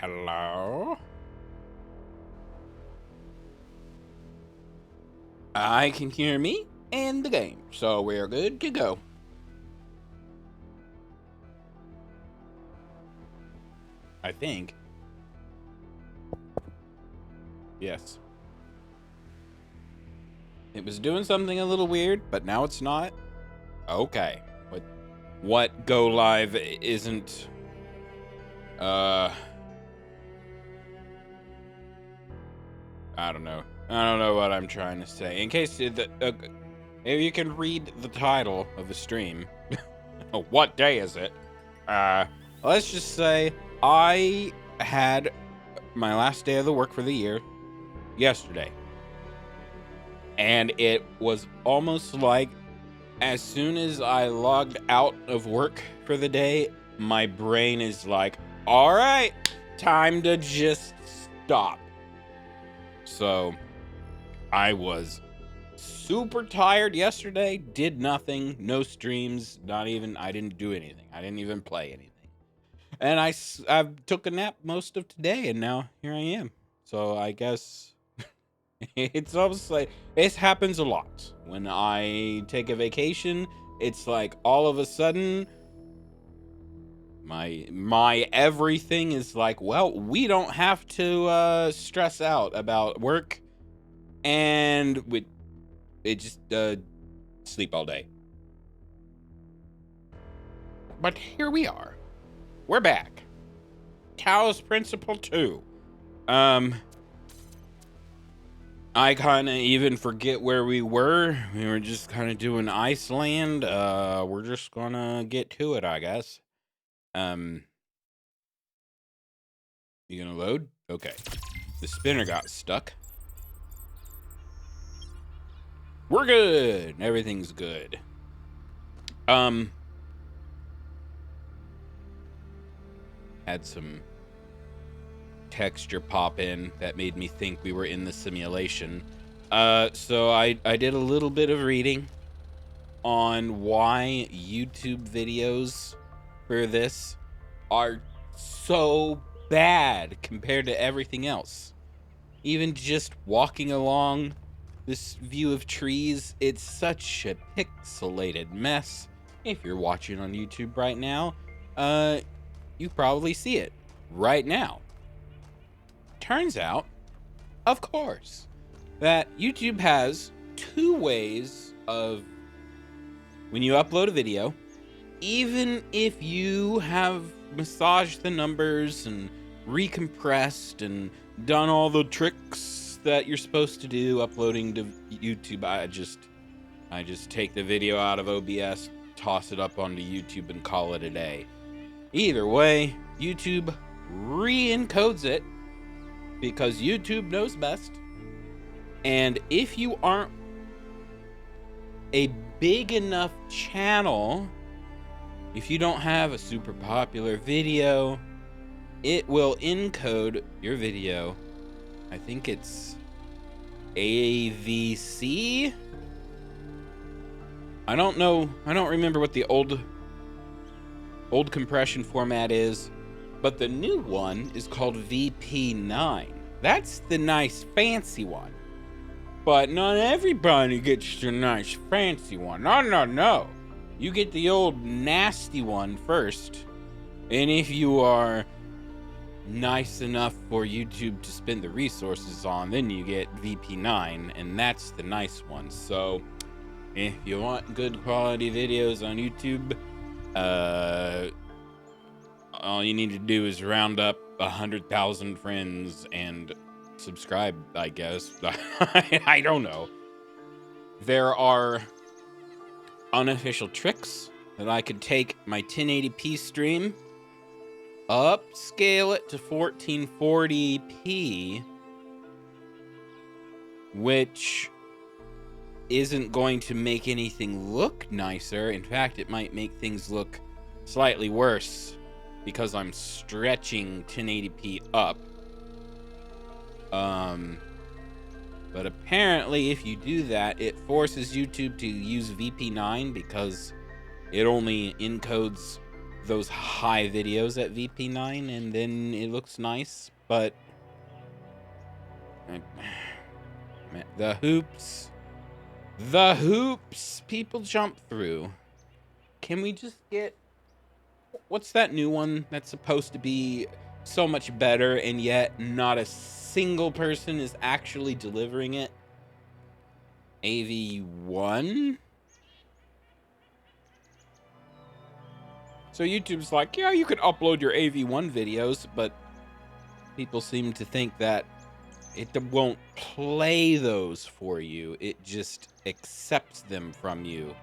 Hello? I can hear me and the game, so we're good to go. I think. Yes. It was doing something a little weird, but now it's not. Okay. What go live isn't I don't know. I don't know what I'm trying to say. In case if you can read the title of the stream. What day is it? Let's just say I had my last day of the work for the year yesterday. And it was almost like as soon as I logged out of work for the day, my brain is like, all right, time to just stop. So I was super tired yesterday, did nothing, no streams, I didn't do anything. I didn't even play anything. And I took a nap most of today, and now here I am. So I guess it's almost like it happens a lot. When I take a vacation, it's like all of a sudden my everything is like, well, we don't have to stress out about work, and it just sleep all day. But here we are. We're back. Talos Principle 2. I kind of even forget where we were. We were just kind of doing Iceland. We're just gonna get to it, I guess. You gonna load? Okay. The spinner got stuck. We're good. Everything's good. Had some texture pop in that made me think we were in the simulation. So I did a little bit of reading on why YouTube videos for this are so bad compared to everything else. Even just walking along this view of trees, it's such a pixelated mess. If you're watching on YouTube right now, you probably see it right now. Turns out, of course, that YouTube has two ways of, when you upload a video, even if you have massaged the numbers and recompressed and done all the tricks that you're supposed to do uploading to YouTube, I just take the video out of OBS, toss it up onto YouTube, and call it a day. Either way, YouTube re-encodes it because YouTube knows best. And if you aren't a big enough channel, if you don't have a super popular video, it will encode your video. I think it's AVC. I don't know. I don't remember what the old compression format is, but the new one is called VP9. That's the nice fancy one. But not everybody gets the nice fancy one. No. You get the old nasty one first. And if you are nice enough for YouTube to spend the resources on, then you get VP9, and that's the nice one. So if you want good quality videos on YouTube, all you need to do is round up 100,000 friends and subscribe, I guess. I don't know. There are unofficial tricks that I could take my 1080p stream, upscale it to 1440p, which isn't going to make anything look nicer. In fact, it might make things look slightly worse because I'm stretching 1080p up. But apparently if you do that, it forces YouTube to use VP9 because it only encodes those high videos at VP9 and then it looks nice, but man, the hoops people jump through. Can we just get, what's that new one that's supposed to be so much better and yet not a single person is actually delivering it? AV1? So YouTube's like, yeah, you can upload your AV1 videos, but people seem to think that it won't play those for you. It just accepts them from you.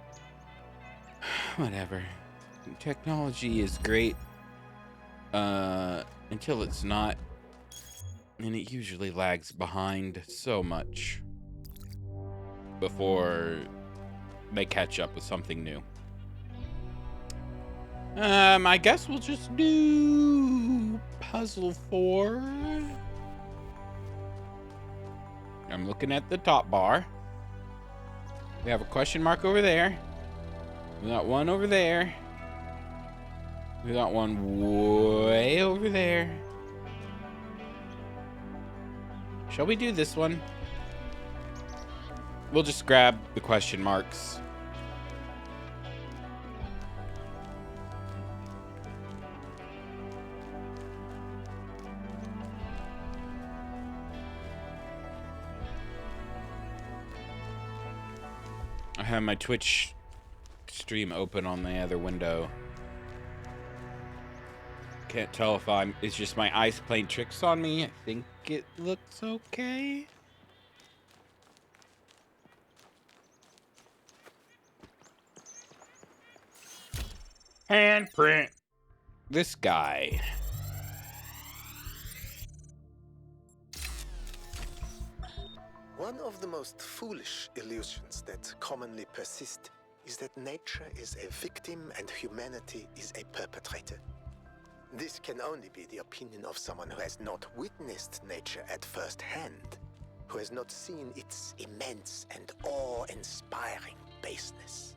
Whatever. Technology is great until it's not, and it usually lags behind so much before they catch up with something new. I guess we'll just do puzzle 4. I'm looking at the top bar. We have a question mark over there. We got one over there. We got one way over there. Shall we do this one? We'll just grab the question marks. I have my Twitch stream open on the other window. Can't tell if it's just my eyes playing tricks on me. I think it looks okay. Handprint. This guy. One of the most foolish illusions that commonly persist is that nature is a victim and humanity is a perpetrator. This can only be the opinion of someone who has not witnessed nature at first hand, who has not seen its immense and awe-inspiring baseness.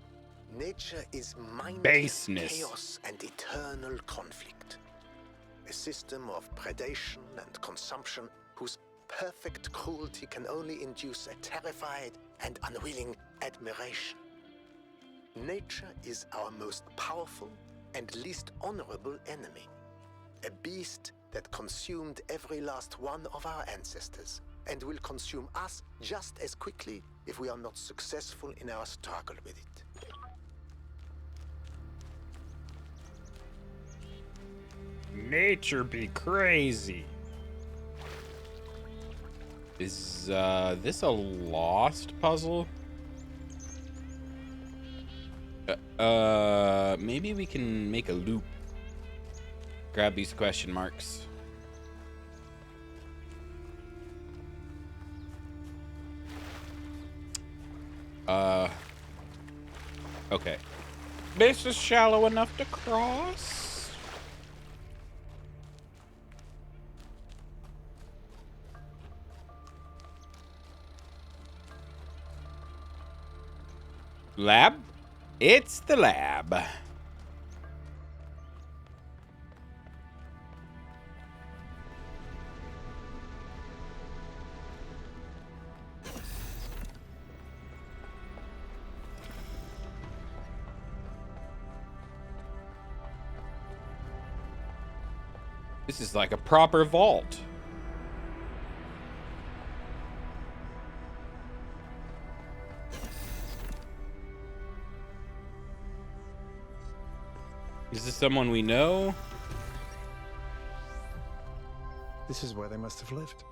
Nature is mindless chaos and eternal conflict. A system of predation and consumption whose perfect cruelty can only induce a terrified and unwilling admiration. Nature is our most powerful and least honorable enemy. A beast that consumed every last one of our ancestors and will consume us just as quickly if we are not successful in our struggle with it. Nature be crazy. Is this a lost puzzle? Maybe we can make a loop. Grab these question marks. Okay. This is shallow enough to cross. Lab? It's the lab. This is like a proper vault. Is this someone we know? This is where they must have lived.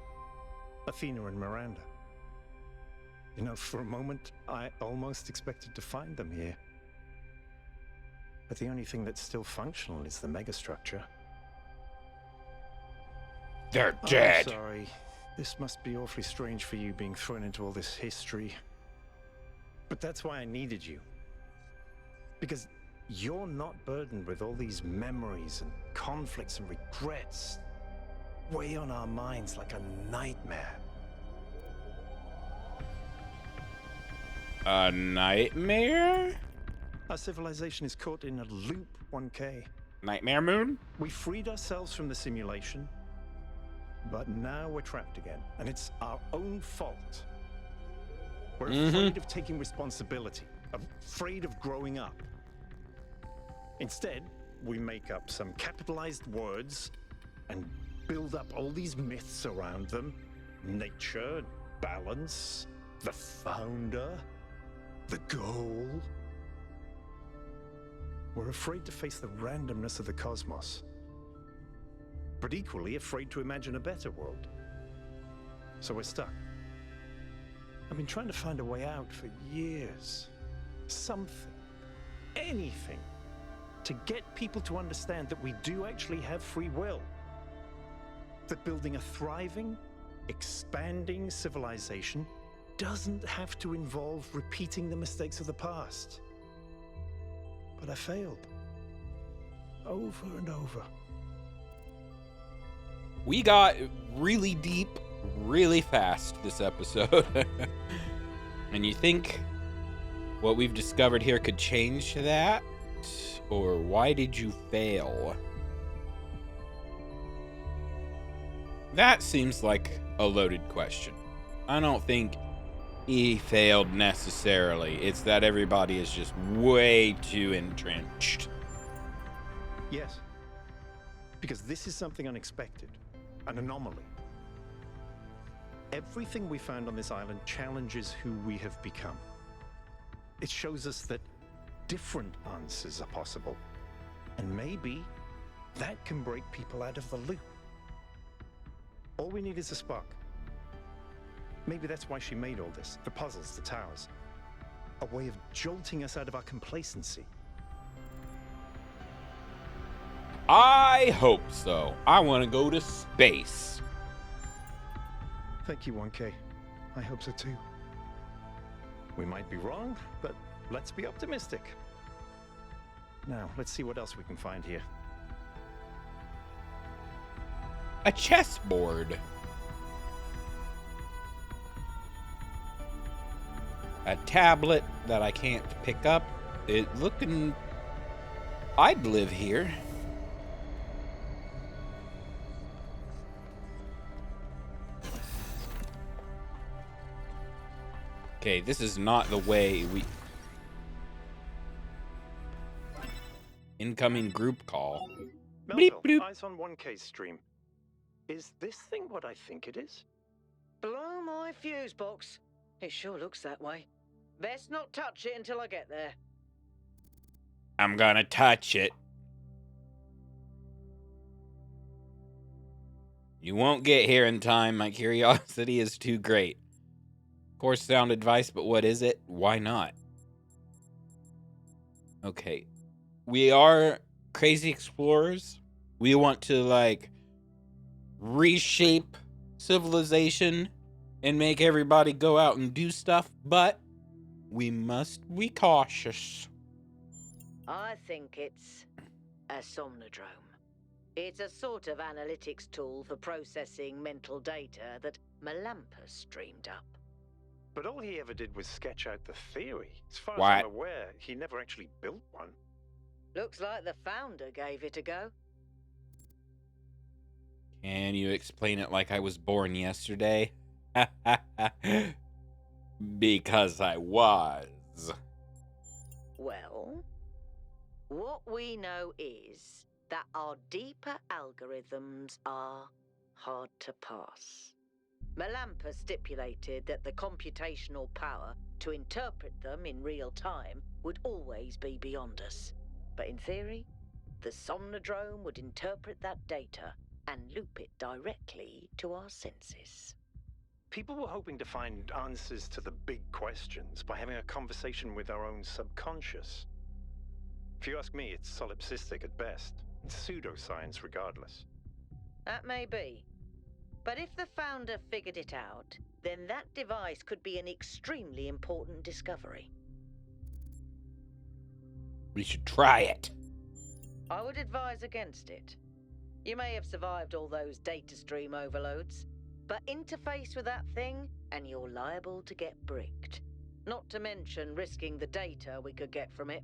Athena and Miranda. You know, for a moment, I almost expected to find them here. But the only thing that's still functional is the megastructure. They're dead. I'm sorry. This must be awfully strange for you being thrown into all this history. But that's why I needed you. Because you're not burdened with all these memories and conflicts and regrets. Weigh on our minds like a nightmare. A nightmare? Our civilization is caught in a loop, 1K. Nightmare Moon? We freed ourselves from the simulation, but now we're trapped again, and it's our own fault. We're afraid of taking responsibility, afraid of growing up. Instead, we make up some capitalized words and build up all these myths around them. Nature, balance, the founder, the goal. We're afraid to face the randomness of the cosmos, but equally afraid to imagine a better world. So we're stuck. I've been trying to find a way out for years. Something, anything, to get people to understand that we do actually have free will. That building a thriving, expanding civilization doesn't have to involve repeating the mistakes of the past. But I failed. Over and over. We got really deep, really fast this episode. And you think what we've discovered here could change that? Or why did you fail? That seems like a loaded question. I don't think he failed necessarily. It's that everybody is just way too entrenched. Yes. Because this is something unexpected, an anomaly. Everything we found on this island challenges who we have become. It shows us that different answers are possible. And maybe that can break people out of the loop. All we need is a spark. Maybe that's why she made all this. The puzzles, the towers. A way of jolting us out of our complacency. I hope so. I want to go to space. Thank you, 1K. I hope so too. We might be wrong, but let's be optimistic. Now, let's see what else we can find here. A chessboard. A tablet that I can't pick up. It looking... I'd live here. Okay, this is not the way we... Incoming group call. Melville, Bleep, bloop. eyes on 1K's stream. Is this thing what I think it is? Blow my fuse box. It sure looks that way. Best not touch it until I get there. I'm gonna touch it. You won't get here in time. My curiosity is too great. Of course, sound advice, but what is it? Why not? Okay. We are crazy explorers. We want to, like, reshape civilization and make everybody go out and do stuff, but we must be cautious. I think it's a somnodrome. It's a sort of analytics tool for processing mental data that Melampus streamed up. But all he ever did was sketch out the theory. As far as What? I'm aware, he never actually built one. Looks like the founder gave it a go. Can you explain it like I was born yesterday? Because I was. Well, what we know is that our deeper algorithms are hard to pass. Melampus stipulated that the computational power to interpret them in real time would always be beyond us. But in theory, the Somnodrome would interpret that data and loop it directly to our senses. People were hoping to find answers to the big questions by having a conversation with our own subconscious. If you ask me, it's solipsistic at best. It's pseudoscience regardless. That may be. But if the founder figured it out, then that device could be an extremely important discovery. We should try it. I would advise against it. You may have survived all those data stream overloads, but interface with that thing and you're liable to get bricked. Not to mention risking the data we could get from it.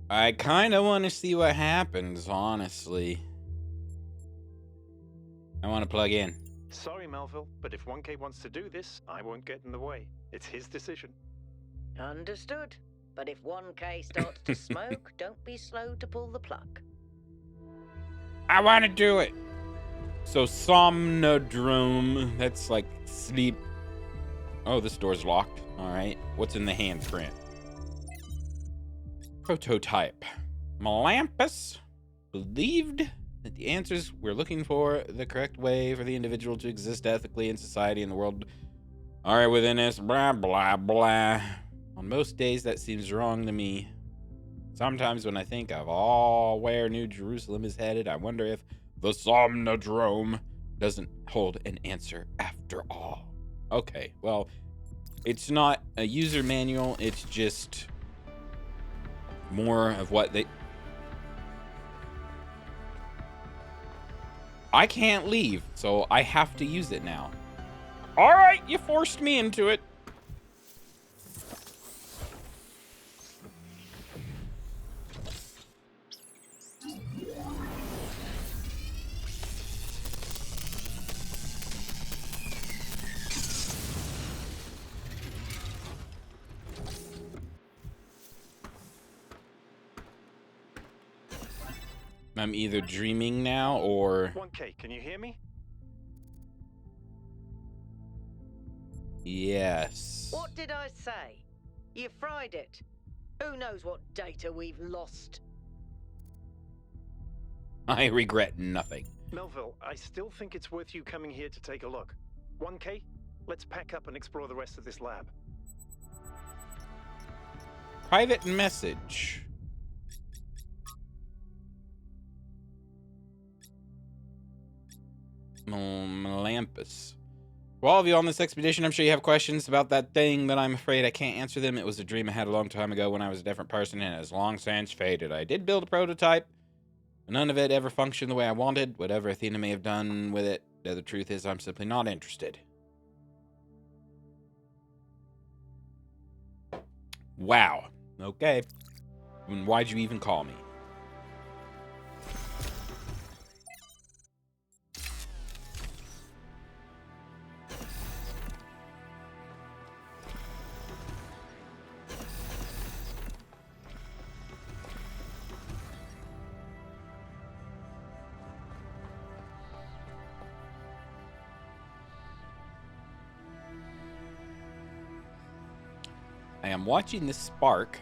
I kind of want to see what happens, honestly. I want to plug in. Sorry, Melville, but if 1K wants to do this, I won't get in the way. It's his decision. Understood. But if 1K starts to smoke, don't be slow to pull the plug. I want to do it. So somnodrome, that's like sleep. Oh, this door's locked. All right. What's in the handprint? Prototype. Melampus believed that the answers we're looking for, the correct way for the individual to exist ethically in society and the world, are within us. Blah, blah, blah. On most days, that seems wrong to me. Sometimes when I think of where New Jerusalem is headed, I wonder if the Somnodrome doesn't hold an answer after all. Okay, well, it's not a user manual. It's just more of what they... I can't leave, so I have to use it now. All right, you forced me into it. I'm either dreaming now or... 1K, can you hear me? Yes. What did I say? You fried it. Who knows what data we've lost? I regret nothing. Melville, I still think it's worth you coming here to take a look. 1K, let's pack up and explore the rest of this lab. Private message. Melampus. For all of you on this expedition, I'm sure you have questions about that thing, but I'm afraid I can't answer them. It was a dream I had a long time ago when I was a different person, and it has long since faded. I did build a prototype, but none of it ever functioned the way I wanted. Whatever Athena may have done with it, the truth is I'm simply not interested. Wow. Okay. And why'd you even call me? I am watching this spark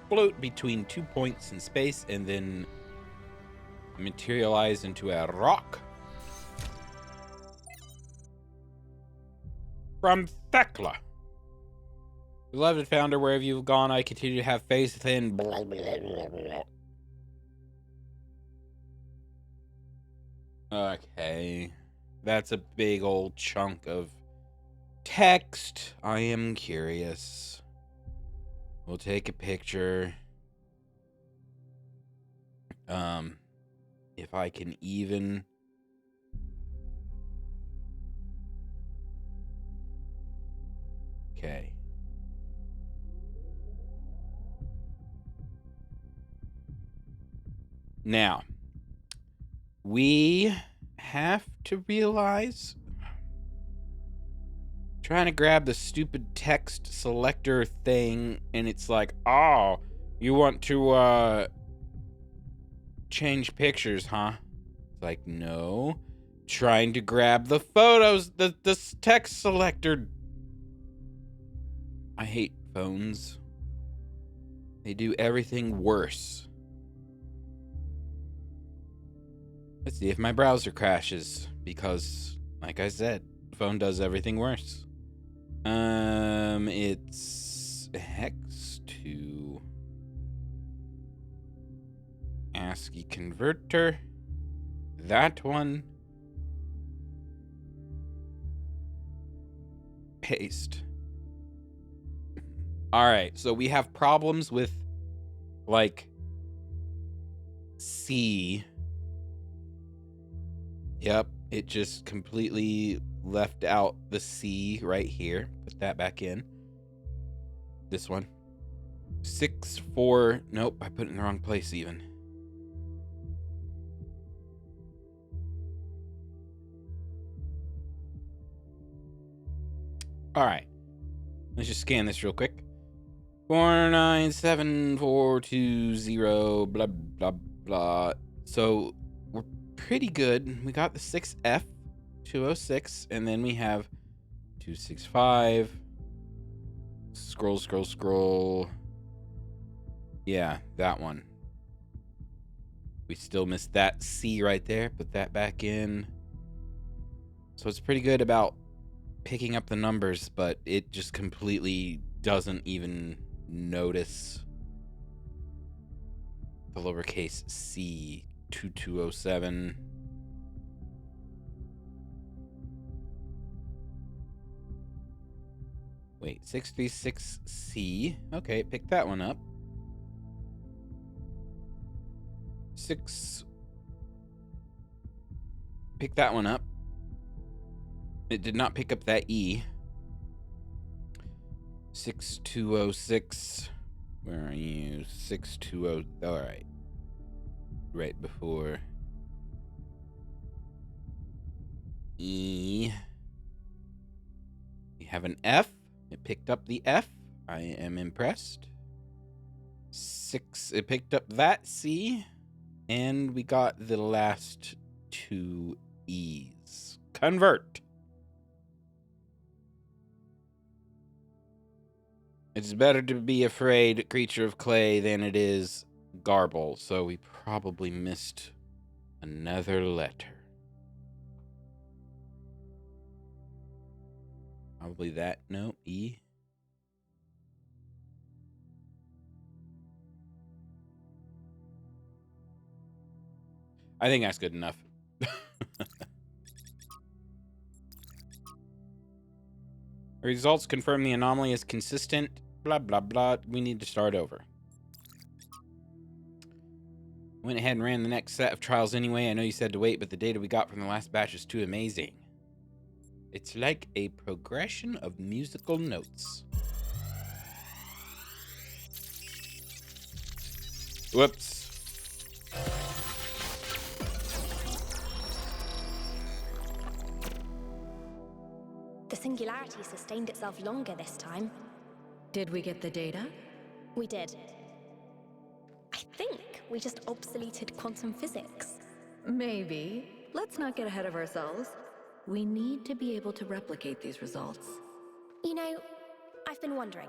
float between 2 points in space and then materialize into a rock. From Thekla. Beloved founder, wherever you've gone, I continue to have faith in... Blah, blah, blah, blah. Okay. That's a big old chunk of text. I am curious. We'll take a picture. If I can even... Okay. Now, we have to realize... Trying to grab the stupid text selector thing, and it's like, oh, you want to, change pictures, huh? It's like, no. Trying to grab the photos, the text selector. I hate phones. They do everything worse. Let's see if my browser crashes, because, like I said, the phone does everything worse. It's hex to ASCII converter. That one. Paste. All right, so we have problems with, like, C. Yep, it just completely left out the C right here. Put that back in. This one. 6, 4. Nope, I put it in the wrong place even. All right. Let's just scan this real quick. 497420 blah blah blah. So we're pretty good. We got the 6F 206, and then we have 265. Scroll. Yeah, that one. We still missed that C right there. Put that back in. So it's pretty good about picking up the numbers, but it just completely doesn't even notice the lowercase c 2207. Wait, 636C. Okay, pick that one up. 6. Pick that one up. It did not pick up that E. 6206. Where are you? 620. All right. Right before E. We have an F. It picked up the F. I am impressed. 6. It picked up that C. And we got the last 2 E's. Convert. It's better to be afraid, creature of clay, than it is garble. So we probably missed another letter. Probably that. No, E. I think that's good enough. Results confirm the anomaly is consistent. Blah, blah, blah. We need to start over. Went ahead and ran the next set of trials anyway. I know you said to wait, but the data we got from the last batch is too amazing. It's like a progression of musical notes. Whoops. The singularity sustained itself longer this time. Did we get the data? We did. I think we just obsoleted quantum physics. Maybe. Let's not get ahead of ourselves. We need to be able to replicate these results. You know, I've been wondering.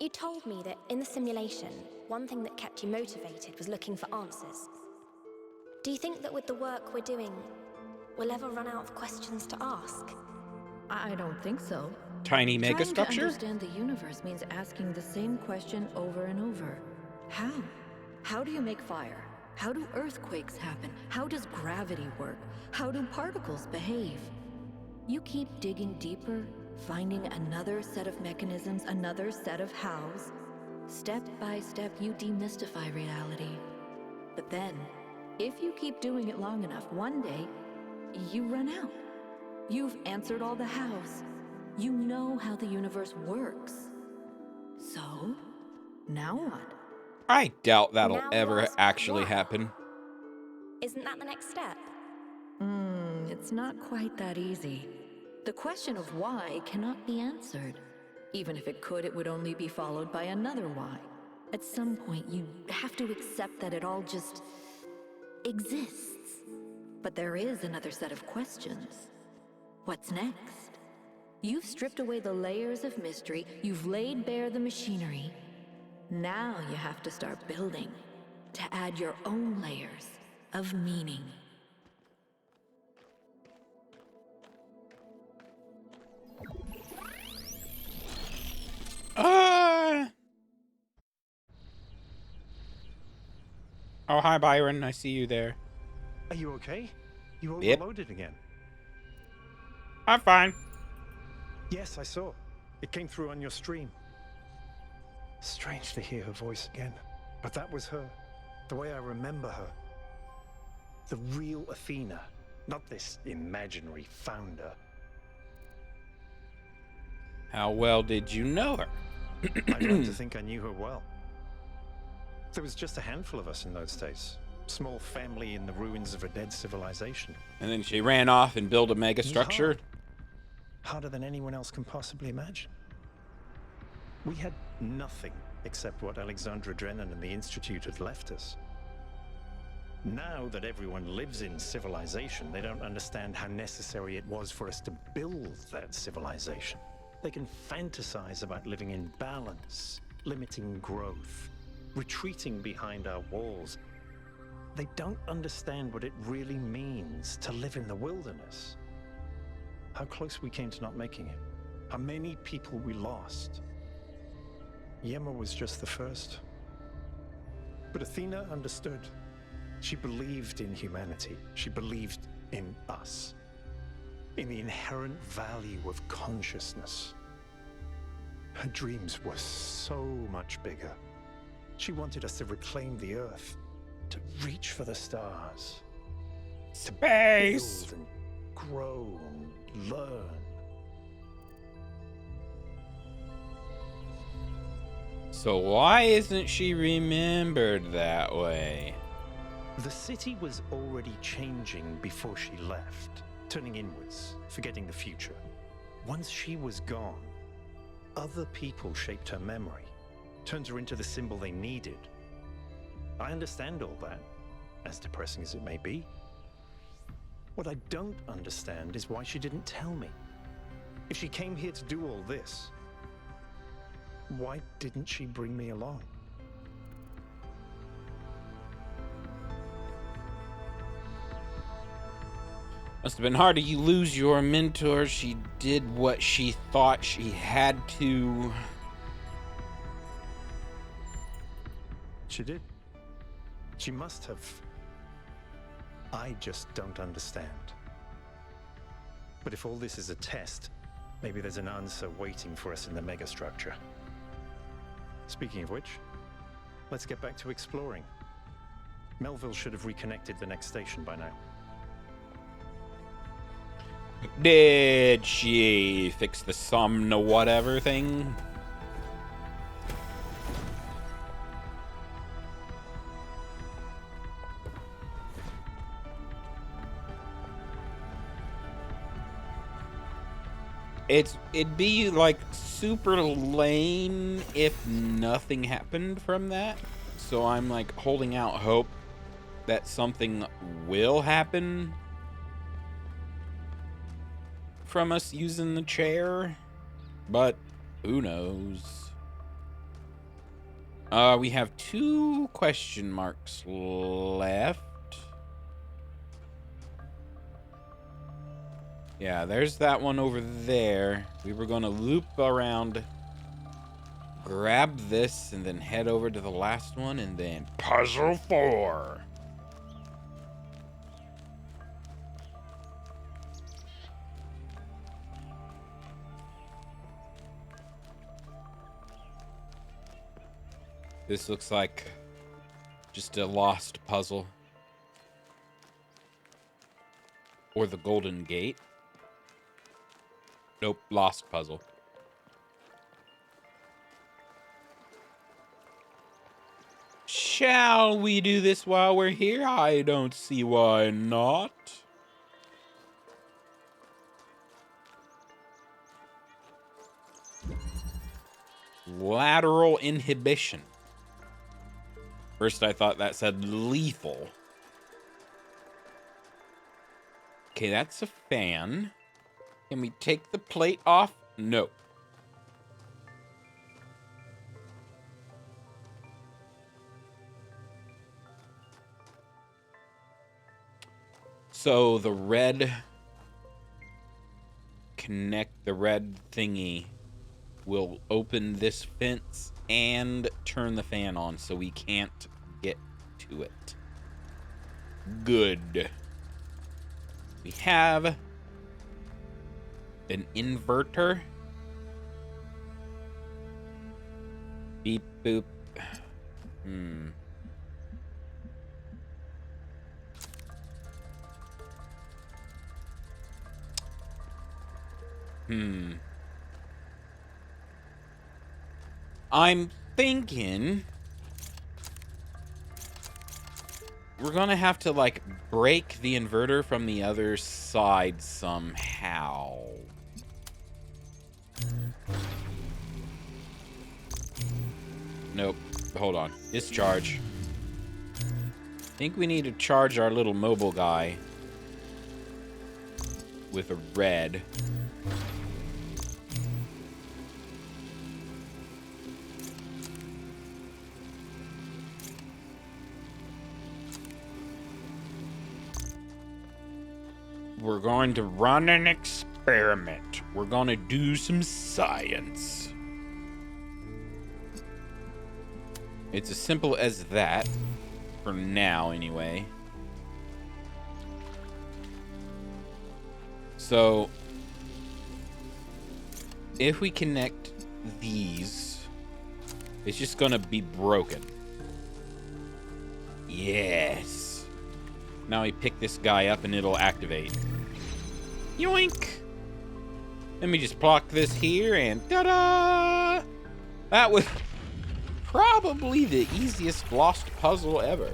You told me that in the simulation, one thing that kept you motivated was looking for answers. Do you think that with the work we're doing, we'll ever run out of questions to ask? I don't think so. Tiny Trying to megastructure? understand the universe means asking the same question over and over. How? How do you make fire? How do earthquakes happen? How does gravity work? How do particles behave? You keep digging deeper, finding another set of mechanisms, another set of hows. Step by step, you demystify reality. But then, if you keep doing it long enough, one day, you run out. You've answered all the hows. You know how the universe works. So, now what? I doubt that'll Now ever ask actually why. happen. Isn't that the next step? It's not quite that easy. The question of why cannot be answered. Even if it could, it would only be followed by another why. At some point, you have to accept that it all just exists. But there is another set of questions. What's next? You've stripped away the layers of mystery, you've laid bare the machinery. Now you have to start building, to add your own layers of meaning. Oh, hi, Byron. I see you there. Are you okay? You Yep. overloaded again. I'm fine. Yes, I saw. It came through on your stream. Strange to hear her voice again. But that was her. The way I remember her. The real Athena. Not this imaginary founder. How well did you know her? I'd like to think I knew her well. There was just a handful of us in those days. Small family in the ruins of a dead civilization. And then she ran off and built a mega It was structure. hard. Harder than anyone else can possibly imagine. We had nothing except what Alexandra Drennan and the Institute had left us. Now that everyone lives in civilization, they don't understand how necessary it was for us to build that civilization. They can fantasize about living in balance, limiting growth, retreating behind our walls. They don't understand what it really means to live in the wilderness. How close we came to not making it. How many people we lost. Yema was just the first. But Athena understood. She believed in humanity. She believed in us. In the inherent value of consciousness. Her dreams were so much bigger. She wanted us to reclaim the Earth, to reach for the stars. Space! To build and grow and learn. So why isn't she remembered that way? The city was already changing before she left, turning inwards, forgetting the future. Once she was gone, other people shaped her memory, turned her into the symbol they needed. I understand all that, as depressing as it may be. What I don't understand is why she didn't tell me. If she came here to do all this, why didn't she bring me along? Must have been hard to you lose your mentor. She did what she thought she had to. She did. She must have. I just don't understand. But if all this is a test, maybe there's an answer waiting for us in the megastructure. Speaking of which, let's get back to exploring. Melville should have reconnected the next station by now. Did she fix the somno whatever thing? It'd be like super lame if nothing happened from that. So I'm like holding out hope that something will happen from us using the chair, but who knows? We have 2 question marks left. Yeah, there's that one over there. We were gonna loop around, grab this, and then head over to the last one, and then puzzle 4. This looks like just a lost puzzle. Or the Golden Gate. Nope, lost puzzle. Shall we do this while we're here? I don't see why not. Lateral inhibition. First I thought that said lethal. Okay, that's a fan. Can we take the plate off? No. So the red thingy will open this fence and turn the fan on so we can't get to it. Good. We have an inverter. Beep boop. I'm thinking we're gonna have to, like, break the inverter from the other side somehow. Nope. Hold on. Discharge. I think we need to charge our little mobile guy with a red. We're going to run an experiment. We're going to do some science. It's as simple as that. For now, anyway. So, if we connect these, it's just gonna be broken. Yes. Now we pick this guy up and it'll activate. Yoink! Let me just block this here and ta-da! That was probably the easiest lost puzzle ever.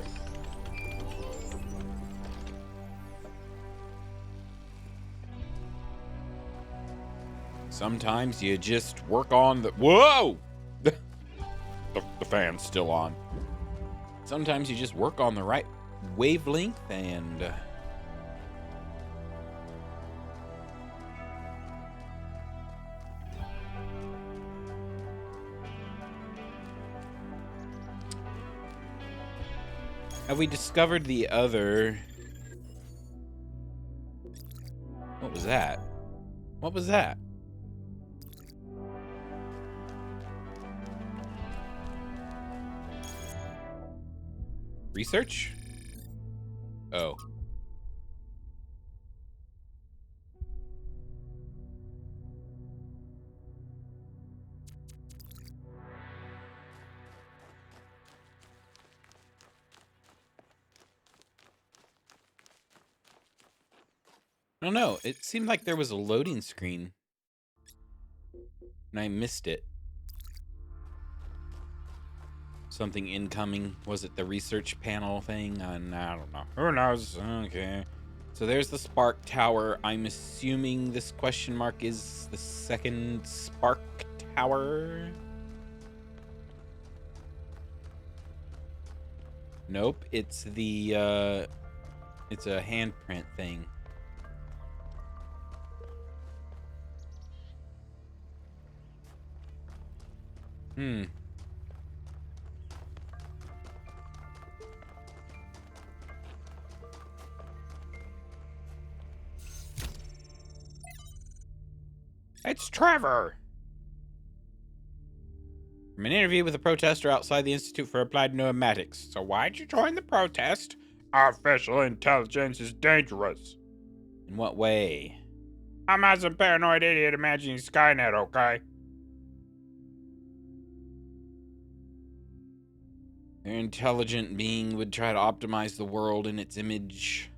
Sometimes you just work on the... Whoa! the fan's still on. Sometimes you just work on the right wavelength and... Have we discovered the other... What was that? What was that? Research? Oh. I don't know. It seemed like there was a loading screen. And I missed it. Something incoming. Was it the research panel thing? I don't know. Who knows? Okay. So there's the spark tower. I'm assuming this question mark is the second spark tower. Nope. It's the, it's a handprint thing. It's Trevor! From an interview with a protester outside the Institute for Applied Pneumatics. So why'd you join the protest? Artificial intelligence is dangerous. In what way? I'm not some paranoid idiot imagining Skynet, okay? An intelligent being would try to optimize the world in its image.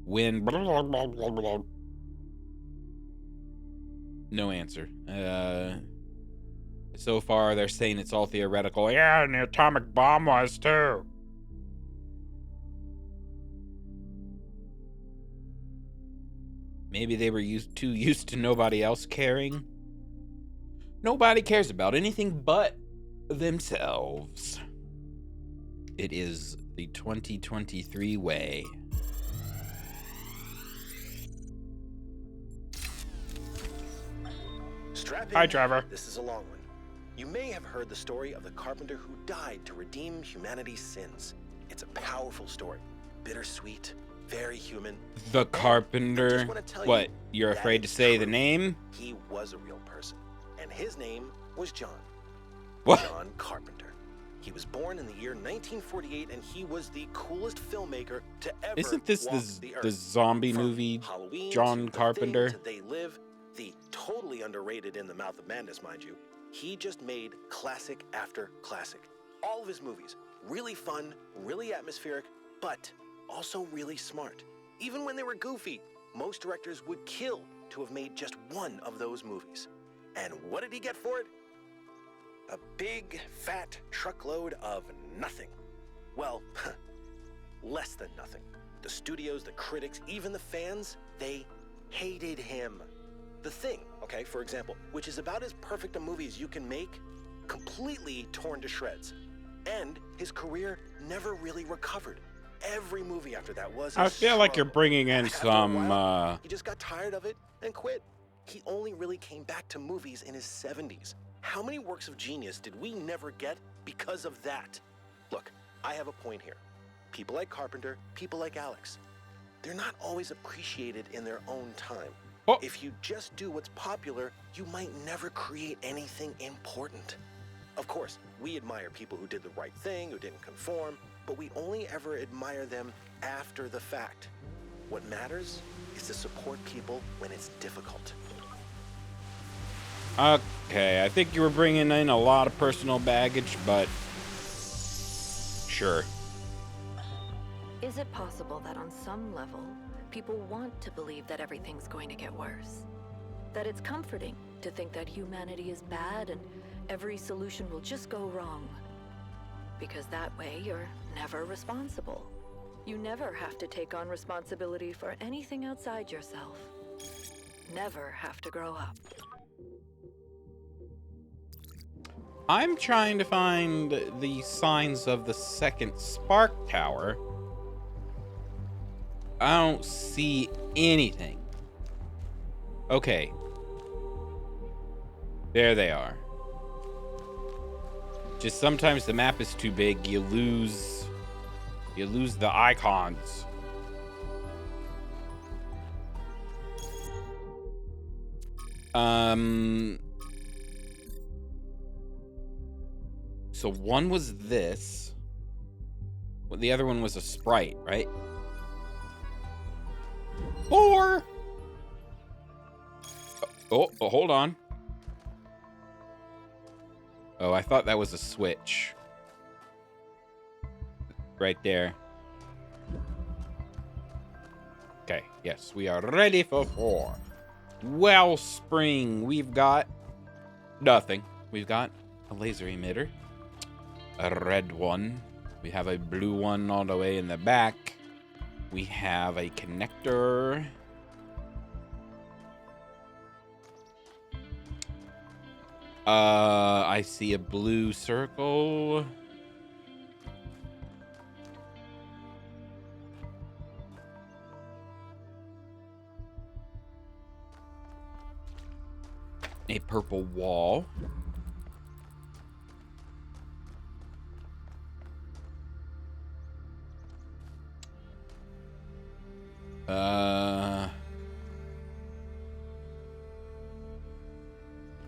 When... No answer. So far, they're saying it's all theoretical. Yeah, and the atomic bomb was, too. Maybe they were too used to nobody else caring. Nobody cares about anything but themselves. It is the 2023 way. Strap in. Hi, Trevor. This is a long one. You may have heard the story of the carpenter who died to redeem humanity's sins. It's a powerful story. Bittersweet, very human. The Carpenter. What, you're afraid to say the name? He was a real person, and his name was John. What? John Carpenter. He was born in the year 1948, and he was the coolest filmmaker to ever Isn't this walk the earth. zombie From movie, Halloween John to Carpenter? The Thing to They Live, the totally underrated In the Mouth of Madness, mind you. He just made classic after classic. All of his movies, really fun, really atmospheric, but also really smart. Even when they were goofy, most directors would kill to have made just one of those movies. And what did he get for it? A big, fat truckload of nothing. Well, less than nothing. The studios, the critics, even the fans, they hated him. The Thing, okay, for example, which is about as perfect a movie as you can make, completely torn to shreds. And his career never really recovered. Every movie after that was a I feel like you're struggle. bringing in After a some, while, he just got tired of it and quit. He only really came back to movies in his 70s. How many works of genius did we never get because of that? Look, I have a point here. People like Carpenter, people like Alex, they're not always appreciated in their own time. Oh. If you just do what's popular, you might never create anything important. Of course, we admire people who did the right thing, who didn't conform, but we only ever admire them after the fact. What matters is to support people when it's difficult. Okay, I think you were bringing in a lot of personal baggage, but sure. Is it possible that on some level, people want to believe that everything's going to get worse? That it's comforting to think that humanity is bad and every solution will just go wrong? Because that way, you're never responsible. You never have to take on responsibility for anything outside yourself. Never have to grow up. I'm trying to find the signs of the second spark tower. I don't see anything. Okay. There they are. Just sometimes the map is too big, you lose the icons. So one was this. Well, the other one was a sprite, right? Or oh, hold on. Oh, I thought that was a switch. Right there. Okay, yes, we are ready for 4. Wellspring, we've got nothing. We've got a laser emitter. A red one. We have a blue one all the way in the back. We have a connector. I see a blue circle. A purple wall.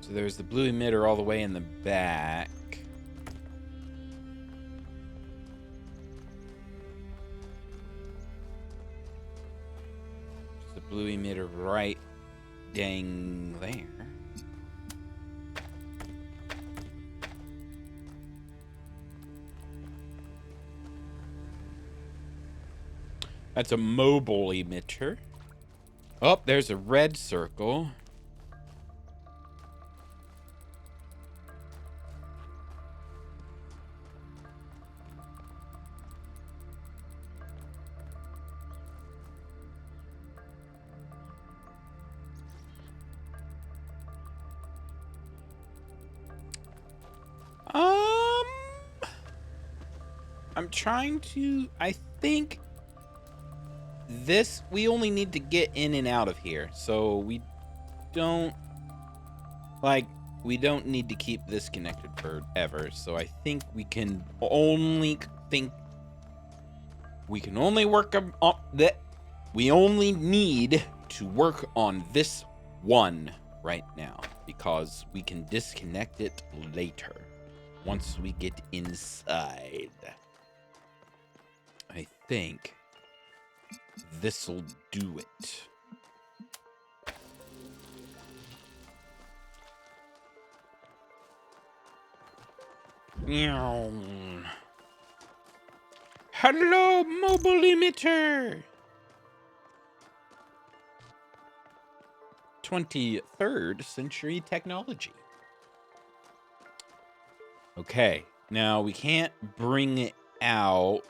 So there's the blue emitter all the way in the back. There's the blue emitter right dang there. That's a mobile emitter. Oh, there's a red circle. I'm trying to, I think this, we only need to get in and out of here. So we don't, we don't need to keep this connected forever. So I think we can only work on that. We only need to work on this one right now because we can disconnect it later once we get inside. I think this'll do it. Meow. Hello, mobile emitter. 23rd century technology. Okay, now we can't bring it out.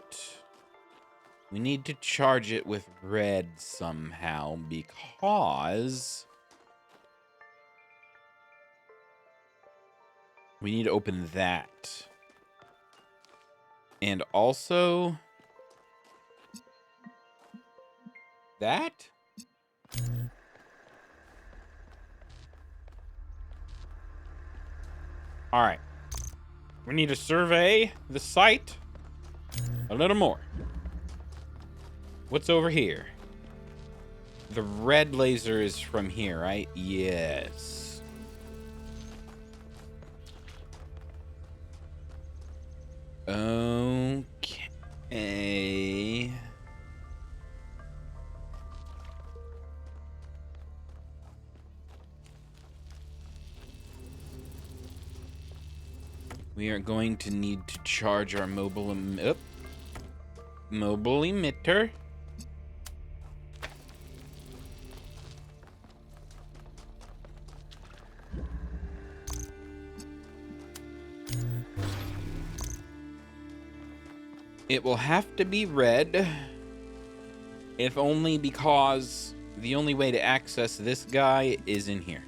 We need to charge it with red somehow because we need to open that. And also that? All right. We need to survey the site a little more. What's over here? The red laser is from here, right? Yes. Okay. We are going to need to charge our mobile emitter. It will have to be red, if only because the only way to access this guy is in here.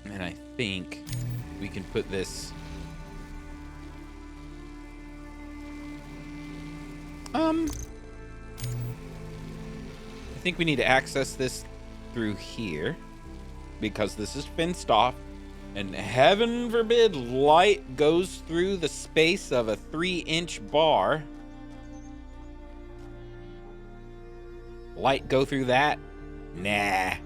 And I think we can put this... I think we need to access this through here, because this is fenced off, and heaven forbid light goes through the space of a 3-inch bar. Light go through that? Nah.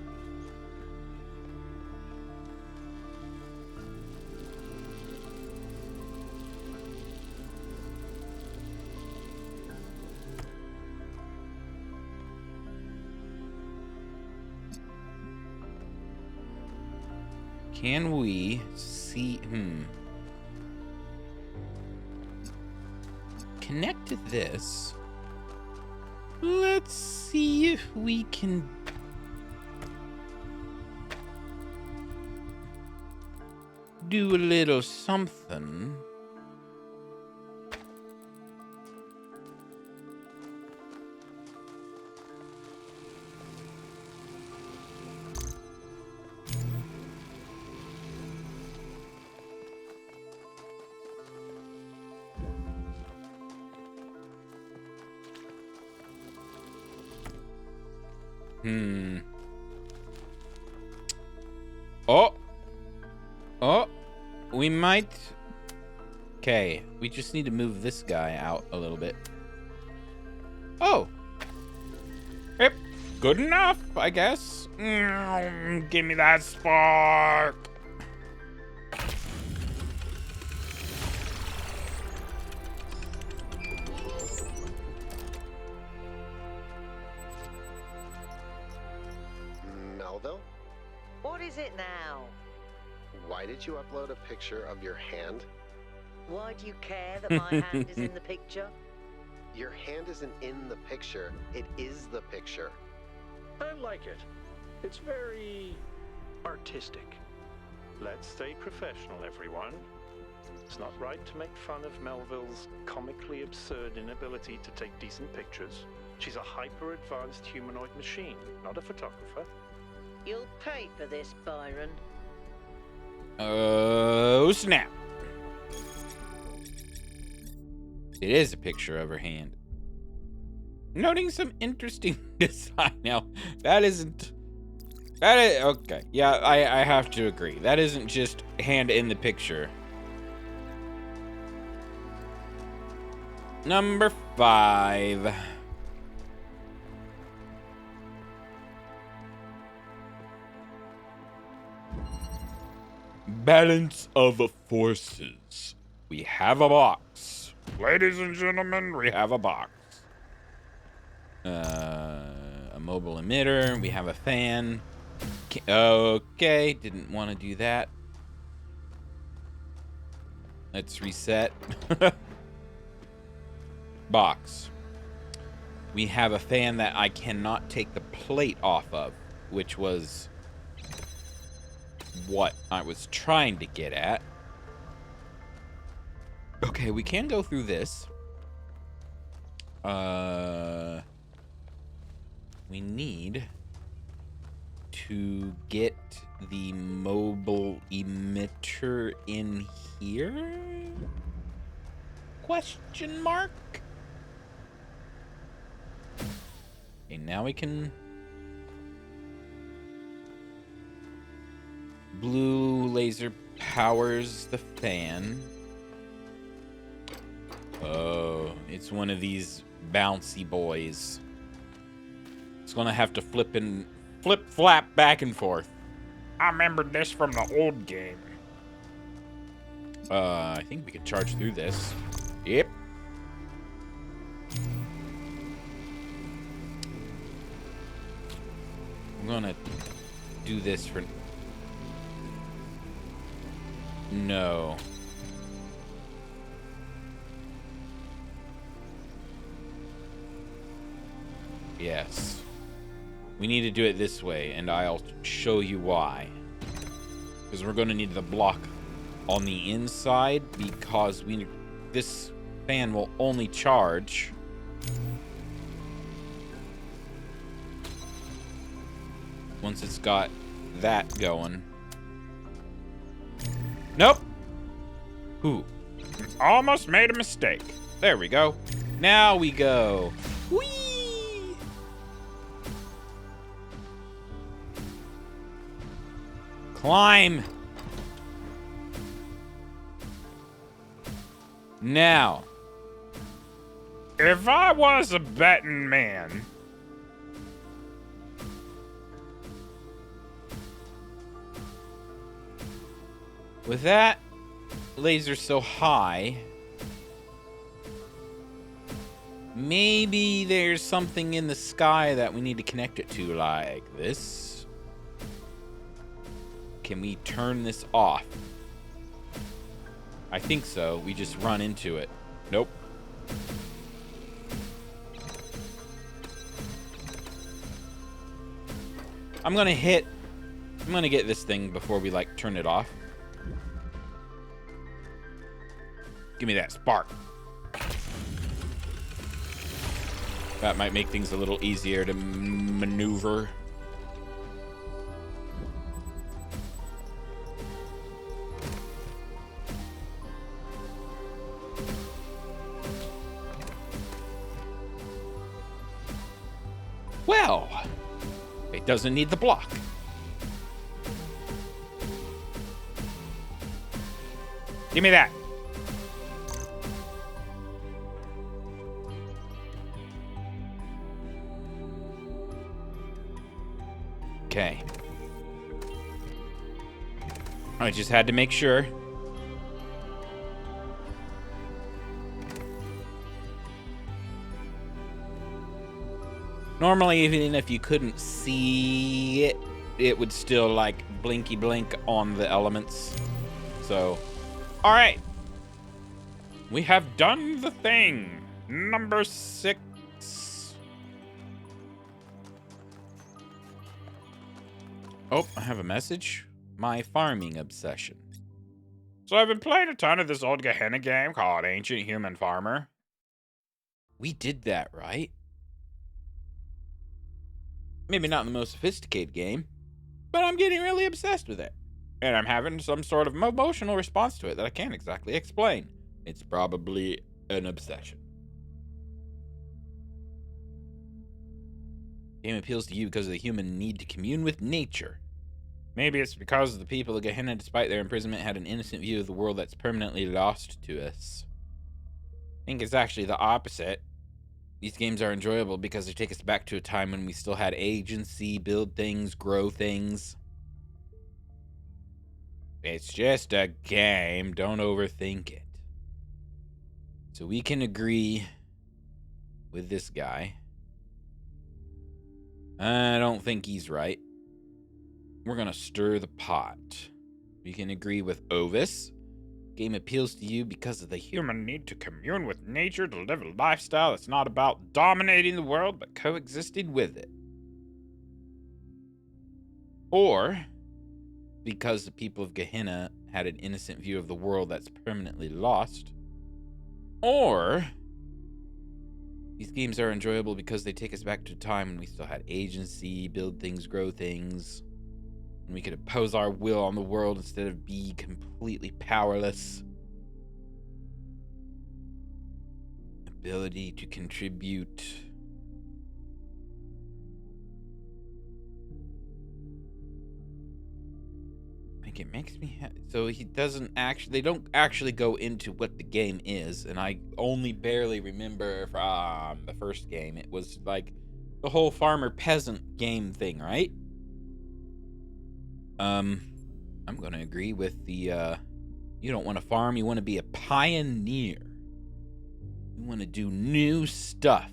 Can we see... Connect to this. Let's see if we can... do a little something. Oh, we might... Okay, we just need to move this guy out a little bit. Oh. Yep, good enough, I guess. Give me that spark. Melville? What is it now? Why did you upload a picture of your hand? Why do you care that my hand is in the picture? Your hand isn't in the picture, it is the picture. I like it. It's very artistic. Let's stay professional, everyone. It's not right to make fun of Melville's comically absurd inability to take decent pictures. She's a hyper-advanced humanoid machine, not a photographer. You'll pay for this, Byron. Oh, snap. It is a picture of her hand. Noting some interesting design. Now, that isn't... That is... Okay, yeah, I have to agree. That isn't just hand in the picture. Number 5. Balance of forces. We have a box. Ladies and gentlemen, we have a box. A mobile emitter. We have a fan. Okay, didn't want to do that. Let's reset. Box. we have a fan that I cannot take the plate off of, which was what I was trying to get at. Okay, we can go through this. We need to get the mobile emitter in here? Question mark? Okay, now we can... Blue laser powers the fan. Oh, it's one of these bouncy boys. It's gonna have to flip-flap back and forth. I remember this from the old game. I think we could charge through this. Yep. I'm gonna do this for... No. Yes. We need to do it this way, and I'll show you why. Because we're going to need the block on the inside, because this fan will only charge once it's got that going. Nope. Who? Almost made a mistake. There we go. Now we go. Whee! Climb. Now. If I was a betting man, With that laser so high, maybe there's something in the sky that we need to connect it to, like this. Can we turn this off? I think so. We just run into it. Nope. I'm gonna get this thing before we, like, turn it off. Give me that spark. That might make things a little easier to maneuver. Well, it doesn't need the block. give me that. Okay. I just had to make sure. Normally, even if you couldn't see it, it would still, like, blinky blink on the elements. So, All right. We have done the thing. Number 6. oh, I have a message. My farming obsession. So I've been playing a ton of this old Gehenna game called Ancient Human Farmer. We did that, right? Maybe not the most sophisticated game, but I'm getting really obsessed with it. And I'm having some sort of Emotional response to it that I can't exactly explain. It's probably an obsession. Game appeals to you because of the human need to commune with nature. Maybe it's because The people of Gehenna, despite their imprisonment, had an innocent view of the world that's permanently lost to us. I think it's actually the opposite. These games are enjoyable because they take us back to a time when we still had agency, build things, grow things. It's just a game. Don't overthink it. So we can agree with this guy. I don't think he's right. We're going to stir the pot. We can agree with Ovis. Game appeals to you because of the Human need to commune with nature to live a lifestyle that's not about dominating the world, but coexisting with it. Or because the people of Gehenna had an innocent view of the world that's permanently lost. Or these games are enjoyable because they take us back to a time when we still had agency, build things, grow things, and we could impose our will on the world instead of be completely powerless. Ability to contribute. Like, it makes me so he doesn't actually, they don't actually go into what the game is, and I only barely remember from the first game. It was like the whole farmer peasant game thing, right? I'm gonna agree with the you don't want to farm, you want to be a pioneer. You want to do new stuff.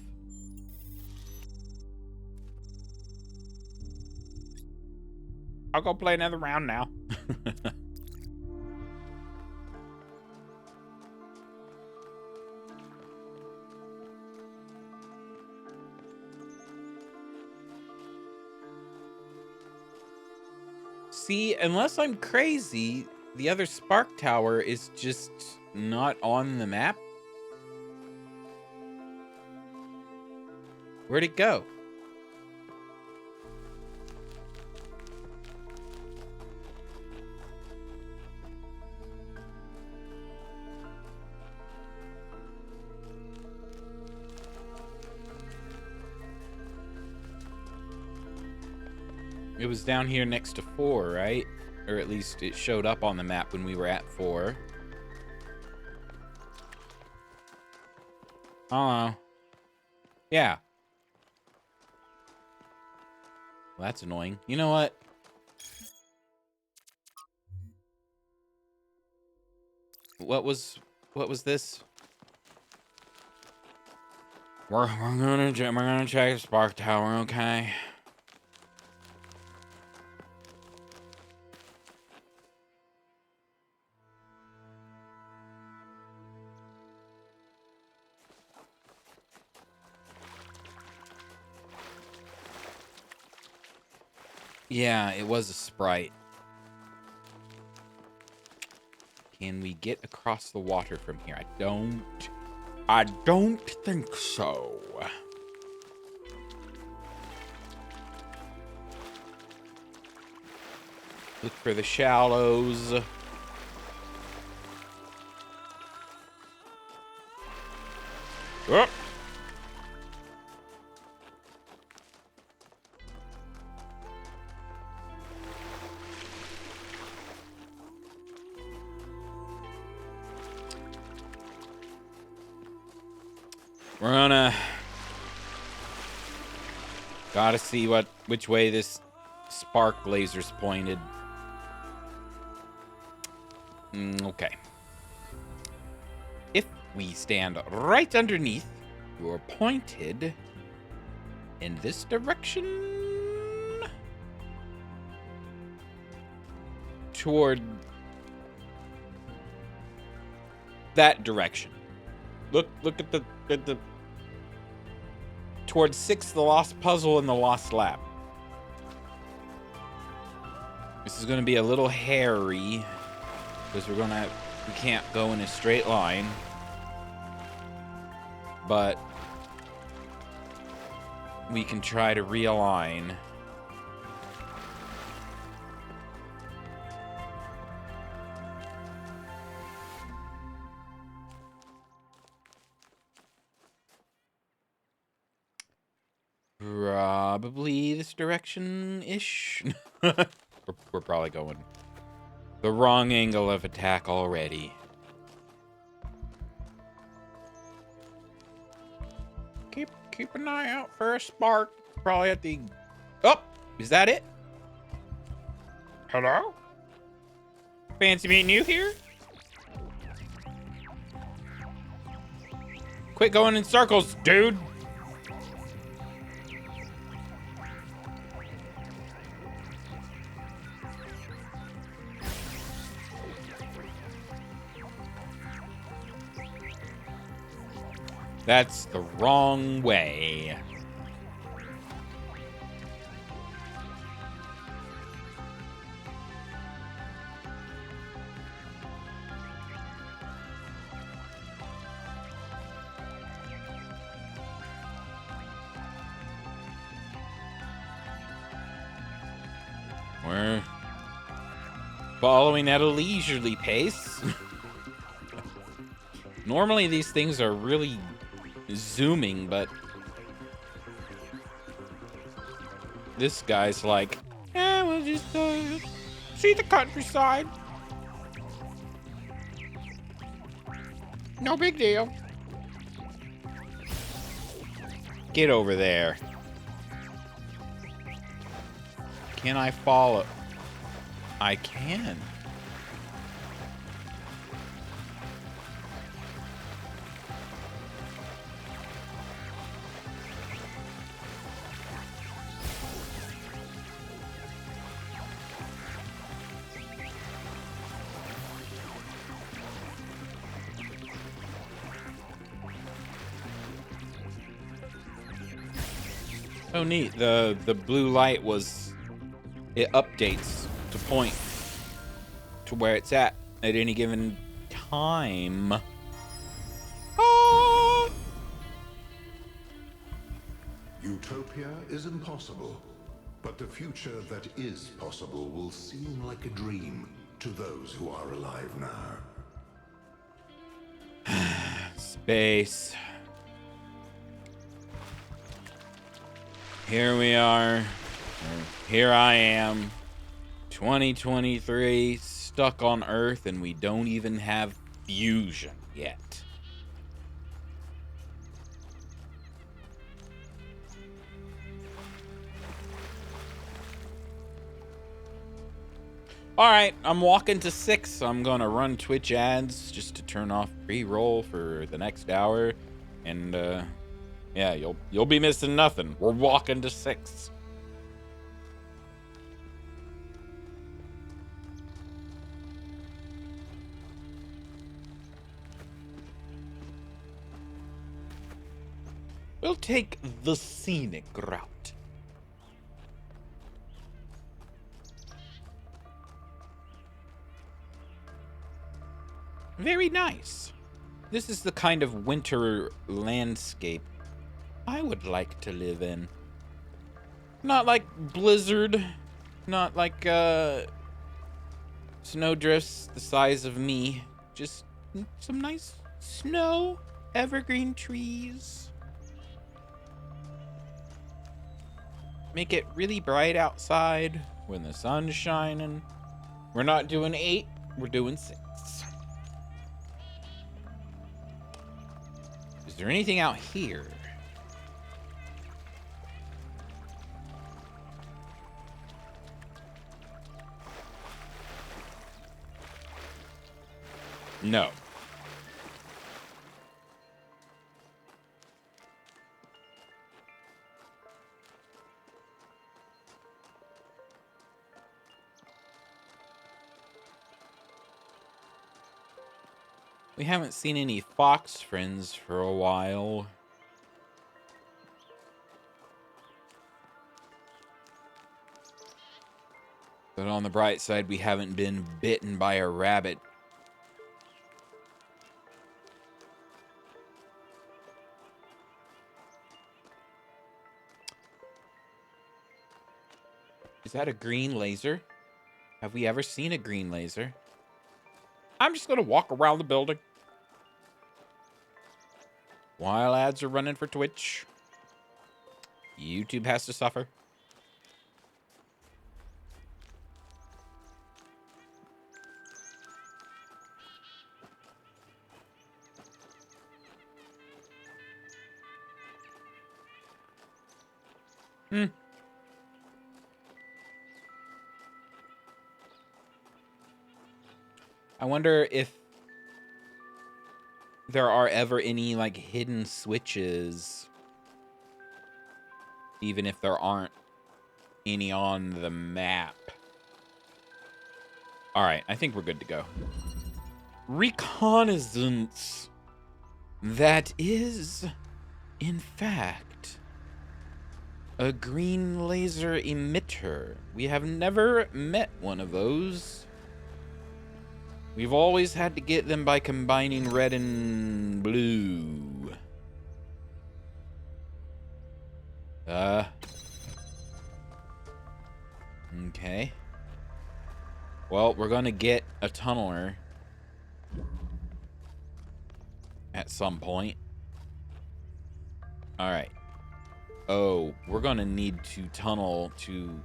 I'll go play another round now. See, unless I'm crazy, the other Spark Tower is just not on the map. Where'd it go? It was down here next to 4, right? Or at least it showed up on the map when we were at 4. Oh. Yeah. Well, that's annoying. You know what? What was this? We're gonna check the Spark Tower, okay? Yeah, it was a sprite. Can we get across the water from here? I don't think so. Look for the shallows. Oh. We're gonna gotta see which way this spark laser's pointed. Okay. If we stand right underneath, you're pointed in this direction toward that direction. Look at the towards 6, the Lost Puzzle and the Lost Lab. This is going to be a little hairy because we can't go in a straight line. But we can try to realign. Probably this direction-ish. We're probably going the wrong angle of attack already. Keep an eye out for a spark. Probably at the... Oh! Is that it? Hello? Fancy meeting you here? Quit going in circles, dude! That's the wrong way. We're following at a leisurely pace. Normally these things are really zooming, but this guy's like, yeah, we'll just see the countryside. No big deal. Get over there. Can I follow? I can. Oh, neat. The blue light was, it updates to point to where it's at any given time. Ah! Utopia is impossible, but the future that is possible will seem like a dream to those who are alive now. Space. Here we are. Here I am. 2023, stuck on Earth, and we don't even have fusion yet. Alright, I'm walking to 6. I'm gonna run Twitch ads just to turn off pre-roll for the next hour. And yeah, you'll be missing nothing. We're walking to 6. We'll take the scenic route. Very nice. This is the kind of winter landscape I would like to live in. Not like blizzard, not like snowdrifts the size of me. Just some nice snow, evergreen trees. Make it really bright outside when the sun's shining. We're not doing 8, we're doing 6. Is there anything out here? No. We haven't seen any fox friends for a while. But on the bright side, we haven't been bitten by a rabbit. Is that a green laser? Have we ever seen a green laser? I'm just gonna walk around the building while ads are running for Twitch. YouTube has to suffer. I wonder if there are ever any, like, hidden switches, even if there aren't any on the map. All right, I think we're good to go. Reconnaissance. That is, in fact, a green laser emitter. We have never met one of those. We've always had to get them by combining red and blue. Okay. Well, we're gonna get a tunneler at some point. Alright. Oh, we're gonna need to tunnel to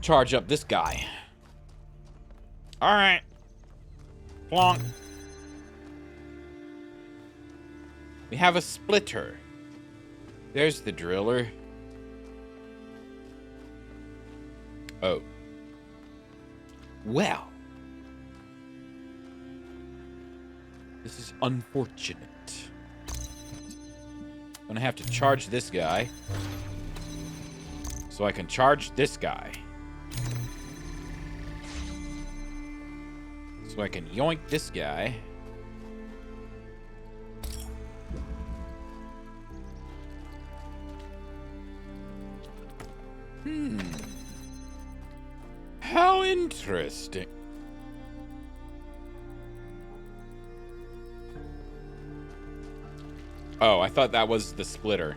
charge up this guy. Alright. Plonk. We have a splitter. There's the driller. Oh. Well. This is unfortunate. I'm gonna have to charge this guy. So I can charge this guy. So I can yoink this guy. How interesting. Oh, I thought that was the splitter.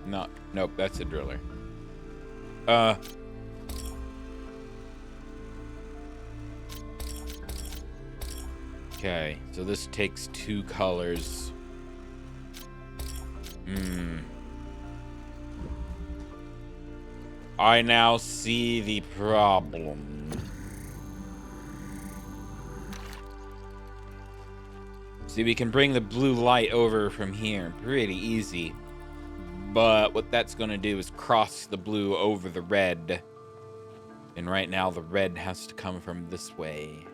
No, nope, that's a driller. Okay, so this takes 2 colors. I now see the problem. See, we can bring the blue light over from here pretty easy. But what that's going to do is cross the blue over the red. And right now the red has to come from this way.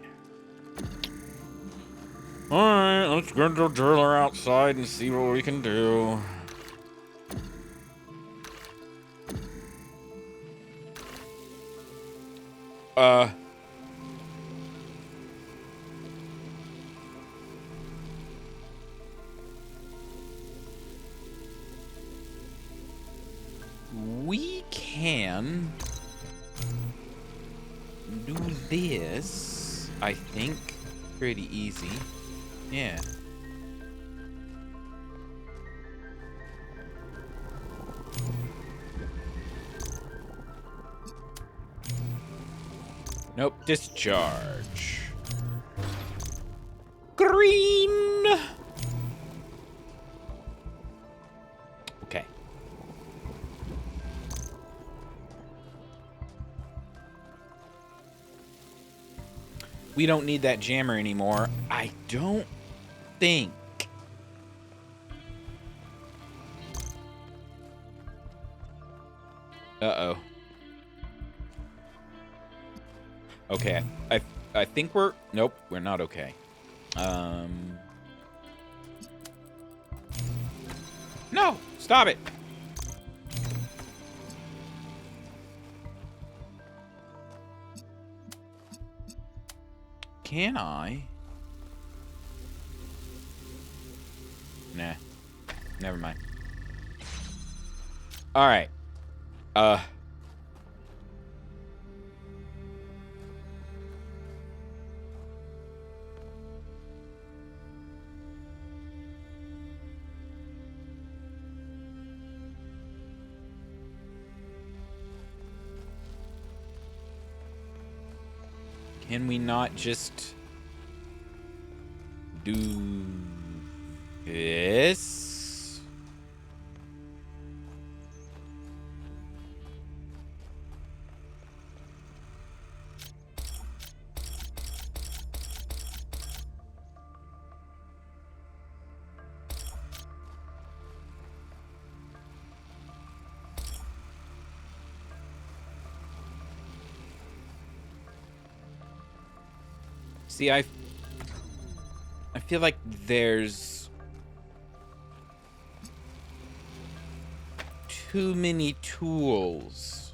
Alright, let's get the driller outside and see what we can do. We can do this, I think, pretty easy. Yeah. Nope, discharge. Green! Okay. We don't need that jammer anymore. I don't think. Uh-oh. Okay, I think we're... Nope, we're not okay. No! Stop it! Can I? Nah. Never mind. Alright. Can we not just do this? See, I feel like there's too many tools.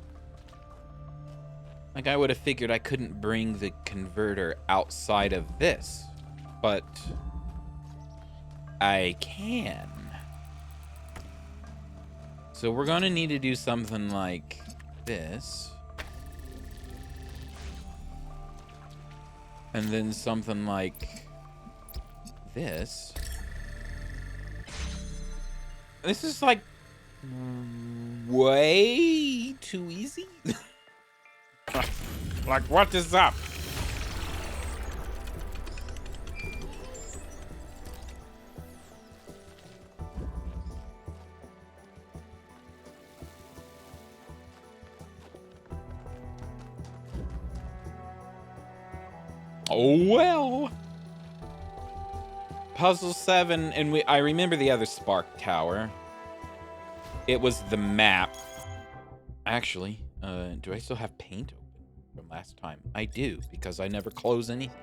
Like, I would have figured I couldn't bring the converter outside of this. but I can. So we're going to need to do something like this. And then something like this. This is like way too easy. Like, what is up? Oh well. Puzzle 7, and I remember the other Spark Tower. It was the map. Actually, do I still have paint open from last time? I do, because I never close anything.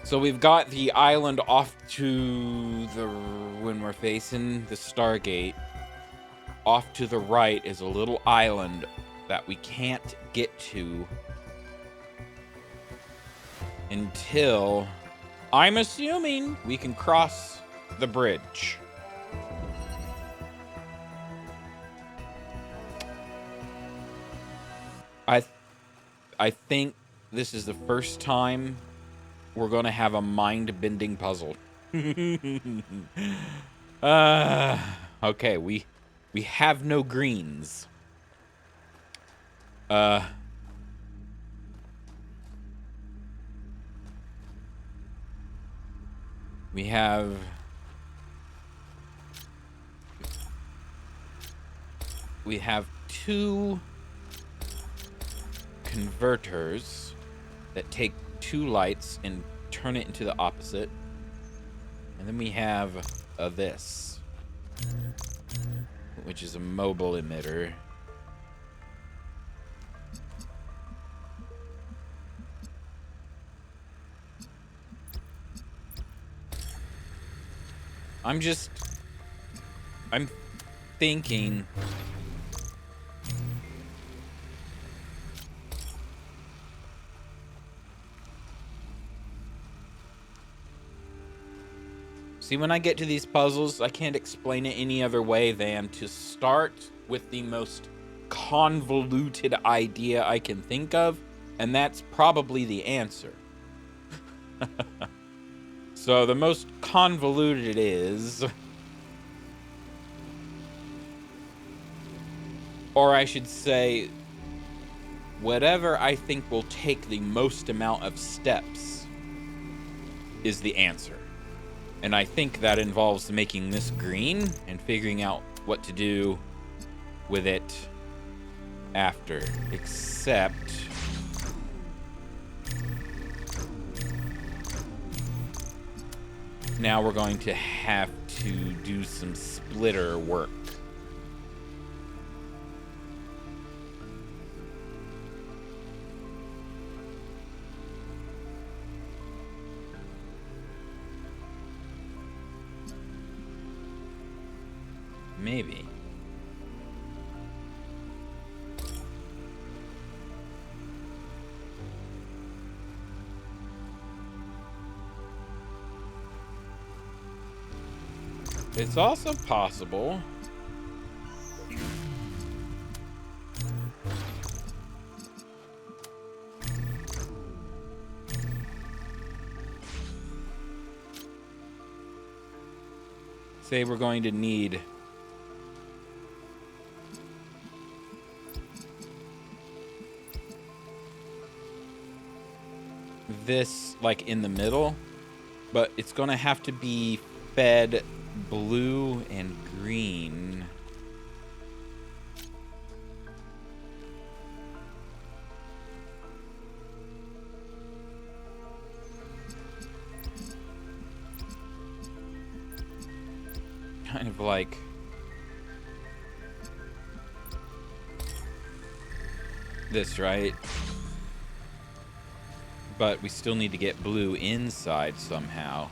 So we've got the island off to the... when we're facing the Stargate. Off to the right is a little island that we can't get to until, I'm assuming, we can cross the bridge. I think this is the first time we're going to have a mind-bending puzzle. Okay, we have no greens. We have... we have 2 converters that take 2 lights and turn it into the opposite. And then we have this, which is a mobile emitter. I'm thinking... See, when I get to these puzzles, I can't explain it any other way than to start with the most convoluted idea I can think of, and that's probably the answer. So the most convoluted is... or I should say, whatever I think will take the most amount of steps is the answer. And I think that involves making this green and figuring out what to do with it after. Except... now we're going to have to do some splitter work. Maybe. It's also possible say we're going to need this like in the middle, but it's gonna have to be fed blue and green. Kind of like this, right? But we still need to get blue inside somehow.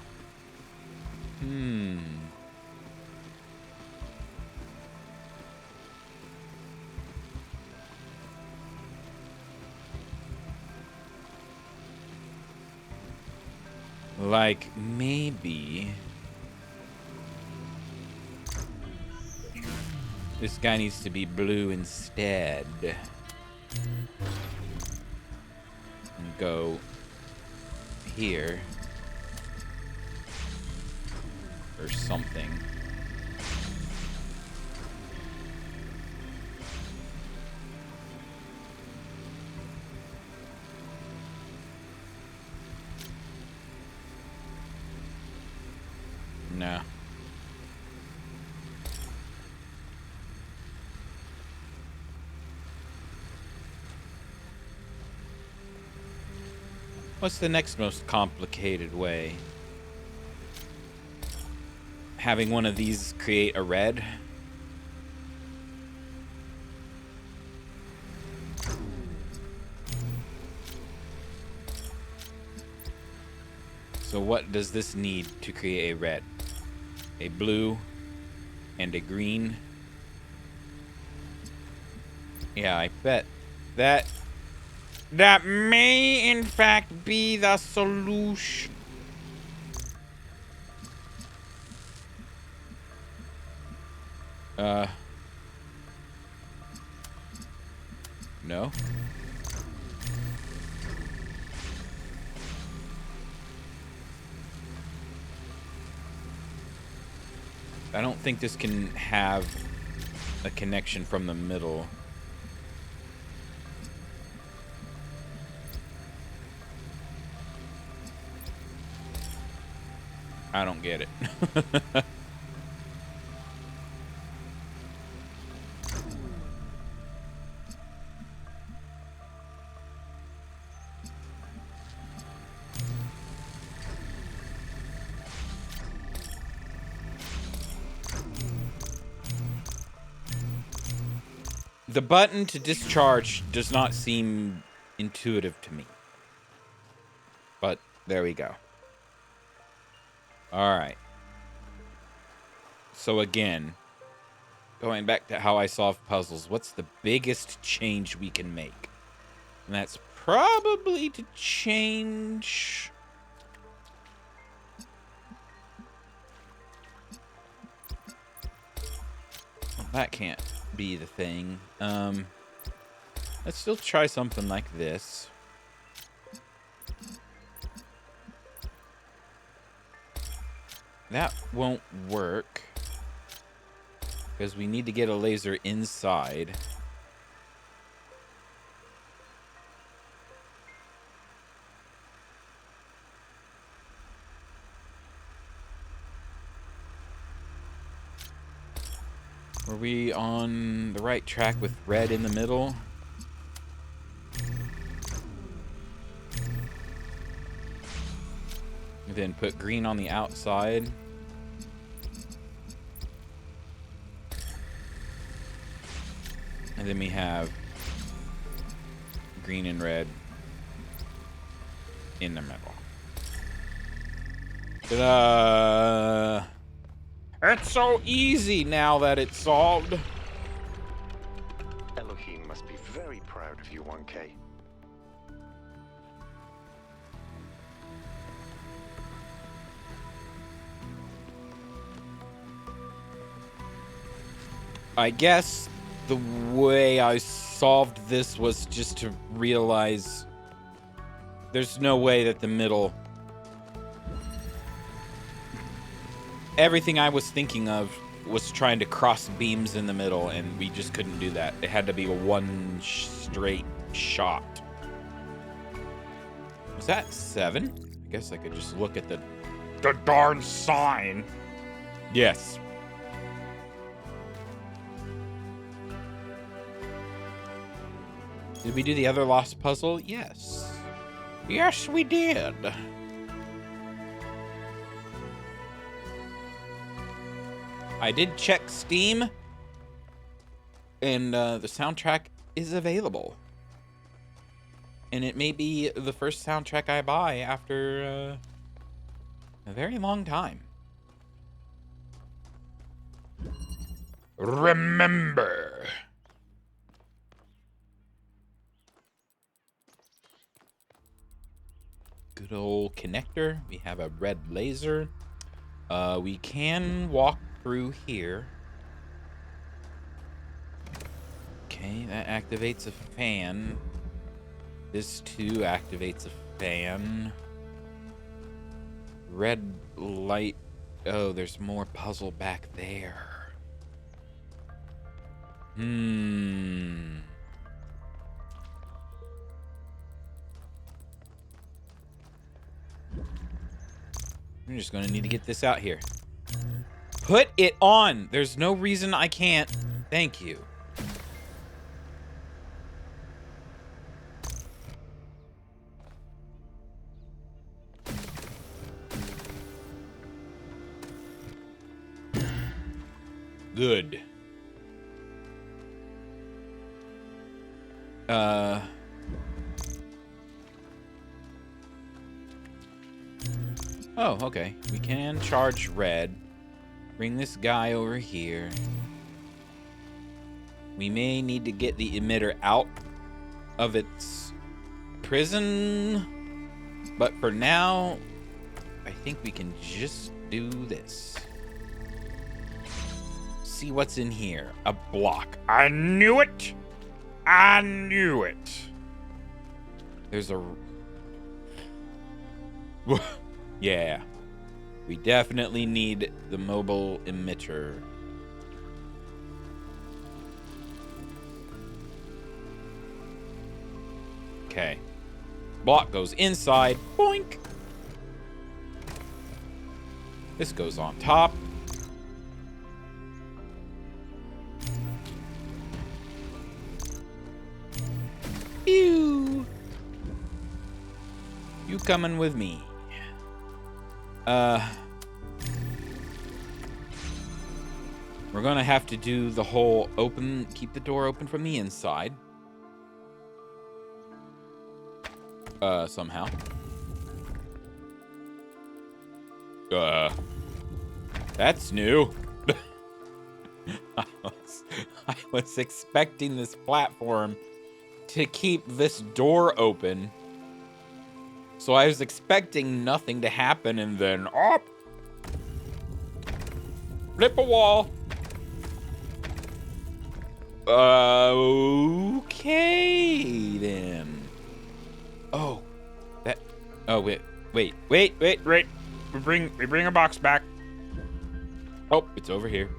Like, maybe this guy needs to be blue instead. And go here. Or something. No. What's the next most complicated way? Having one of these create a red? So what does this need to create a red? A blue and a green. Yeah, I bet that may in fact be the solution. No. I don't think this can have a connection from the middle. I don't get it. The button to discharge does not seem intuitive to me. But there we go. Alright. So again, going back to how I solve puzzles, what's the biggest change we can make? And that's probably to change... That can't be the thing. Let's still try something like this. That won't work because we need to get a laser inside. Were we on the right track with red in the middle? And then put green on the outside. And then we have green and red in the middle. Ta-da! It's so easy now that it's solved. Elohim must be very proud of you, 1K. I guess the way I solved this was just to realize there's no way that the middle... Everything I was thinking of was trying to cross beams in the middle, and we just couldn't do that. It had to be a one straight shot. Was that 7? I guess I could just look at the darn sign. Yes. Did we do the other lost puzzle? Yes. Yes, we did. I did check Steam, and the soundtrack is available. And it may be the first soundtrack I buy after a very long time. Remember. good old connector. We have a red laser. We can walk through here. Okay, that activates a fan. This too activates a fan. Red light. Oh, there's more puzzle back there. I'm just gonna need to get this out here. Put it on! There's no reason I can't. Thank you. Good. Oh, okay. We can charge red. Bring this guy over here. We may need to get the emitter out of its prison. But for now, I think we can just do this. See what's in here. A block. I knew it! I knew it! There's a... Yeah. We definitely need the mobile emitter. Okay. Block goes inside. Boink! This goes on top. Pew! You coming with me? We're gonna have to do the whole open, keep the door open from the inside. Somehow. That's new. I was expecting this platform to keep this door open. So I was expecting nothing to happen, and then, oh! Flip a wall. Okay, then. Oh, that. Oh, wait. We bring a box back. Oh, it's over here.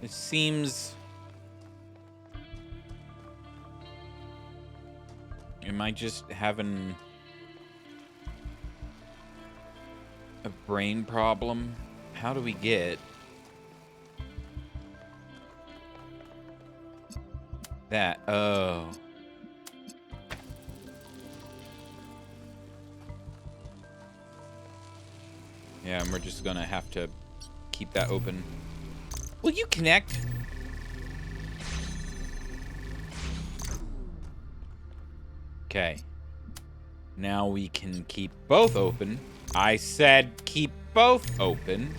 It seems... Am I just having a brain problem? How do we get that? Oh. Yeah, and we're just gonna have to keep that open. Will you connect? Okay. Now we can keep both open. I said keep both open.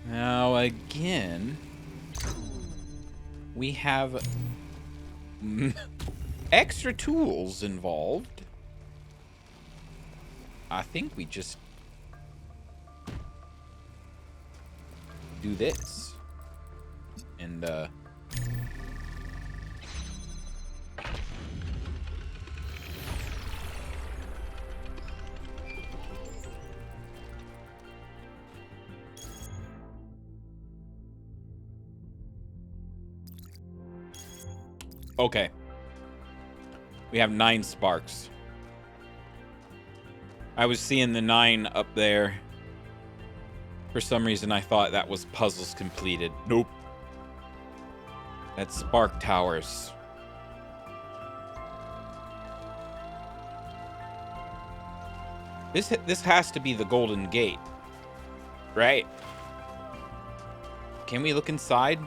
Now again, we have extra tools involved. I think we just do this. And, okay. We have 9 sparks. I was seeing the 9 up there. For some reason, I thought that was puzzles completed. Nope. That's Spark Towers. This has to be the Golden Gate, right? Can we look inside?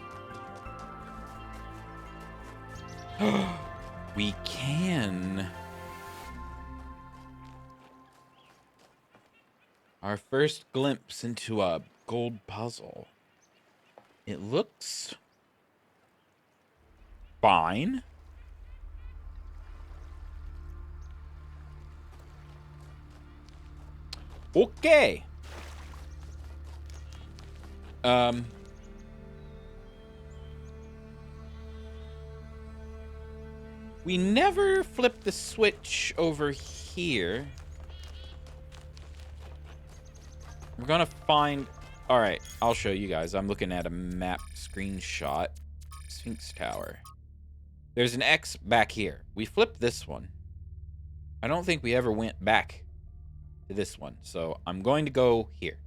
We can. Our first glimpse into a gold puzzle. It looks fine. Okay. We never flipped the switch over here. We're gonna find... Alright, I'll show you guys. I'm looking at a map screenshot. Sphinx Tower. There's an X back here. We flipped this one. I don't think we ever went back to this one. So I'm going to go here.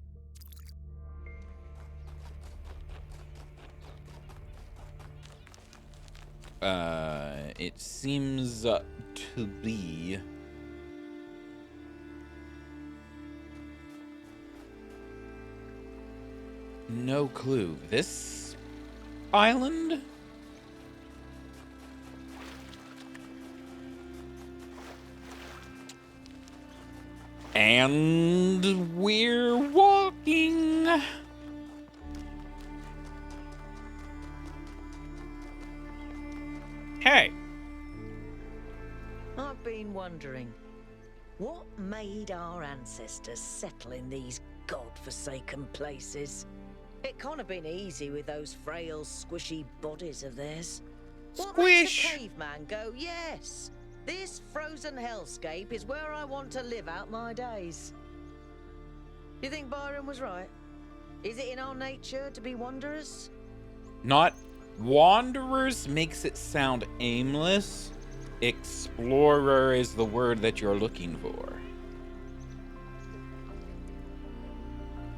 It seems to be... No clue. This island? And we're walking. Hey. I've been wondering, what made our ancestors settle in these god-forsaken places? It can't have been easy with those frail, squishy bodies of theirs. What makes a caveman go, yes, this frozen hellscape is where I want to live out my days? Do you think Byron was right? Is it in our nature to be wanderers? Not wanderers makes it sound aimless. Explorer is the word that you're looking for.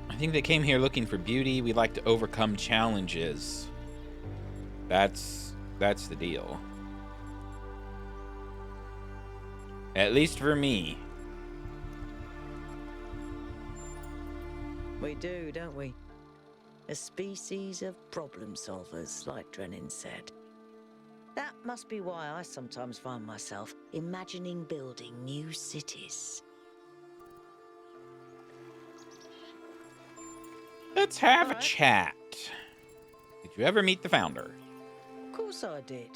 I think they came here looking for beauty. We like to overcome challenges. That's the deal. At least for me. We do, don't we? A species of problem solvers, like Drennan said. That must be why I sometimes find myself imagining building new cities. Let's have a chat. Did you ever meet the founder? Of course I did.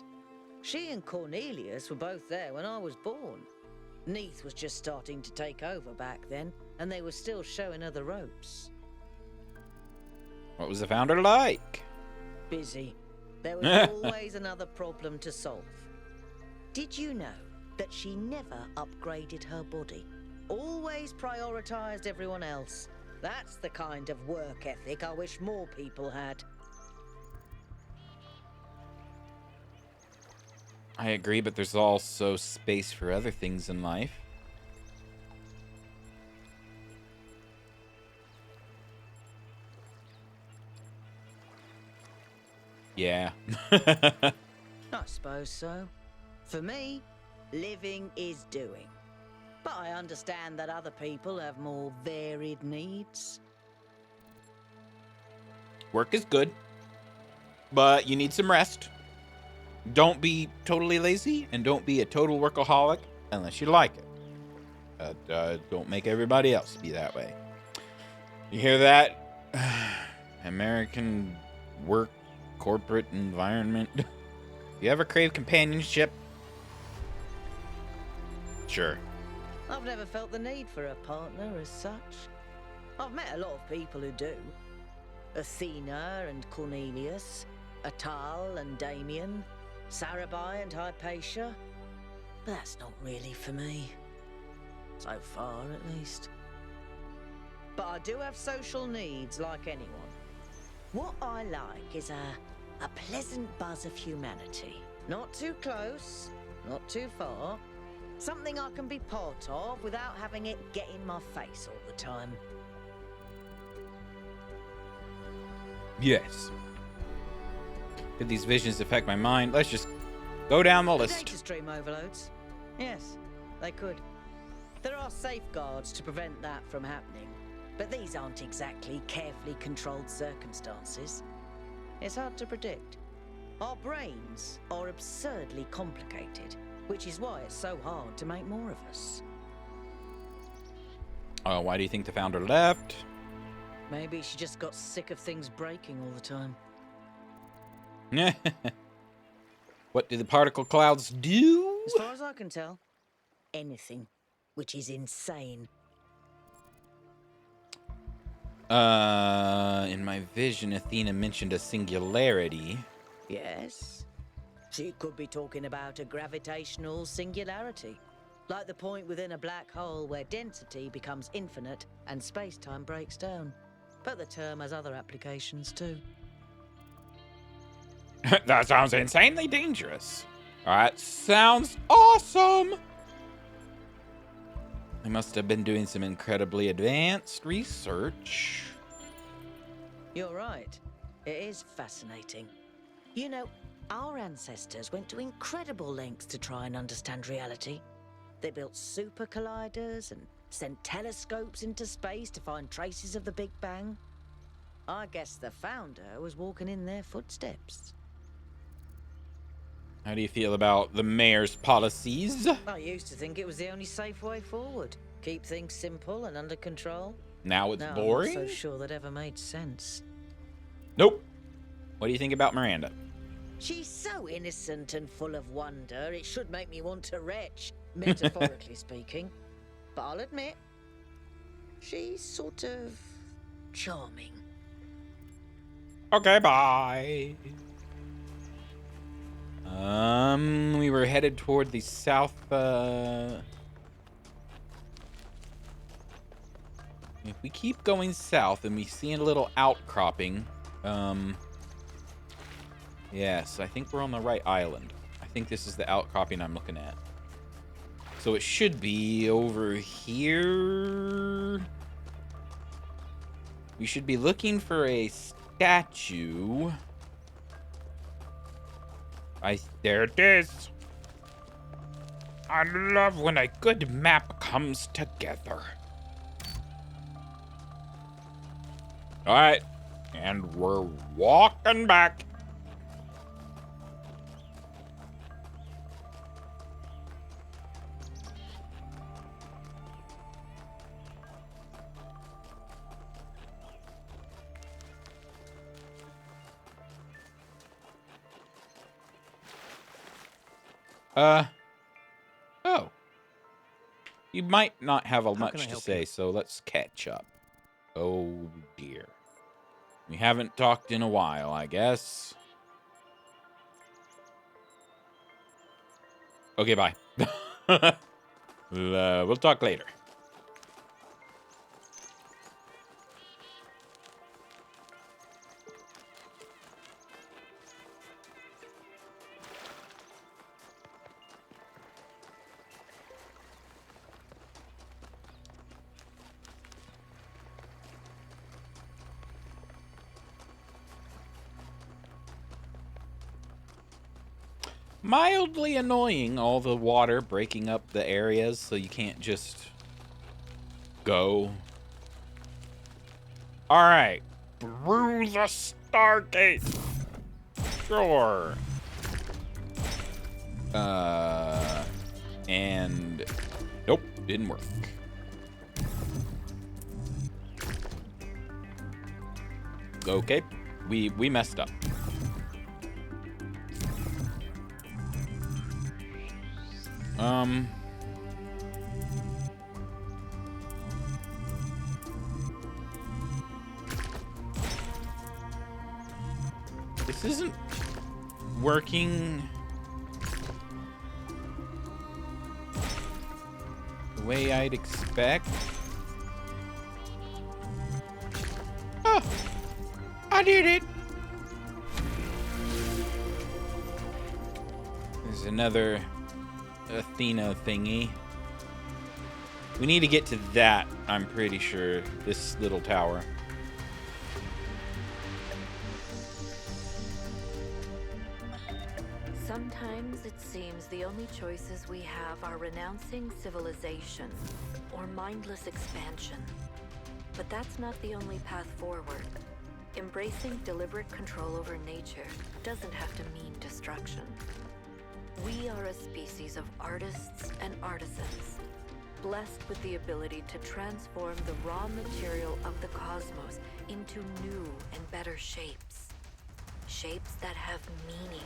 She and Cornelius were both there when I was born. Neath was just starting to take over back then, and they were still showing her the ropes. What was the founder like? Busy. There was always another problem to solve. Did you know that she never upgraded her body? Always prioritized everyone else. That's the kind of work ethic I wish more people had. I agree, but there's also space for other things in life. Yeah. I suppose so. For me, living is doing. But I understand that other people have more varied needs. Work is good, but you need some rest. Don't be totally lazy, and don't be a total workaholic unless you like it. Don't make everybody else be that way. You hear that? American work, corporate environment. You ever crave companionship? Sure. I've never felt the need for a partner as such. I've met a lot of people who do. Athena and Cornelius, Atal and Damien, Sarabai and Hypatia. But that's not really for me. So far, at least. But I do have social needs like anyone. What I like is a pleasant buzz of humanity. Not too close, not too far, Something I can be part of without having it get in my face all the time. Yes. Did these visions affect my mind? Let's just go down the The list. data stream overloads? Yes, they could. There are safeguards to prevent that from happening, but these aren't exactly carefully controlled circumstances. It's hard to predict. Our brains are absurdly complicated, which is why it's so hard to make more of us. Why do you think the founder left? Maybe she just got sick of things breaking all the time. What do the particle clouds do? As far as I can tell, anything, which is insane. In my vision, Athena mentioned a singularity. Yes. She could be talking about a gravitational singularity, like the point within a black hole where density becomes infinite and space-time breaks down. But the term has other applications too. That sounds insanely dangerous. Alright, sounds awesome! I must have been doing some incredibly advanced research. You're right. It is fascinating. You know, our ancestors went to incredible lengths to try and understand reality. They built super colliders and sent telescopes into space to find traces of the Big Bang. I guess the founder was walking in their footsteps. How do you feel about the mayor's policies? I used to think it was the only safe way forward. Keep things simple and under control. Now it's Now boring? I'm not so sure that ever made sense. Nope. What do you think about Miranda? She's so innocent and full of wonder, it should make me want to retch, metaphorically speaking. But I'll admit, she's sort of charming. Okay, bye. We were headed toward the south, if we keep going south and we see a little outcropping, yes, I think we're on the right island. I think this is the outcropping I'm looking at. So it should be over here. We should be looking for a statue. There it is. I love when a good map comes together. All right, and we're walking back. Oh. You might not have much to say, so let's catch up. Oh, dear. We haven't talked in a while, I guess. Okay, bye. We'll talk later. Mildly annoying, all the water breaking up the areas so you can't just go. Alright. Through the Stargate. Sure. And nope, didn't work. Okay, we messed up. This isn't working the way I'd expect. Oh, I did it. There's another Athena thingy. We need to get to that, I'm pretty sure. This little tower. Sometimes it seems the only choices we have are renouncing civilization or mindless expansion. But that's not the only path forward. Embracing deliberate control over nature doesn't have to mean destruction. We are a species of artists and artisans, blessed with the ability to transform the raw material of the cosmos into new and better shapes. Shapes that have meaning.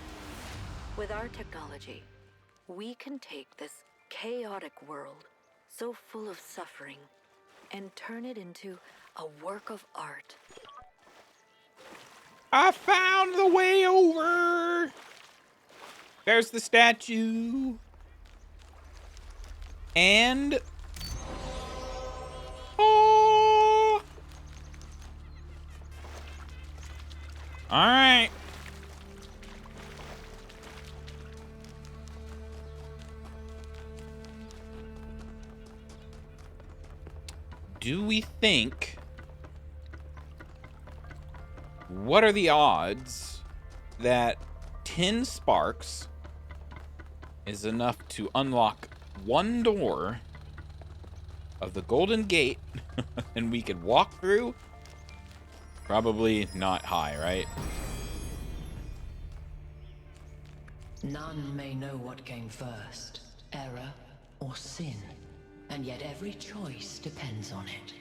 With our technology, we can take this chaotic world, so full of suffering, and turn it into a work of art. I found the way over! There's the statue. And... oh! Alright. Do we think... what are the odds that 10 sparks is enough to unlock one door of the Golden Gate and we could walk through? Probably not high, right? None may know what came first, error or sin, and yet every choice depends on it.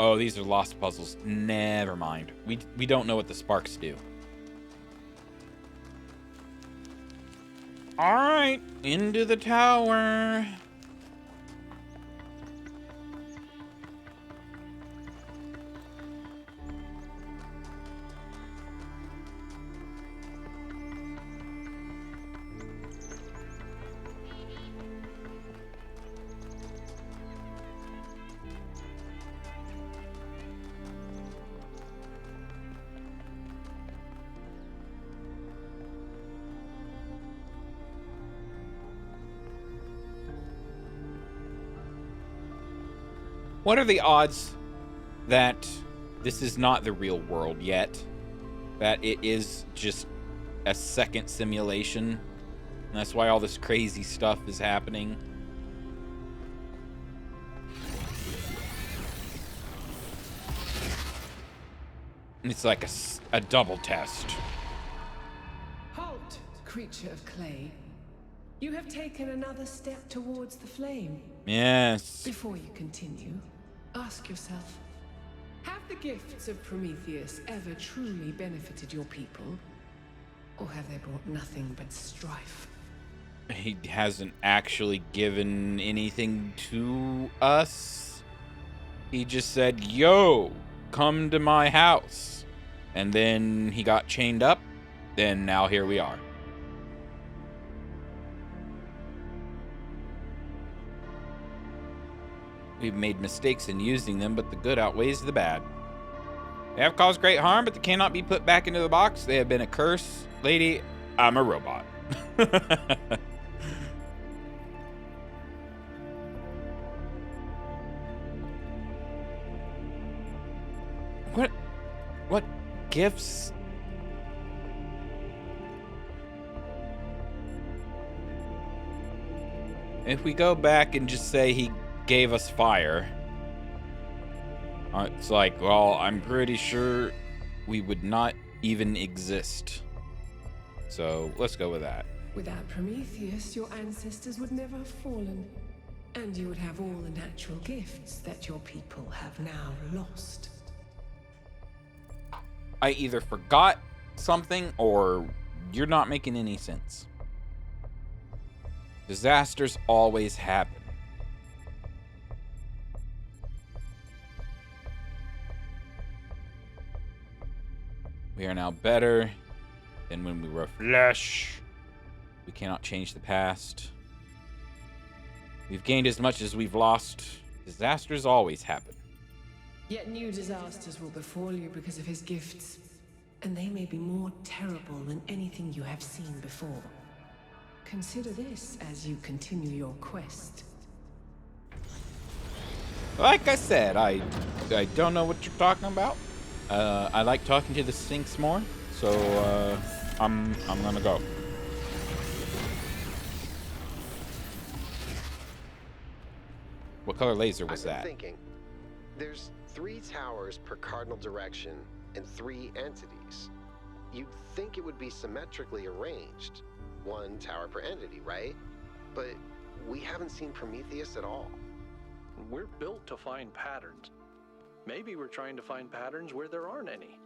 Oh, these are lost puzzles. Never mind. We don't know what the sparks do. Alright, into the tower. What are the odds that this is not the real world yet? That it is just a second simulation? And that's why all this crazy stuff is happening? It's like a double test. Halt, creature of clay. You have taken another step towards the flame. Yes. Before you continue, ask yourself, have the gifts of Prometheus ever truly benefited your people? Or have they brought nothing but strife? He hasn't actually given anything to us. He just said, yo, come to my house. And then he got chained up. And now here we are. We've made mistakes in using them, but the good outweighs the bad. They have caused great harm, but they cannot be put back into the box. They have been a curse. Lady, I'm a robot. What gifts? If we go back and just say he gave us fire, it's like, well, I'm pretty sure we would not even exist. So let's go with that. Without Prometheus, your ancestors would never have fallen. And you would have all the natural gifts that your people have now lost. I either forgot something or you're not making any sense. Disasters always happen. We are now better than when we were flesh. We cannot change the past. We've gained as much as we've lost. Disasters always happen. Yet new disasters will befall you because of his gifts. And they may be more terrible than anything you have seen before. Consider this as you continue your quest. Like I said, I don't know what you're talking about. I like talking to the Sphinx more, so I'm gonna go. What color laser was I've been that? thinking. There's 3 towers per cardinal direction and 3 entities. You'd think it would be symmetrically arranged. 1 tower per entity, right? But we haven't seen Prometheus at all. We're built to find patterns. Maybe we're trying to find patterns where there aren't any.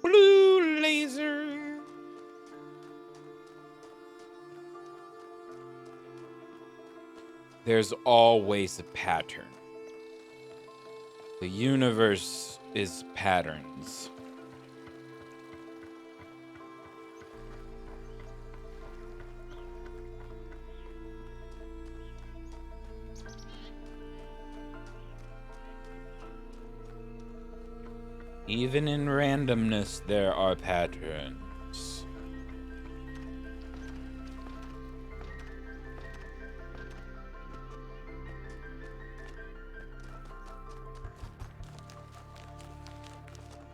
Blue laser. There's always a pattern. The universe is patterns. Even in randomness, there are patterns.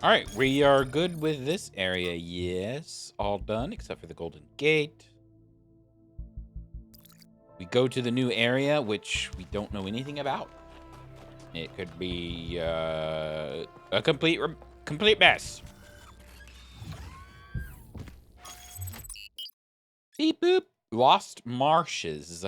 Alright, we are good with this area. Yes, all done except for the Golden Gate. We go to the new area, which we don't know anything about. It could be a complete mess. Beep boop. Lost marshes.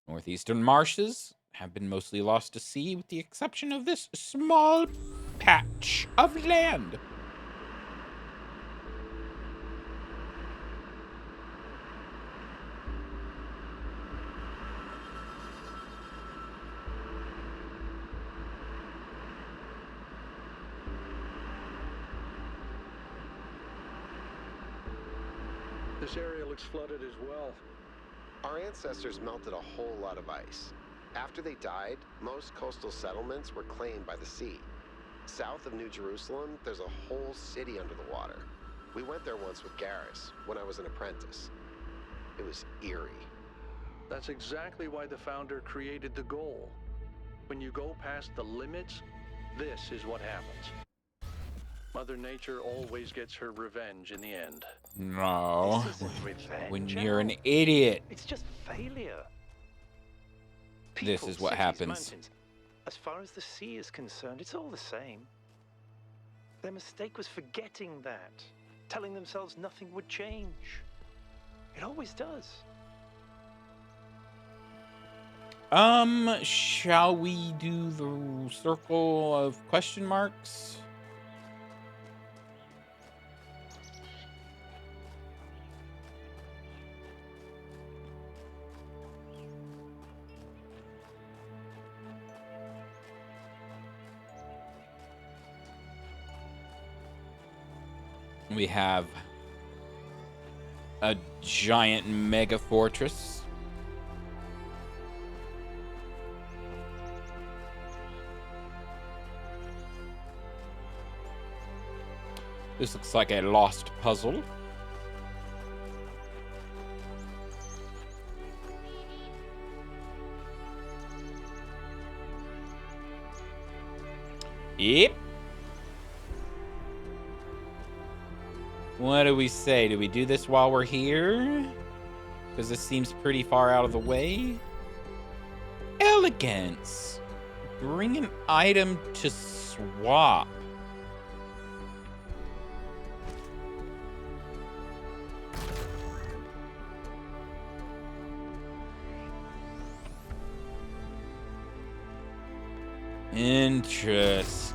Northeastern marshes have been mostly lost to sea, with the exception of this small patch of land. This area looks flooded as well. Our ancestors melted a whole lot of ice. After they died, most coastal settlements were claimed by the sea. South of New Jerusalem, there's a whole city under the water. We went there once with Garrus, when I was an apprentice. It was eerie. That's exactly why the founder created the goal. When you go past the limits, this is what happens. Mother Nature always gets her revenge in the end. No. This isn't revenge, When you're an Al. idiot. It's just failure. This People, is what cities, happens. mountains. As far as the sea is concerned, it's all the same. Their mistake was forgetting that, telling themselves nothing would change. It always does. Shall we do the circle of question marks? We have a giant mega fortress. This looks like a lost puzzle. Yep. What do we say? Do we do this while we're here? Because this seems pretty far out of the way. Elegance. Bring an item to swap. Interesting.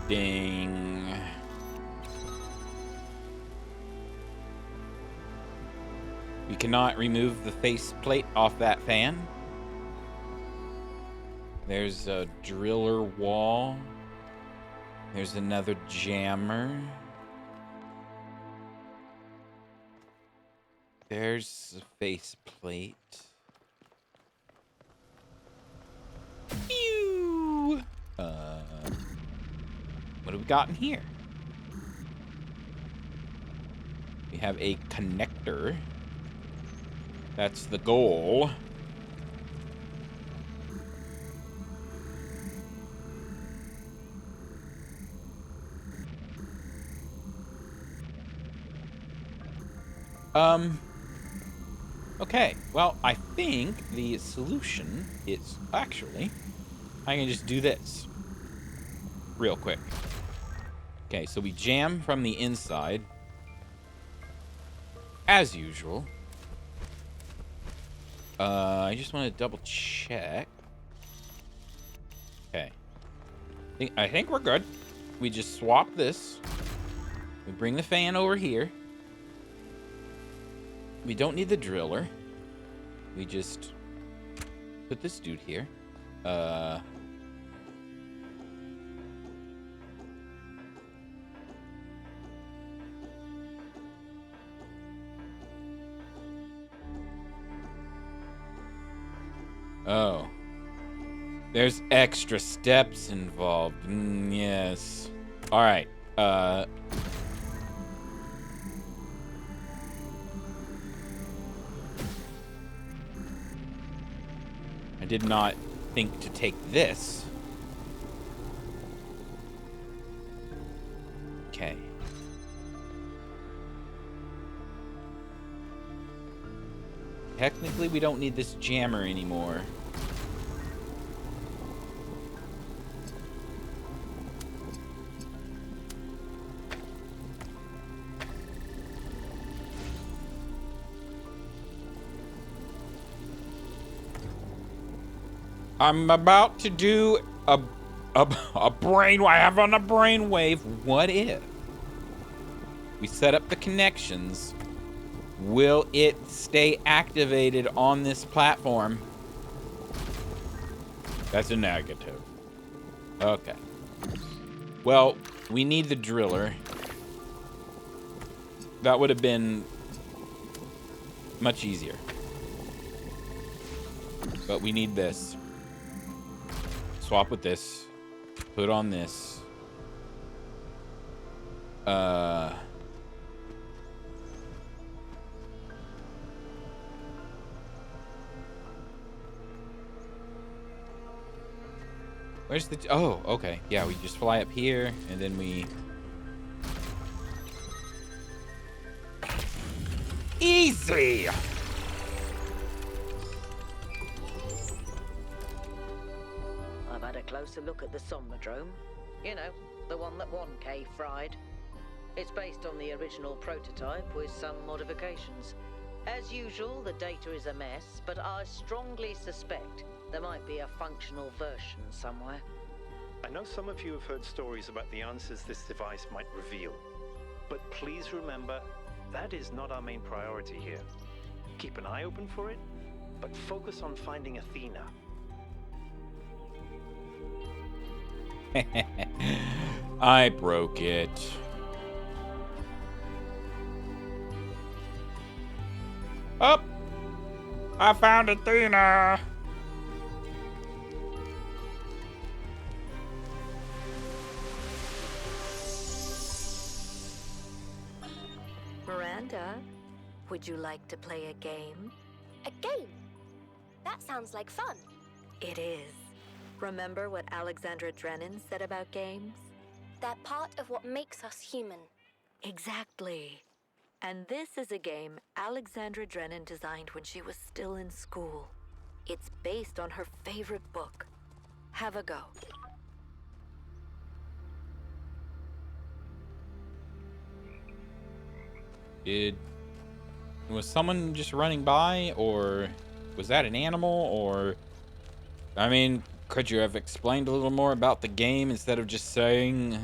We cannot remove the faceplate off that fan. There's a driller wall. There's another jammer. There's a faceplate. Pew! What do we got in here? We have a connector. That's the goal. Okay, well, I think the solution is actually, I can just do this real quick. Okay, so we jam from the inside, as usual. I just want to double check. Okay. I think we're good. We just swap this. We bring the fan over here. We don't need the driller. We just put this dude here. Oh. There's extra steps involved. Yes. All right. I did not think to take this. Okay. Technically, we don't need this jammer anymore. I'm about to do a brain. I have on a brainwave. What if we set up the connections? Will it stay activated on this platform? That's a negative. Okay. Well, we need the driller. That would have been much easier. But we need this. Swap with this. Put on this. Where's the... Oh, okay. Yeah, we just fly up here, and then we... Easy! I've had a closer look at the Somnodrome. You know, the one that 1K fried. It's based on the original prototype with some modifications. As usual, the data is a mess, but I strongly suspect there might be a functional version somewhere. I know some of you have heard stories about the answers this device might reveal, but please remember, that is not our main priority here. Keep an eye open for it, but focus on finding Athena. I broke it. Oh! I found Athena! Miranda, would you like to play a game? A game? That sounds like fun. It is. Remember what Alexandra Drennan said about games? They're part of what makes us human. Exactly. And this is a game Alexandra Drennan designed when she was still in school. It's based on her favorite book. Have a go. Was someone just running by, or was that an animal, or... I mean, could you have explained a little more about the game instead of just saying...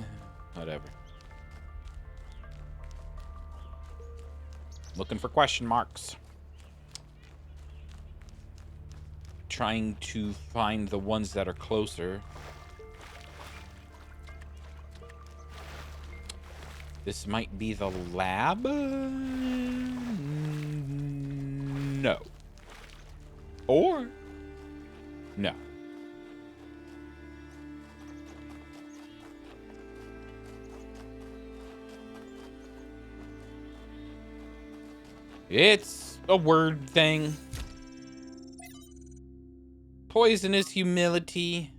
Whatever. Looking for question marks. Trying to find the ones that are closer. This might be the lab? No. Or... No. It's a word thing. Poisonous humility.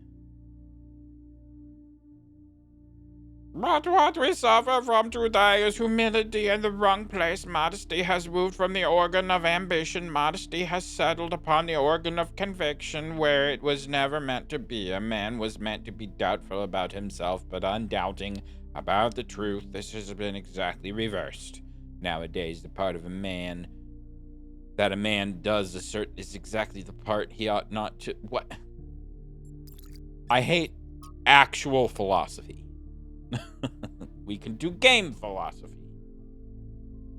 But what we suffer from today is humility in the wrong place. Modesty has moved from the organ of ambition. Modesty has settled upon the organ of conviction, where it was never meant to be. A man was meant to be doubtful about himself, but undoubting about the truth. This has been exactly reversed. Nowadays, the part of a man that a man does assert is exactly the part he ought not to. What? I hate actual philosophy. We can do game philosophy.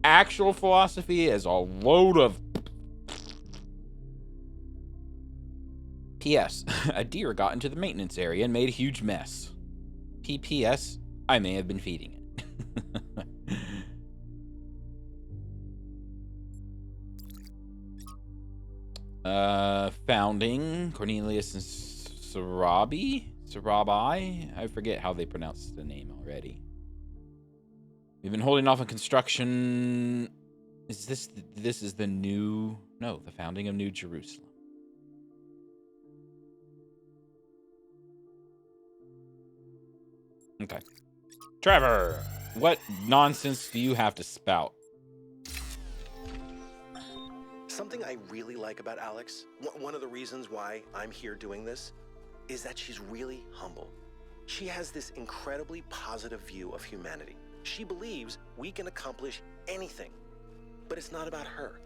Actual philosophy is a load of... P.S. A deer got into the maintenance area and made a huge mess. P.P.S. I may have been feeding it. Founding Cornelius and Sarabi? I forget how they pronounce the name already. We've been holding off on construction. Is this is the new... No, the founding of New Jerusalem. Okay. Trevor, what nonsense do you have to spout? Something I really like about Alex, one of the reasons why I'm here doing this, is that she's really humble. She has this incredibly positive view of humanity. She believes we can accomplish anything, but it's not about her.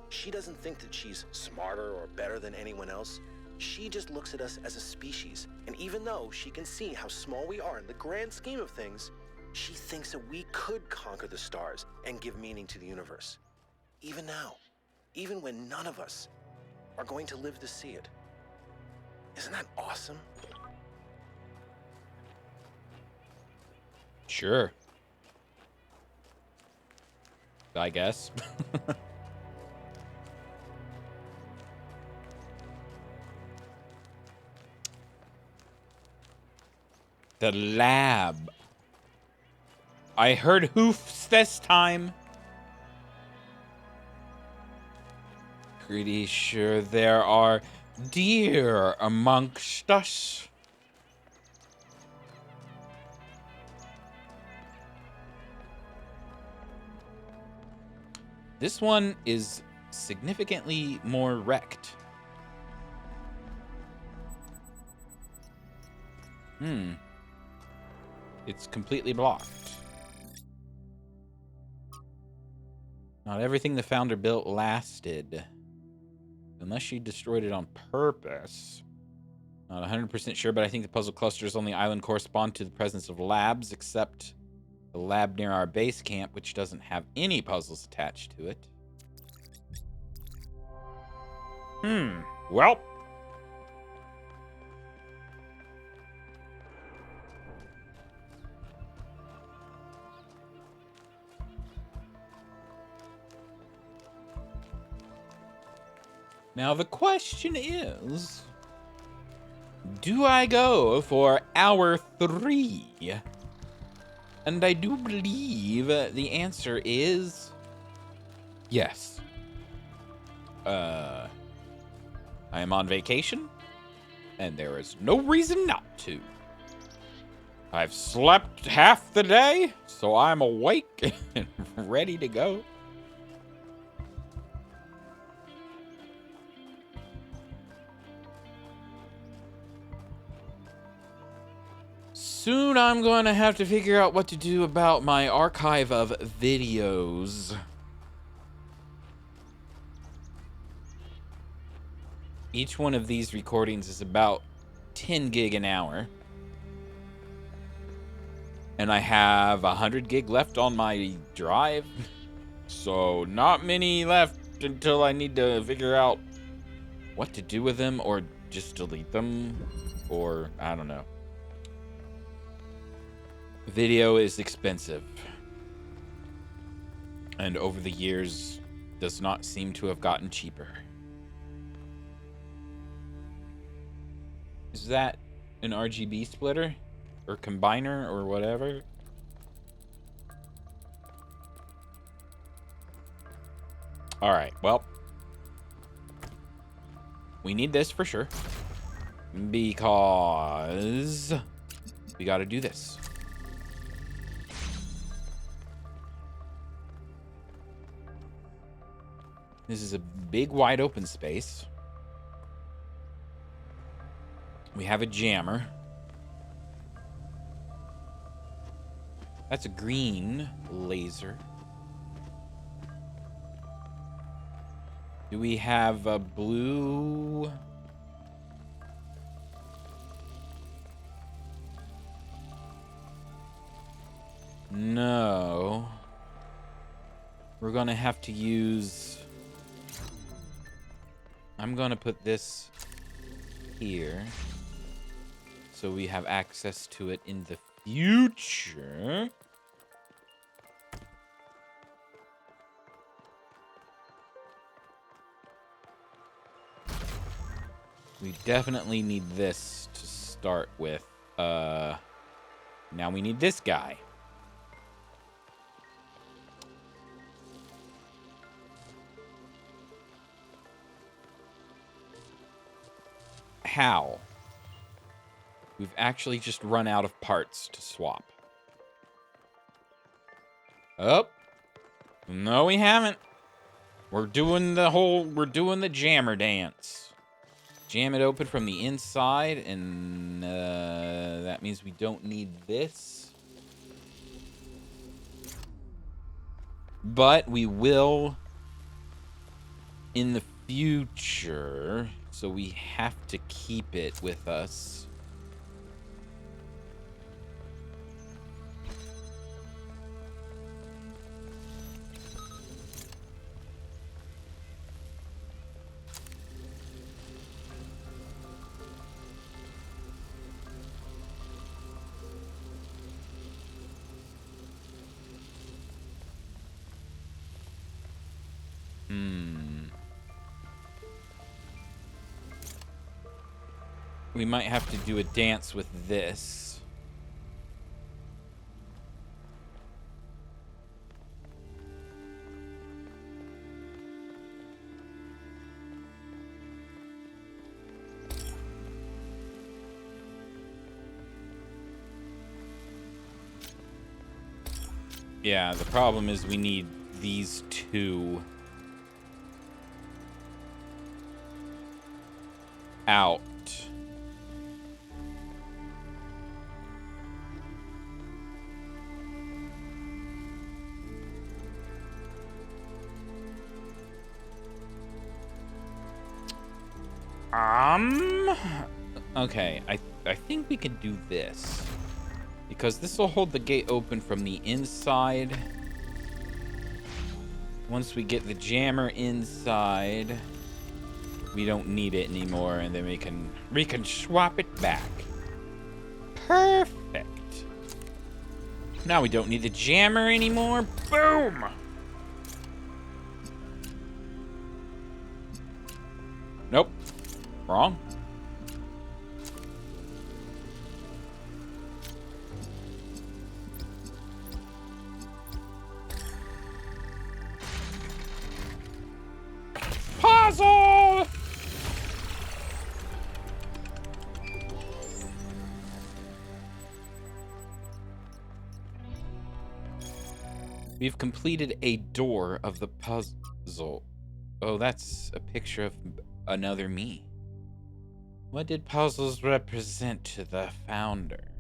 She doesn't think that she's smarter or better than anyone else. She just looks at us as a species, and even though she can see how small we are in the grand scheme of things, she thinks that we could conquer the stars and give meaning to the universe. Even now, even when none of us are going to live to see it. Isn't that awesome? Sure. I guess. The lab. I heard hoofs this time. Pretty sure there are deer amongst us. This one is significantly more wrecked. It's completely blocked. Not everything the founder built lasted. Unless she destroyed it on purpose. Not 100% sure, but I think the puzzle clusters on the island correspond to the presence of labs, except the lab near our base camp, which doesn't have any puzzles attached to it. Well. Now the question is, do I go for hour 3? And I do believe the answer is yes. I am on vacation, and there is no reason not to. I've slept half the day, so I'm awake and ready to go. Soon I'm going to have to figure out what to do about my archive of videos. Each one of these recordings is about 10 gig an hour. And I have 100 gig left on my drive. So not many left until I need to figure out what to do with them, or just delete them, or I don't know. Video is expensive, and over the years does not seem to have gotten cheaper. Is that an RGB splitter or combiner or whatever? All right, well, we need this for sure. Because we got to do this. This is a big, wide open space. We have a jammer. That's a green laser. Do we have a blue? No. We're gonna have to use... I'm gonna put this here, so we have access to it in the future. We definitely need this to start with. Now we need this guy. How? We've actually just run out of parts to swap. Oh. No, we haven't. We're doing the jammer dance. Jam it open from the inside, and that means we don't need this. But we will in the future, so we have to keep it with us. We might have to do a dance with this. Yeah, the problem is we need these two out. Okay, I think we can do this. Because this will hold the gate open from the inside. Once we get the jammer inside, we don't need it anymore, and then we can swap it back. Perfect. Now we don't need the jammer anymore. Boom! Nope. Wrong. Puzzle! We've completed a door of the puzzle. Oh, that's a picture of another me. What did puzzles represent to the founder?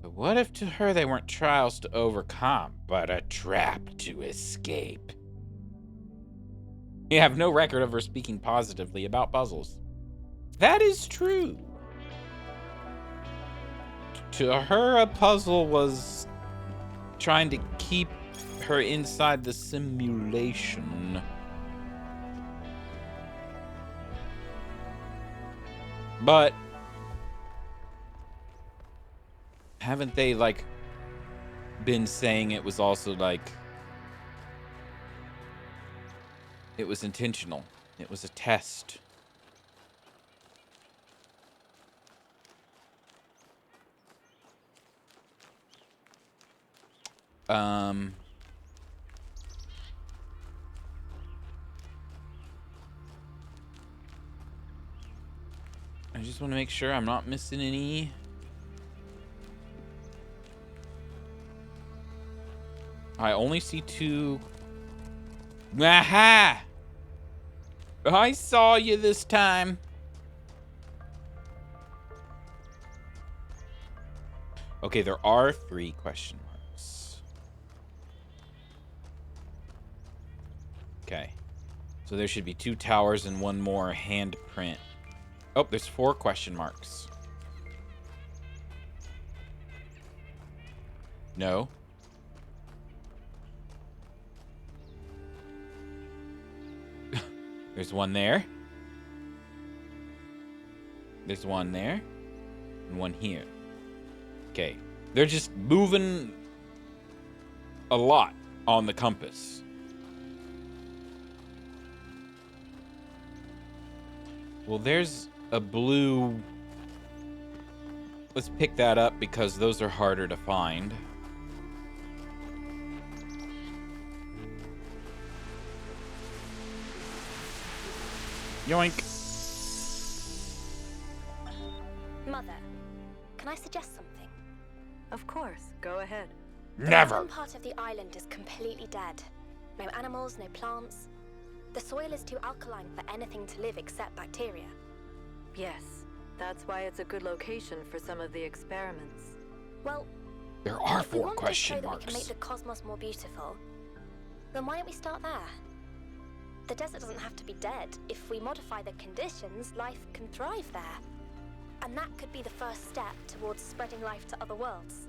So what if to her they weren't trials to overcome, but a trap to escape? We have no record of her speaking positively about puzzles. That is true. To her, a puzzle was trying to keep her inside the simulation. But haven't they, like, been saying it was also, like, it was intentional? It was a test. I just want to make sure I'm not missing any. I only see 2. Aha! I saw you this time. Okay, there are 3 question marks. Okay. So there should be 2 towers and 1 more handprint. Oh, there's 4 question marks. No. There's 1 there. There's 1 there. And 1 here. Okay. They're just moving a lot on the compass. Well, there's a blue. Let's pick that up because those are harder to find. Yoink. Mother, can I suggest something? Of course, go ahead. Never. One part of the island is completely dead. No animals, no plants. The soil is too alkaline for anything to live except bacteria. Yes, that's why it's a good location for some of the experiments. Well, there are if we 4 want question to show marks. that we can make the cosmos more beautiful, then why don't we start there? The desert doesn't have to be dead. If we modify the conditions, life can thrive there. And that could be the first step towards spreading life to other worlds.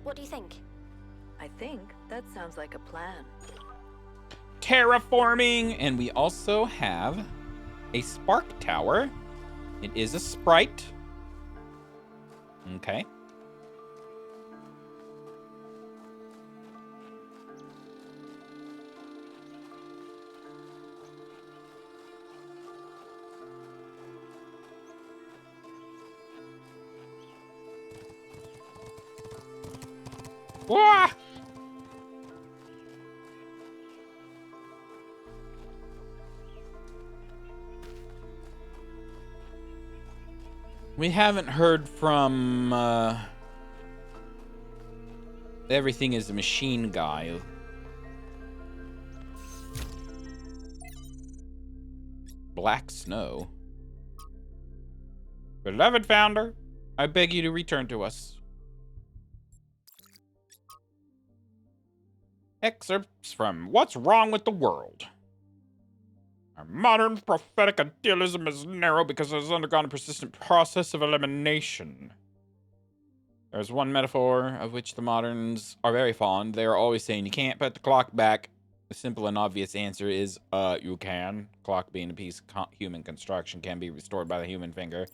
What do you think? I think that sounds like a plan. Terraforming, and we also have a spark tower. It is a sprite. Okay. Wah! We haven't heard from Everything is a Machine guy. Black Snow. Beloved Founder, I beg you to return to us. Excerpts from What's Wrong with the World. Our modern prophetic idealism is narrow because it has undergone a persistent process of elimination. There's one metaphor of which the moderns are very fond. They are always saying you can't put the clock back. The simple and obvious answer is, you can. Clock being a piece of human construction can be restored by the human finger.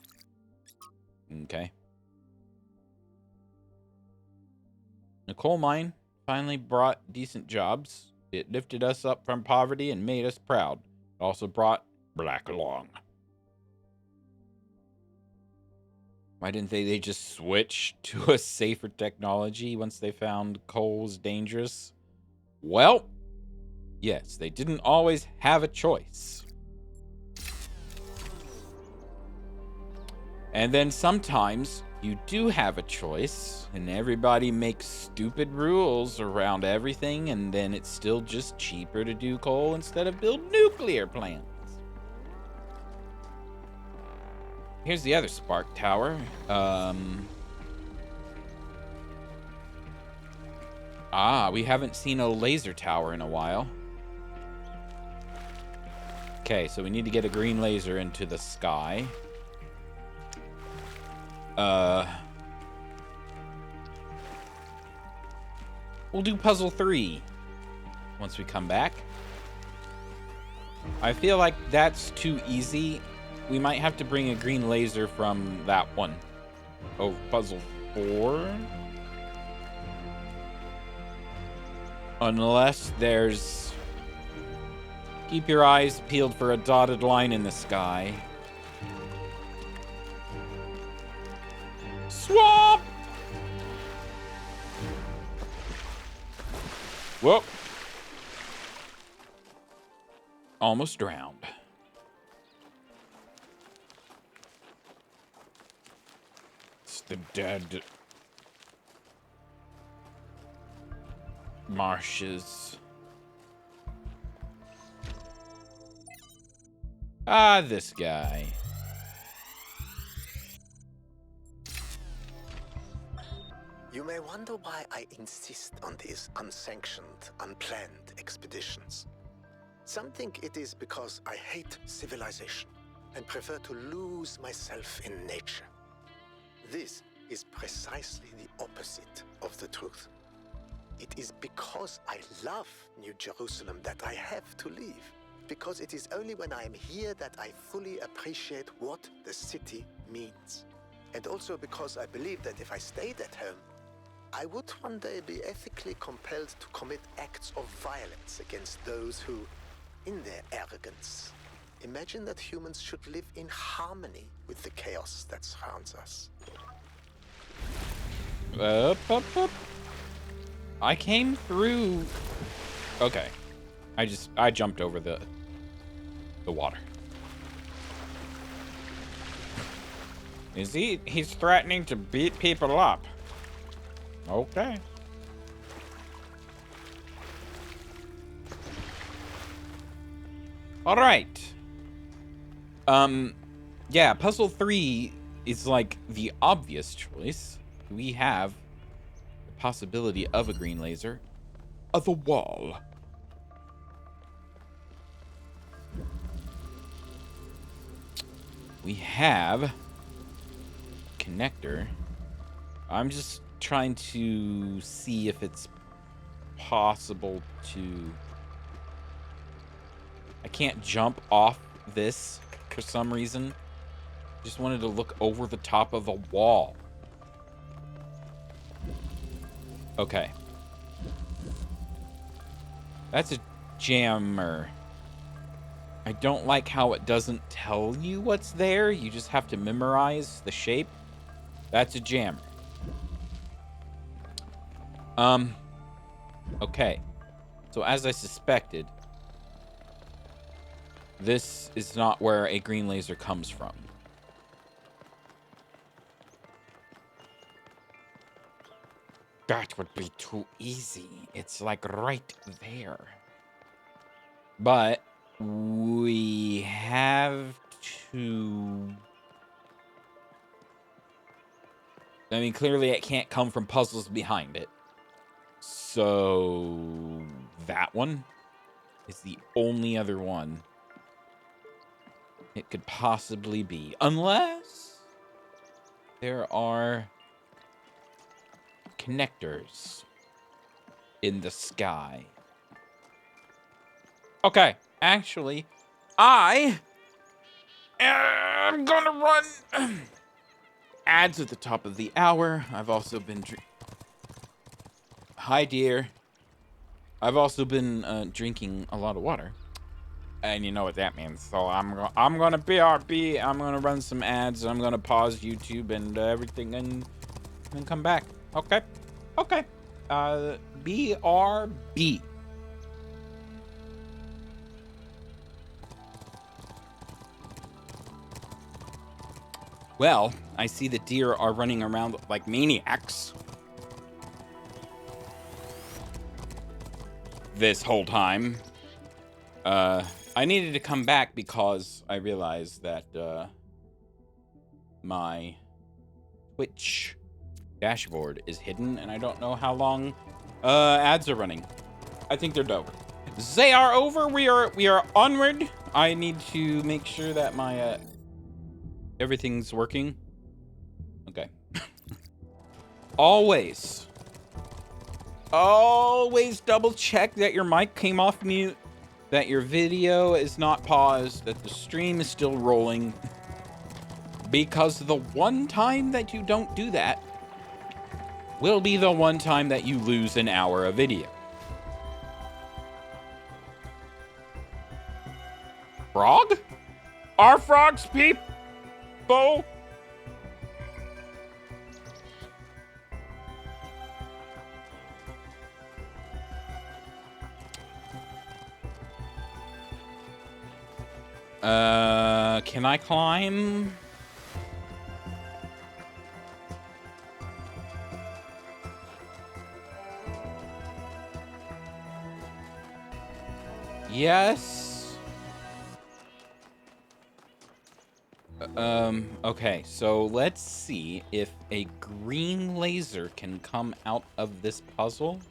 Okay. The coal mine finally brought decent jobs. It lifted us up from poverty and made us proud. It also brought black along. Why didn't they just switch to a safer technology once they found coal was dangerous? Well, yes, they didn't always have a choice. And then sometimes you do have a choice, and everybody makes stupid rules around everything, and then it's still just cheaper to do coal instead of build nuclear plants. Here's the other spark tower. We haven't seen a laser tower in a while. Okay, so we need to get a green laser into the sky. We'll do puzzle 3 once we come back. I feel like that's too easy. We might have to bring a green laser from that one. Oh, puzzle 4? Unless there's... Keep your eyes peeled for a dotted line in the sky. Swamp! Whoop. Almost drowned. the dead marshes. Ah, this guy. You may wonder why I insist on these unsanctioned, unplanned expeditions. Some think it is because I hate civilization and prefer to lose myself in nature. This is precisely the opposite of the truth. It is because I love New Jerusalem that I have to leave. Because it is only when I am here that I fully appreciate what the city means. And also because I believe that if I stayed at home, I would one day be ethically compelled to commit acts of violence against those who, in their arrogance, imagine that humans should live in harmony with the chaos that surrounds us. Up. I came through. Okay. I jumped over the water. Is he's threatening to beat people up. Okay. All right. Yeah, puzzle 3 is like the obvious choice. We have the possibility of a green laser of a wall. We have connector. I'm just trying to see if it's possible to... I can't jump off this for some reason. Just wanted to look over the top of a wall. Okay. That's a jammer. I don't like how it doesn't tell you what's there. You just have to memorize the shape. That's a jammer. Okay. So as I suspected, this is not where a green laser comes from. That would be too easy. It's like right there. But we have to... I mean, clearly it can't come from puzzles behind it. So that one is the only other one it could possibly be. Unless there are connectors in the sky. Okay, actually, I am gonna run ads at the top of the hour. I've also been hi, dear. I've also been drinking a lot of water, and you know what that means. So I'm gonna BRB. I'm gonna run some ads. I'm gonna pause YouTube and everything, and come back. Okay, okay. BRB. Well, I see the deer are running around like maniacs this whole time. I needed to come back because I realized that my Twitch dashboard is hidden, and I don't know how long ads are running. I think they're over. They are over. We are onward. I need to make sure that my everything's working. Okay. Always double check that your mic came off mute, that your video is not paused, that the stream is still rolling. Because the one time that you don't do that will be the one time that you lose an hour of video. Frog? Are frogs people? Can I climb? Yes. Okay, so let's see if a green laser can come out of this puzzle.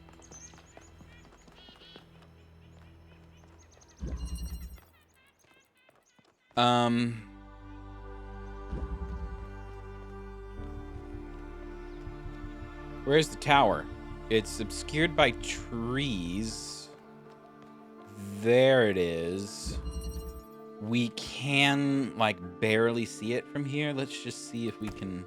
Where's the tower? It's obscured by trees. There it is. We can, like, barely see it from here. Let's just see if we can...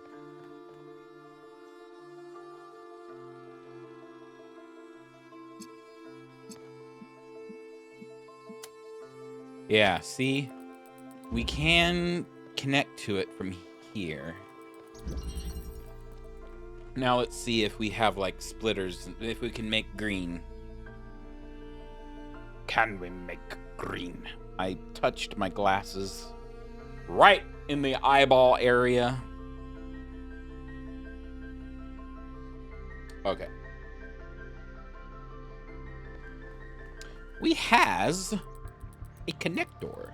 Yeah, see? We can connect to it from here. Now let's see if we have, like, splitters, if we can make green. Can we make green? I touched my glasses right in the eyeball area. Okay. We has a connector.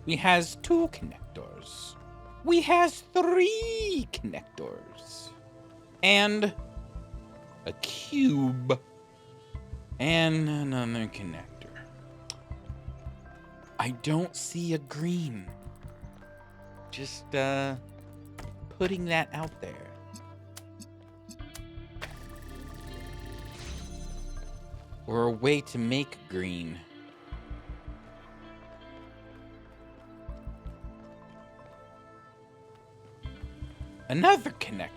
We has 2 connectors. We has 3 connectors. And a cube. And another connector. I don't see a green. Just, putting that out there. Or a way to make green. Another connector.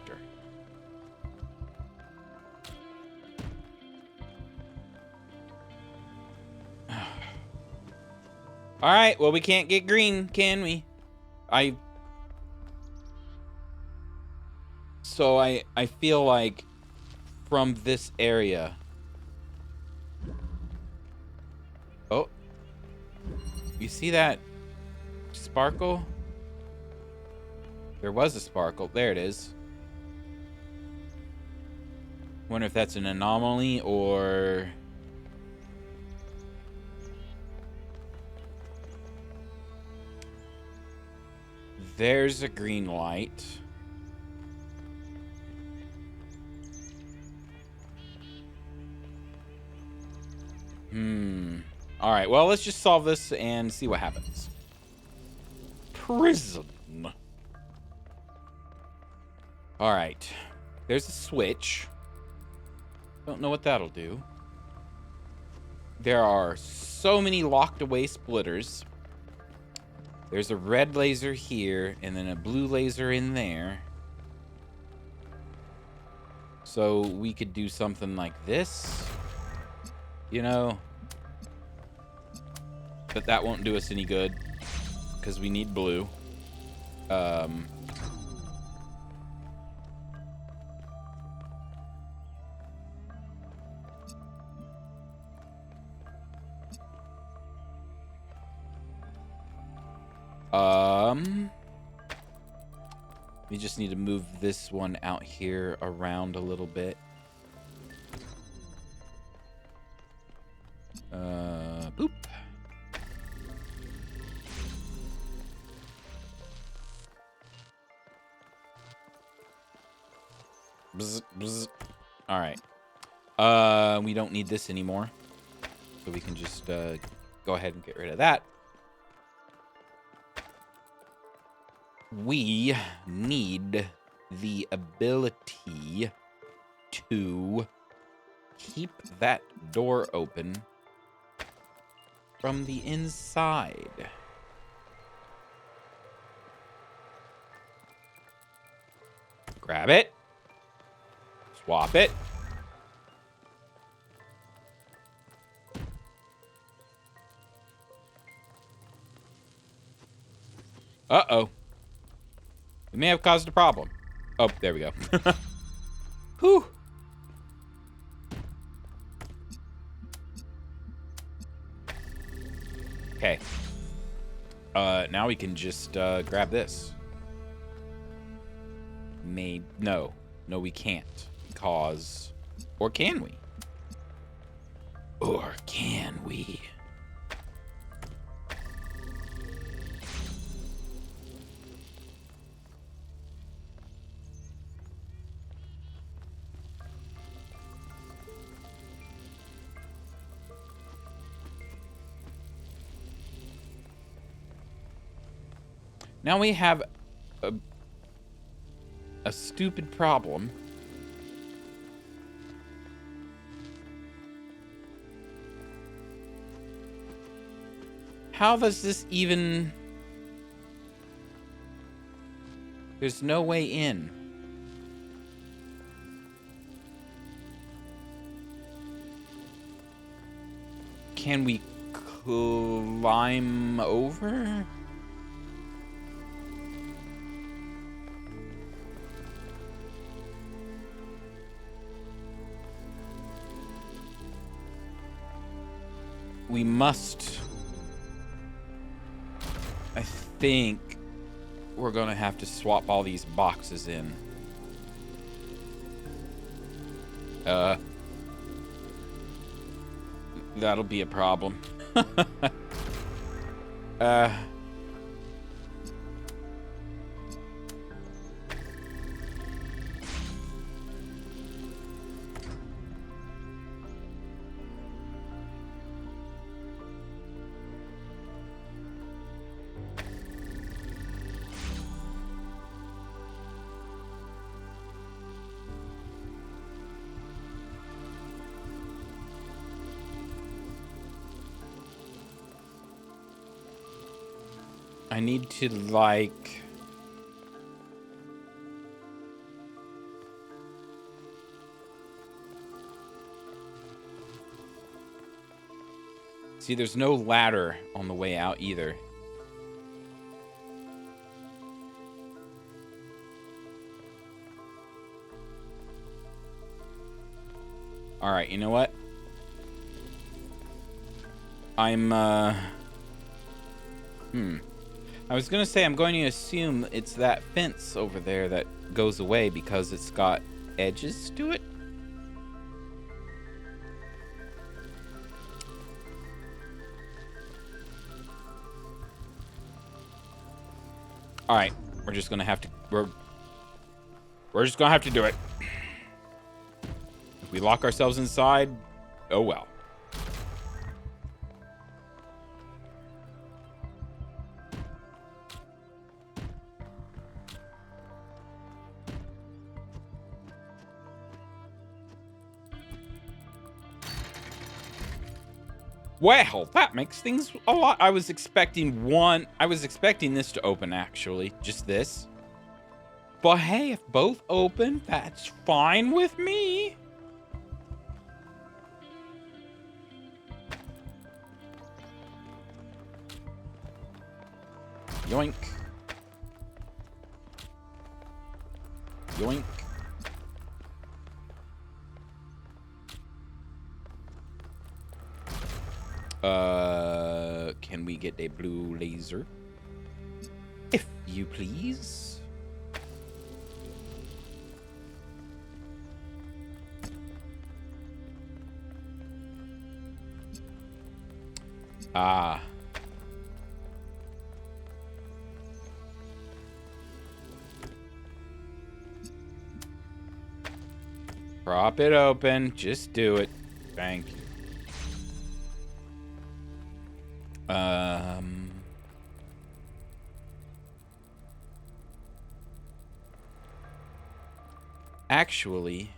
All right, well, we can't get green, can we? So I feel like from this area. Oh. You see that sparkle? There was a sparkle. There it is. Wonder if that's an anomaly or... There's a green light. All right, well, let's just solve this and see what happens. Prison. All right. There's a switch. Don't know what that'll do. There are so many locked away splitters. There's a red laser here, and then a blue laser in there. So we could do something like this. You know. But that won't do us any good. Because we need blue. We just need to move this one out here around a little bit. Boop. Bzz, bzz. All right. We don't need this anymore. So we can just go ahead and get rid of that. We need the ability to keep that door open from the inside. Grab it. Swap it. Uh-oh. We may have caused a problem. Oh, there we go. Whew. Okay. Now we can just grab this. No. No, we can't. Because... Or can we? Or can we? Now we have a stupid problem. How does this even... There's no way in. Can we climb over? We must... I think we're gonna have to swap all these boxes in. That'll be a problem. I need to, like... See, there's no ladder on the way out either. Alright, you know what? I was gonna say, I'm going to assume it's that fence over there that goes away because it's got edges to it. Alright, we're just gonna have to... We're just gonna have to do it. If we lock ourselves inside, oh well. Well, that makes things a lot. I was expecting this to open, actually. Just this. But hey, if both open, that's fine with me. Yoink. Yoink. Can we get a blue laser? If you please. Ah. Prop it open. Just do it. Thank you. Actually,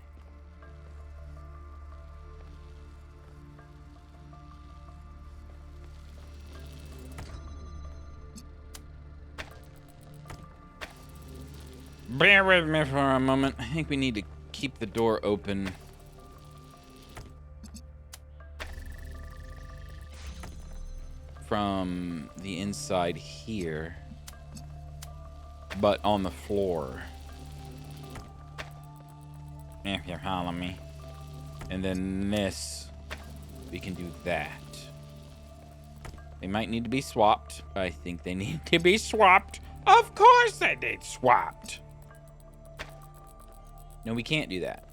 bear with me for a moment. I think we need to keep the door open. From the inside here, but on the floor. If you're following me. And then this, we can do that. They might need to be swapped. I think they need to be swapped. Of course they need swapped. No, we can't do that.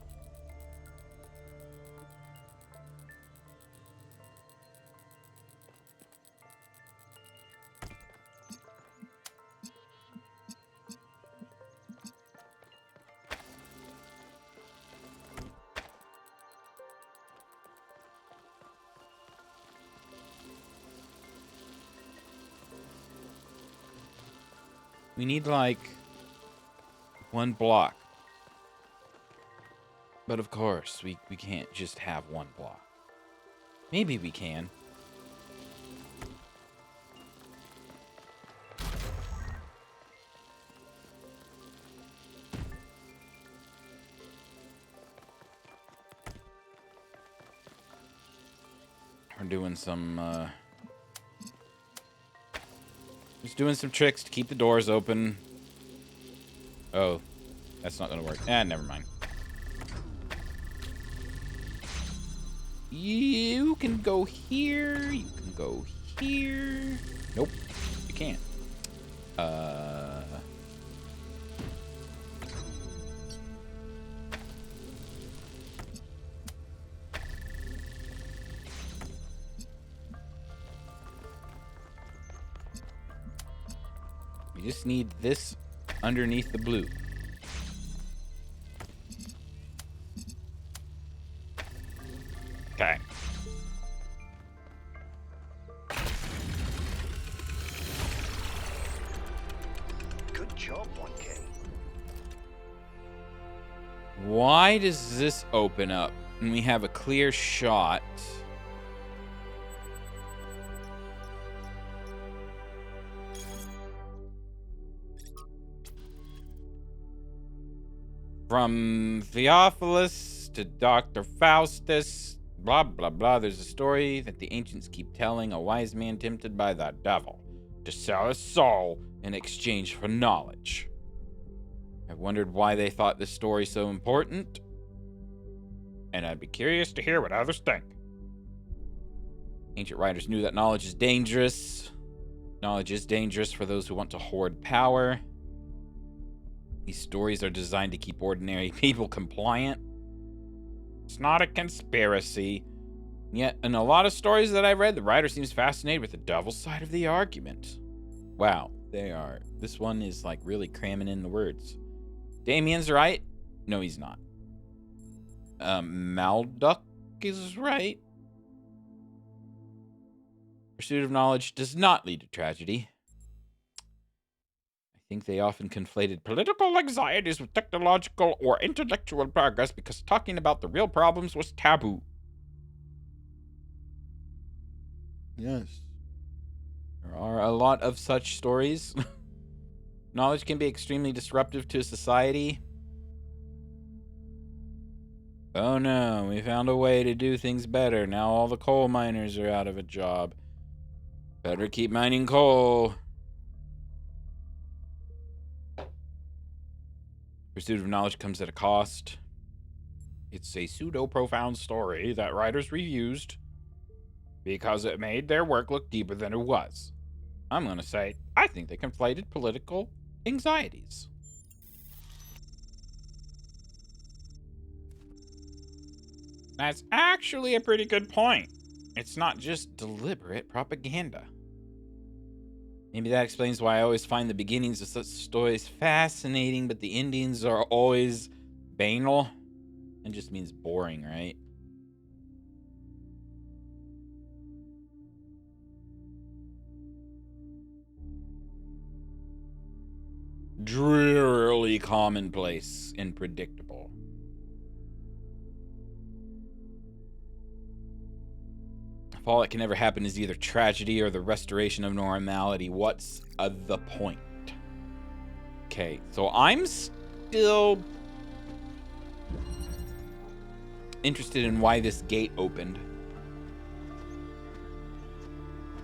We need, like, 1 block. But of course, we can't just have 1 block. Maybe we can. We're doing some, just doing some tricks to keep the doors open. Oh, that's not gonna work. Never mind. You can go here. You can go here. Nope, you can't. We just need this underneath the blue. Okay. Good job, 1K. Why does this open up and we have a clear shot? From Theophilus to Dr. Faustus, blah, blah, blah. There's a story that the ancients keep telling, a wise man tempted by the devil to sell his soul in exchange for knowledge. I've wondered why they thought this story so important, and I'd be curious to hear what others think. Ancient writers knew that knowledge is dangerous. Knowledge is dangerous for those who want to hoard power. These stories are designed to keep ordinary people compliant. It's not a conspiracy. Yet, in a lot of stories that I've read, the writer seems fascinated with the devil's side of the argument. Wow, they are. This one is like really cramming in the words. Damien's right. No, he's not. Malduk is right. Pursuit of knowledge does not lead to tragedy. I think they often conflated political anxieties with technological or intellectual progress because talking about the real problems was taboo. Yes. There are a lot of such stories. Knowledge can be extremely disruptive to society. Oh no, we found a way to do things better. Now all the coal miners are out of a job. Better keep mining coal. Pursuit of knowledge comes at a cost. It's a pseudo-profound story that writers reused because it made their work look deeper than it was. I'm gonna say, I think they conflated political anxieties. That's actually a pretty good point. It's not just deliberate propaganda. Maybe that explains why I always find the beginnings of such stories fascinating, but the endings are always banal. It just means boring, right? Drearily commonplace and predictable. If all that can ever happen is either tragedy or the restoration of normality, what's the point? Okay, so I'm still interested in why this gate opened.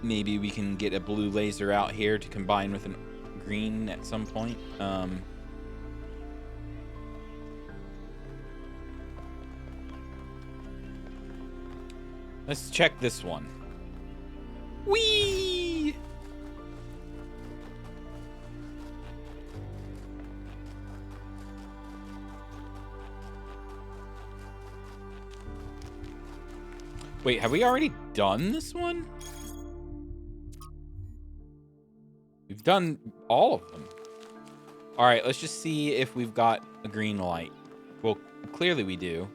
Maybe we can get a blue laser out here to combine with a green at some point. Let's check this one. Whee! Wait, have we already done this one? We've done all of them. All right, let's just see if we've got a green light. Well, clearly we do.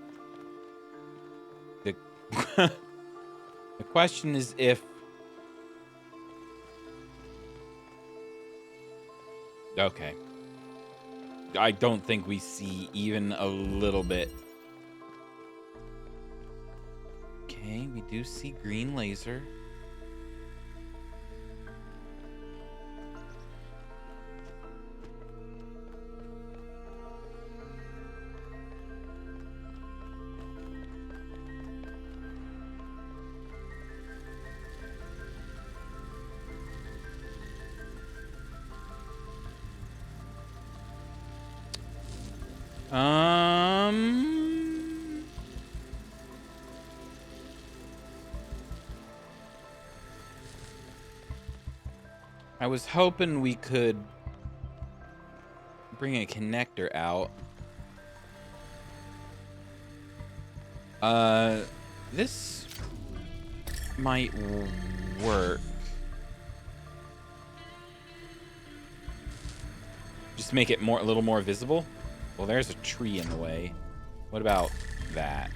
The the question is if Okay. I don't think we see even a little bit. Okay, we do see green laser. I was hoping we could bring a connector out. This might work. Just make it a little more visible. Well, there's a tree in the way. What about that?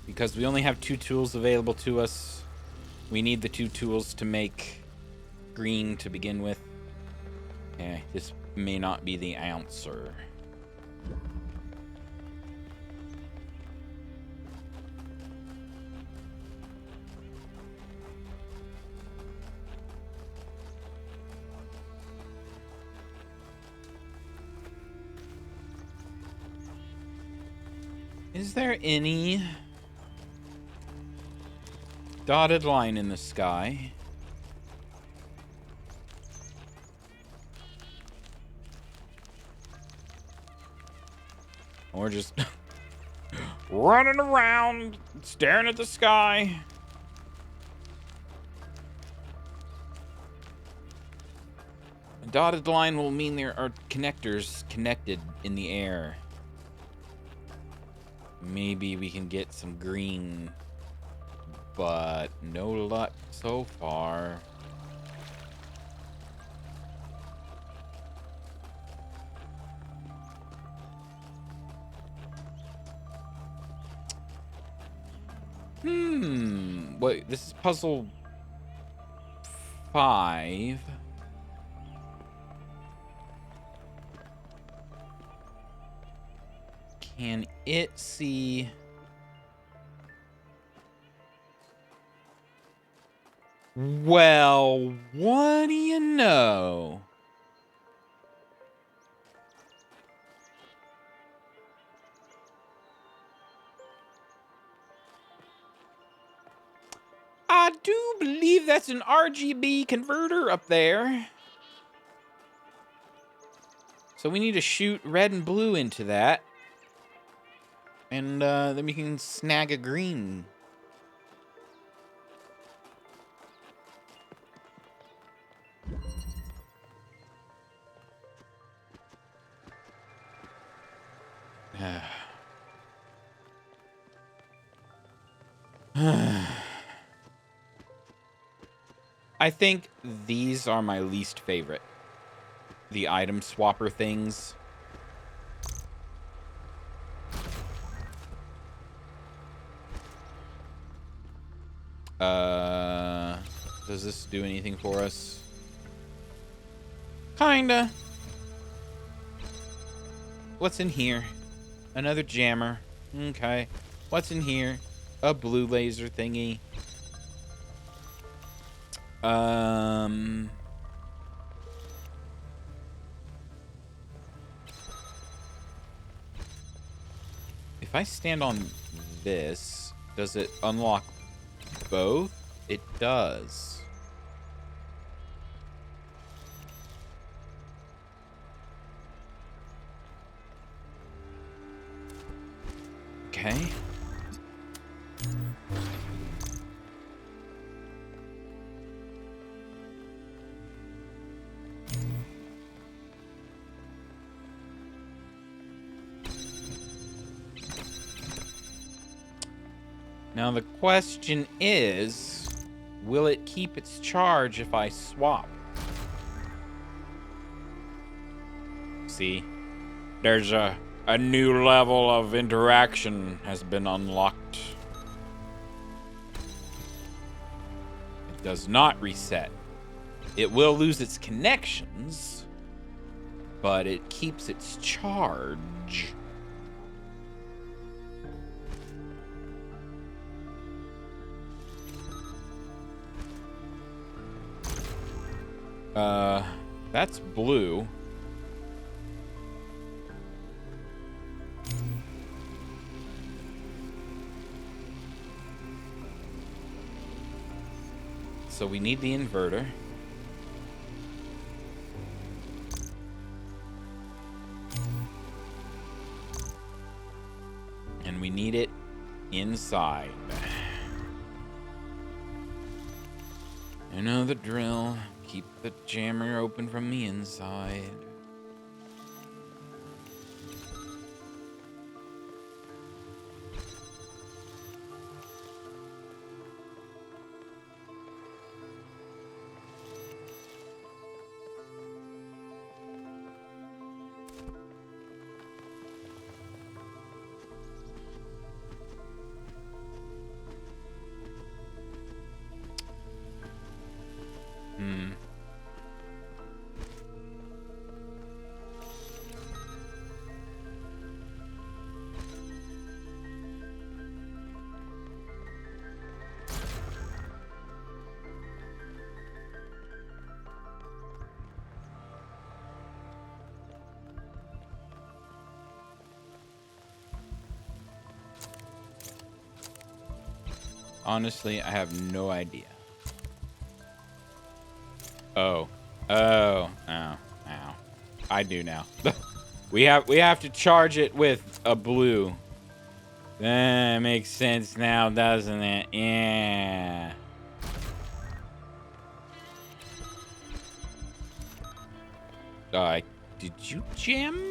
Because we only have 2 tools available to us. We need the 2 tools to make green to begin with. Okay, this may not be the answer. Is there any dotted line in the sky? Or just running around, staring at the sky. A dotted line will mean there are connectors connected in the air. Maybe we can get some green, but no luck so far. Wait, this is puzzle 5. Can it see? Well, what do you know? I do believe that's an RGB converter up there. So we need to shoot red and blue into that. And then we can snag a green. I think these are my least favorite. The item swapper things. Does this do anything for us? Kinda. What's in here? Another jammer. Okay. What's in here? A blue laser thingy. If I stand on this, does it unlock both? It does. Okay. Now the question is, will it keep its charge if I swap? See, there's a new level of interaction has been unlocked. It does not reset. It will lose its connections, but it keeps its charge. That's blue. So we need the inverter. And we need it inside. You know the drill. Keep the jammer open from the inside. Honestly, I have no idea. Oh. Oh. Oh. Ow. I do now. we have to charge it with a blue. That makes sense now, doesn't it? Yeah. Did you jam?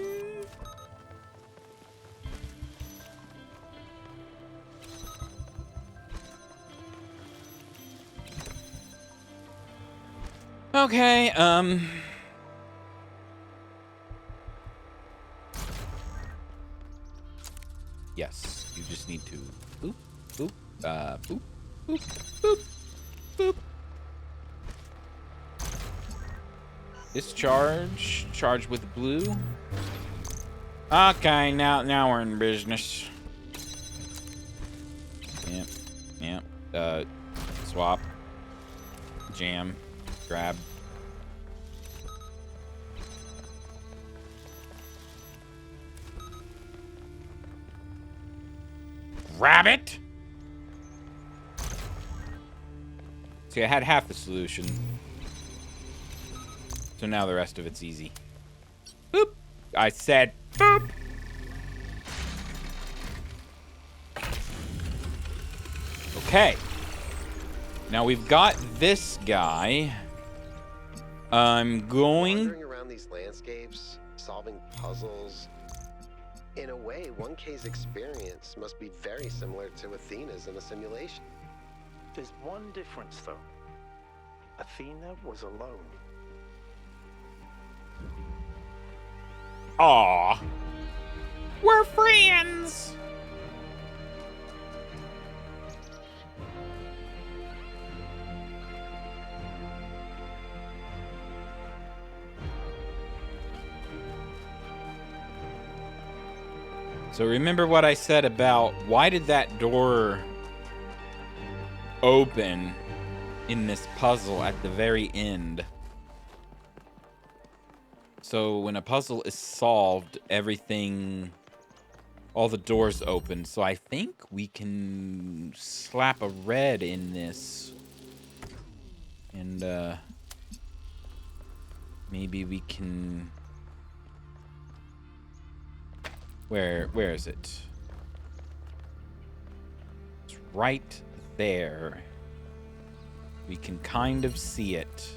Okay, yes, you just need to boop, boop, boop, boop, boop, boop. Discharge, charge with blue. Okay, now we're in business. Yep. Swap. Jam. Grab. Grab it! See, I had half the solution. So now the rest of it's easy. Boop! I said boop! Okay. Now we've got this guy. I'm going... Wandering around these landscapes, solving puzzles. In a way, 1K's experience must be very similar to Athena's in the simulation. There's one difference, though. Athena was alone. Aw. We're friends! So remember what I said about why did that door open in this puzzle at the very end? So when a puzzle is solved, everything, all the doors open. So I think we can slap a red in this. And maybe we can... Where is it? It's right there. We can kind of see it.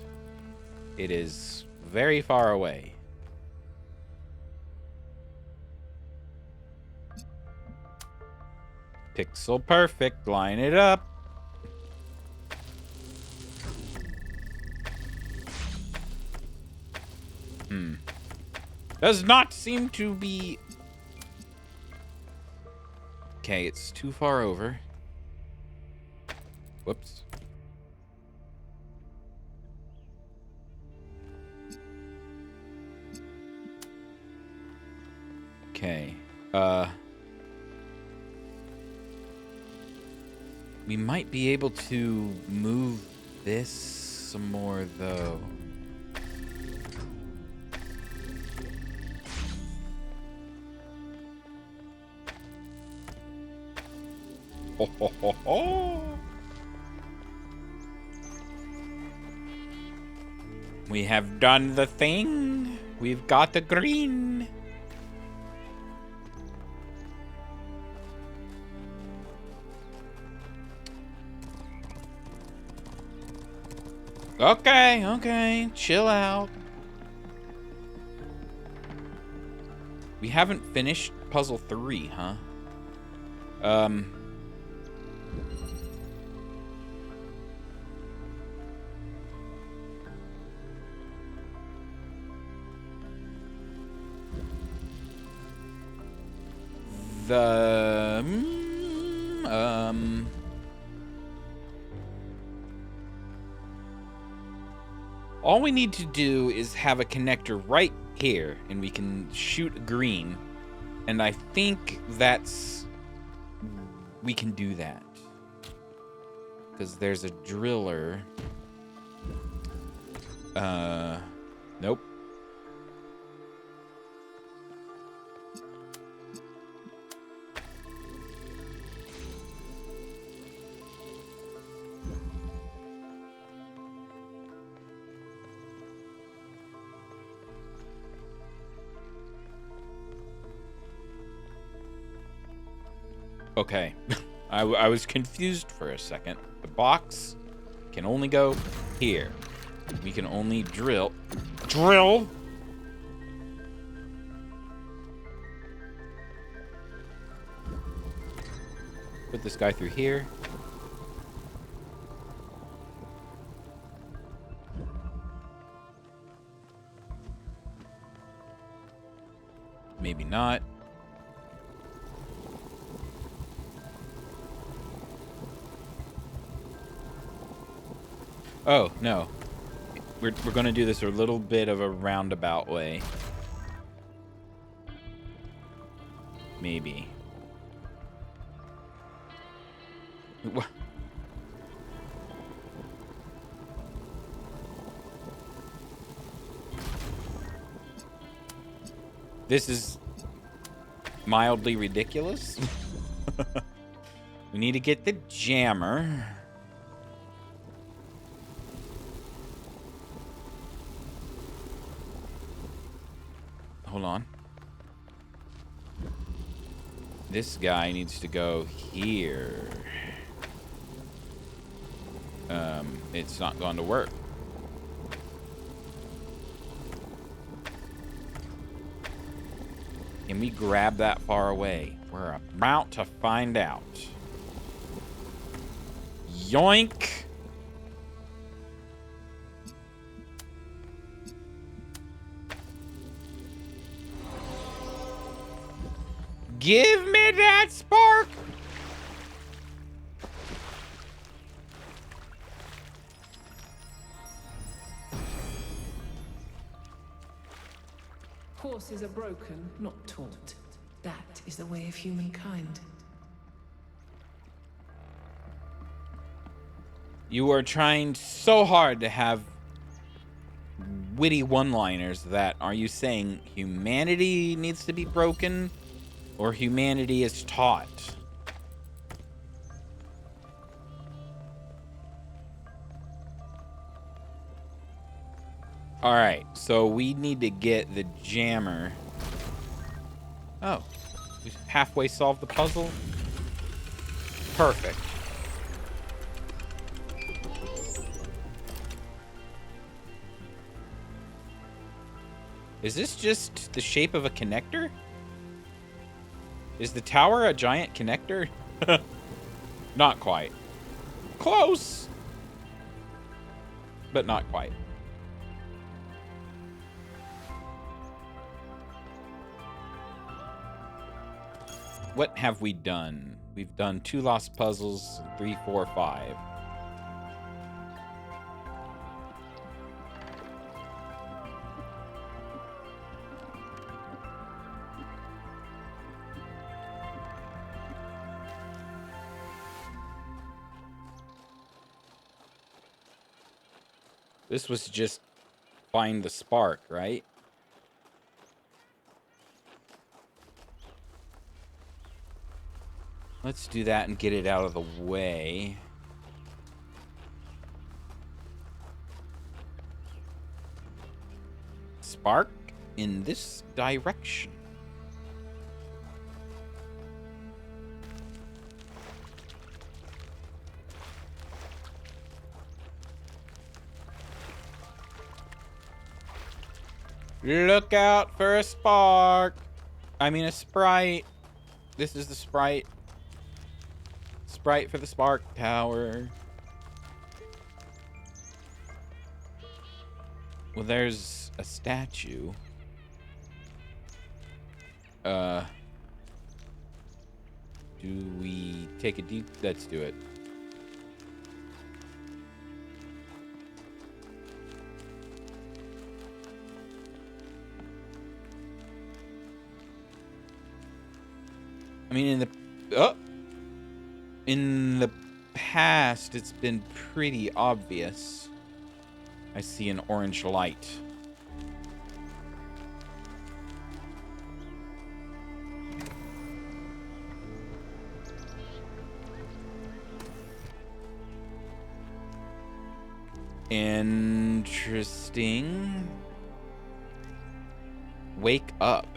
It is very far away. Pixel perfect. Line it up. Does not seem to be... Okay, it's too far over. Whoops. Okay. We might be able to move this some more, though. Ho, ho, ho, ho. We have done the thing. We've got the green. Okay, okay. Chill out. We haven't finished puzzle 3, huh? All we need to do is have a connector right here, and we can shoot green. And I think we can do that. Because there's a driller. Nope. Okay. I was confused for a second. The box can only go here. We can only drill. Drill! Put this guy through here. Maybe not. Oh, no. We're going to do this a little bit of a roundabout way. Maybe. What? This is mildly ridiculous. We need to get the jammer. Hold on. This guy needs to go here. It's not going to work. Can we grab that far away? We're about to find out. Yoink! Give me that spark! Horses are broken, not taught. That is the way of humankind. You are trying so hard to have witty one-liners that, are you saying humanity needs to be broken or humanity is taught? All right, so we need to get the jammer. Oh, we halfway solved the puzzle. Perfect. Is this just the shape of a connector? Is the tower a giant connector? Not quite. Close, but not quite. what have we done? We've done 2 lost puzzles, 3, 4, 5. This was just find the spark, right? Let's do that and get it out of the way. Spark in this direction. Look out for a spark. I mean a sprite. This is the sprite. Sprite for the spark tower. Well, there's a statue. Do we take a deep? Let's do it. I mean, in the past, it's been pretty obvious. I see an orange light. Interesting. Wake up.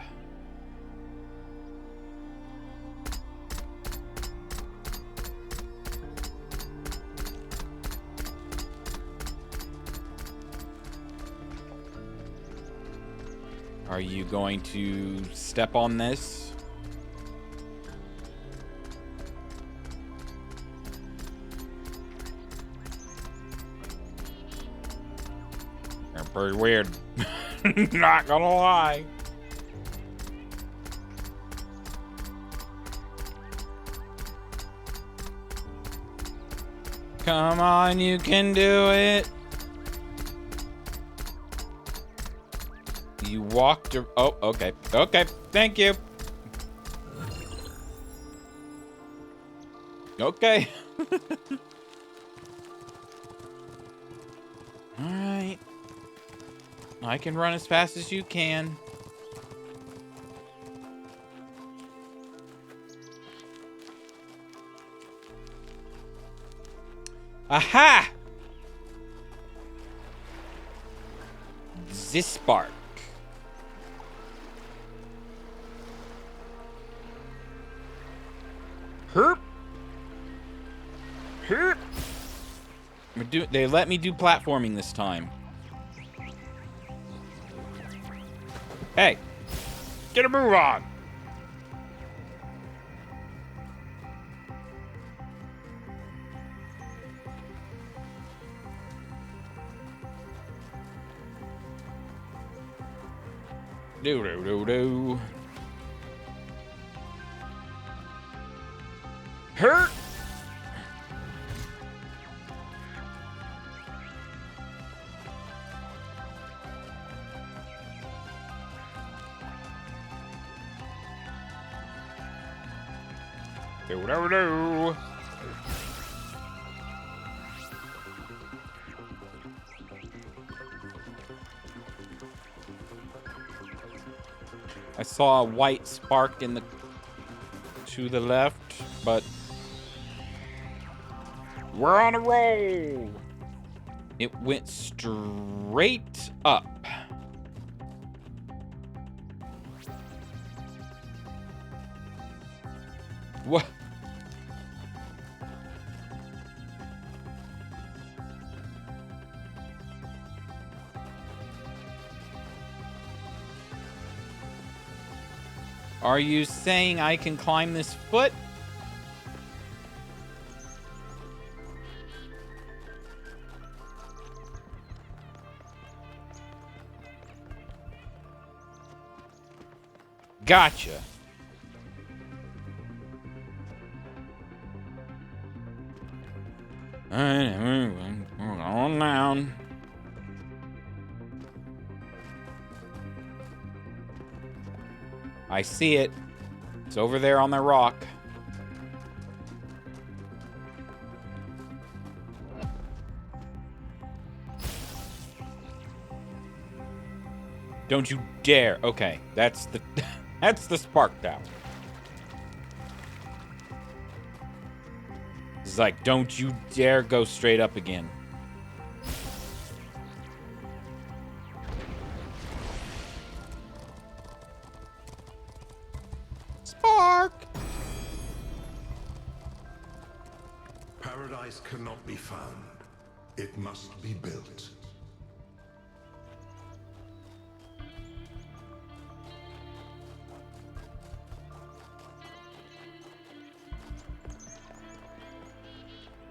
Are you going to step on this? They're pretty weird. Not gonna lie. Come on, you can do it. You walked. Oh, okay. Okay. Thank you. Okay. All right. I can run as fast as you can. Aha! This spark. Herp. Herp. They let me do platforming this time. Hey, get a move on. Do. Hurt. Do. I saw a white spark in the to the left, but we're on a roll. It went straight up. What? Are you saying I can climb this foot? Gotcha. Alright, we're going down. I see it. It's over there on the rock. Don't you dare. Okay, that's the that's the spark tower. It's like, don't you dare go straight up again. Spark! Paradise cannot be found. It must be built.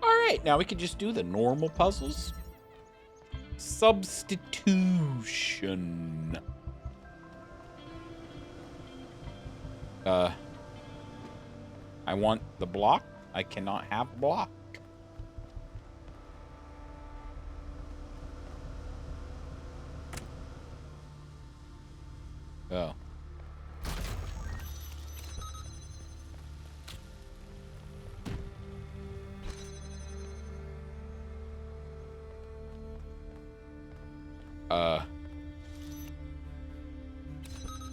Alright, now we can just do the normal puzzles. Substitution. I want the block. I cannot have block. Oh.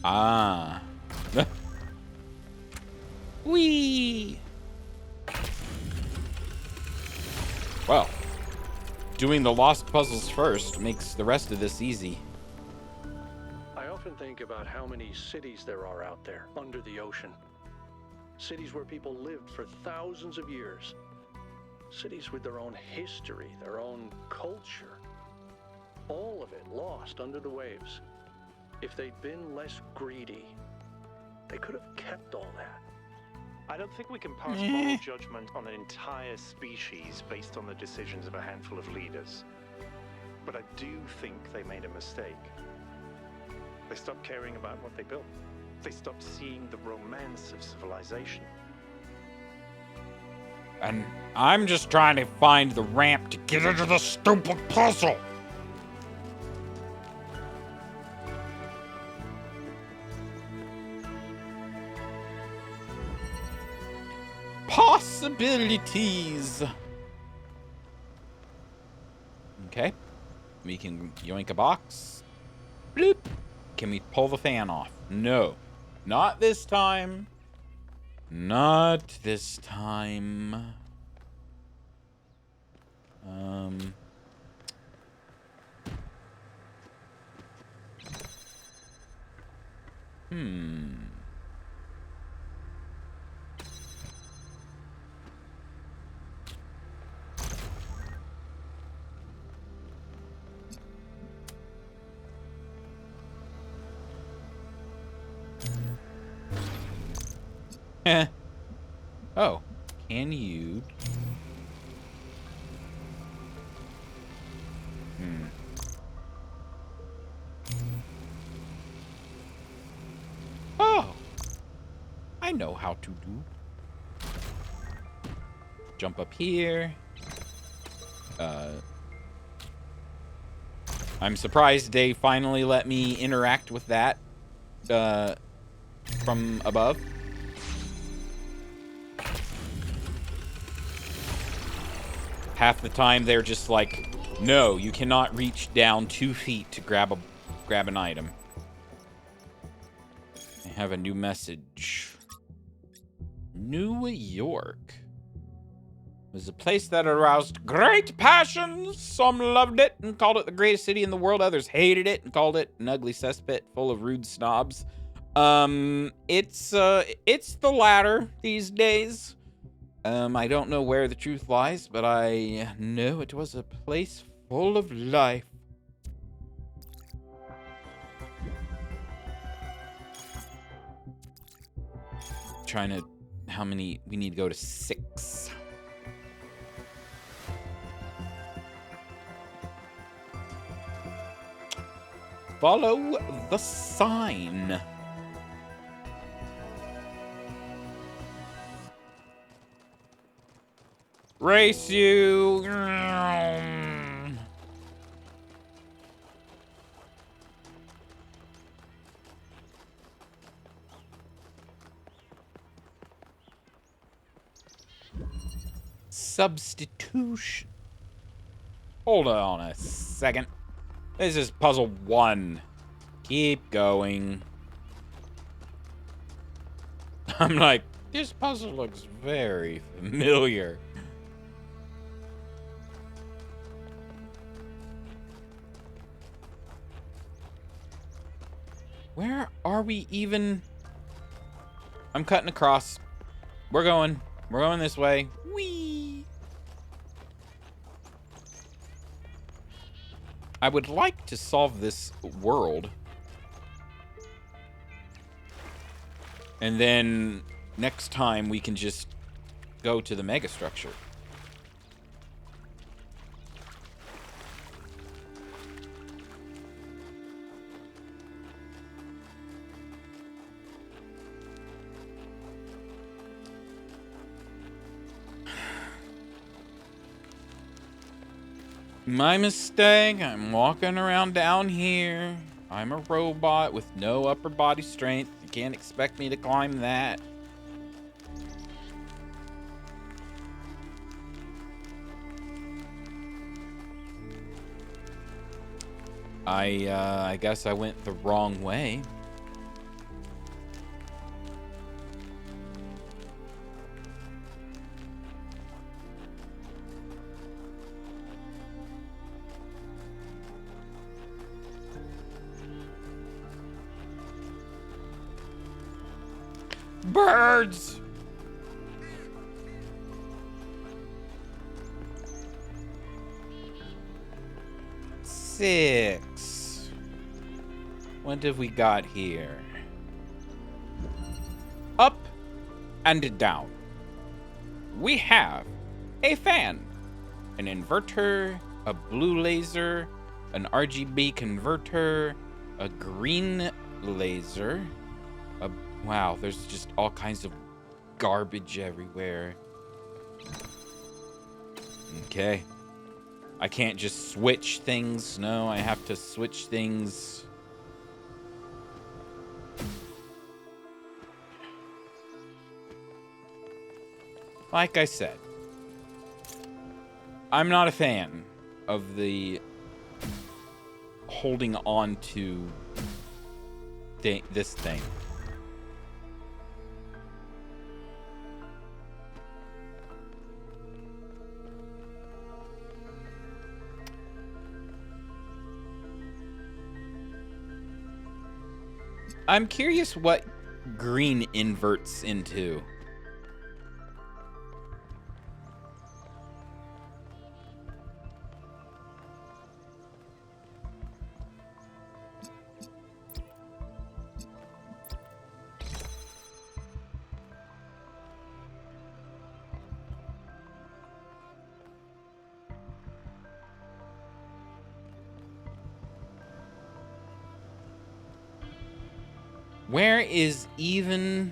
Ah. Whee! Well, doing the lost puzzles first makes the rest of this easy. I often think about how many cities there are out there under the ocean. Cities where people lived for thousands of years. Cities with their own history, their own culture. All of it lost under the waves. If they'd been less greedy, they could have kept all that. I don't think we can pass moral judgment on an entire species based on the decisions of a handful of leaders. But I do think they made a mistake. They stopped caring about what they built. They stopped seeing the romance of civilization. And I'm just trying to find the ramp to get into the stupid puzzle. Possibilities. Okay. We can yoink a box. Bloop. Can we pull the fan off? No. Not this time. Not this time. Oh, can you? Oh, I know how to do. Jump up here. I'm surprised they finally let me interact with that from above. Half the time they're just like, no, you cannot reach down 2 feet to grab an item. I have a new message. New York was a place that aroused great passions. Some loved it and called it the greatest city in the world. Others hated it and called it an ugly cesspit full of rude snobs. It's the latter these days. I don't know where the truth lies, but I know it was a place full of life. Trying to, how many, we need to go to 6. Follow the sign. Race you. Substitution. Hold on a second. This is puzzle 1. Keep going. I'm like, this puzzle looks very familiar. Where are we even? I'm cutting across. We're going this way. Whee! I would like to solve this world. And then next time we can just go to the megastructure. My mistake. I'm walking around down here. I'm a robot with no upper body strength. You can't expect me to climb that. I guess I went the wrong way. Birds! Six. What have we got here? Up and down. We have a fan, an inverter, a blue laser, an RGB converter, a green laser, wow, there's just all kinds of garbage everywhere. Okay. I can't just switch things. No, I have to switch things. Like I said, I'm not a fan of the holding on to this thing. I'm curious what green inverts into. Where is even...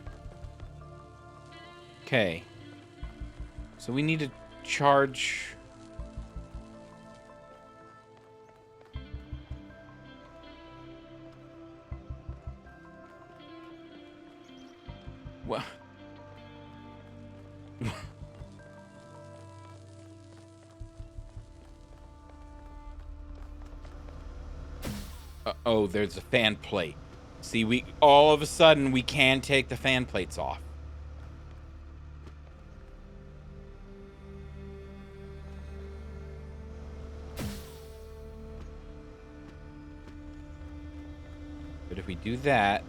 Okay. So we need to charge... What? Oh, there's a fan plate. See, we all of a sudden we can take the fan plates off. But if we do that,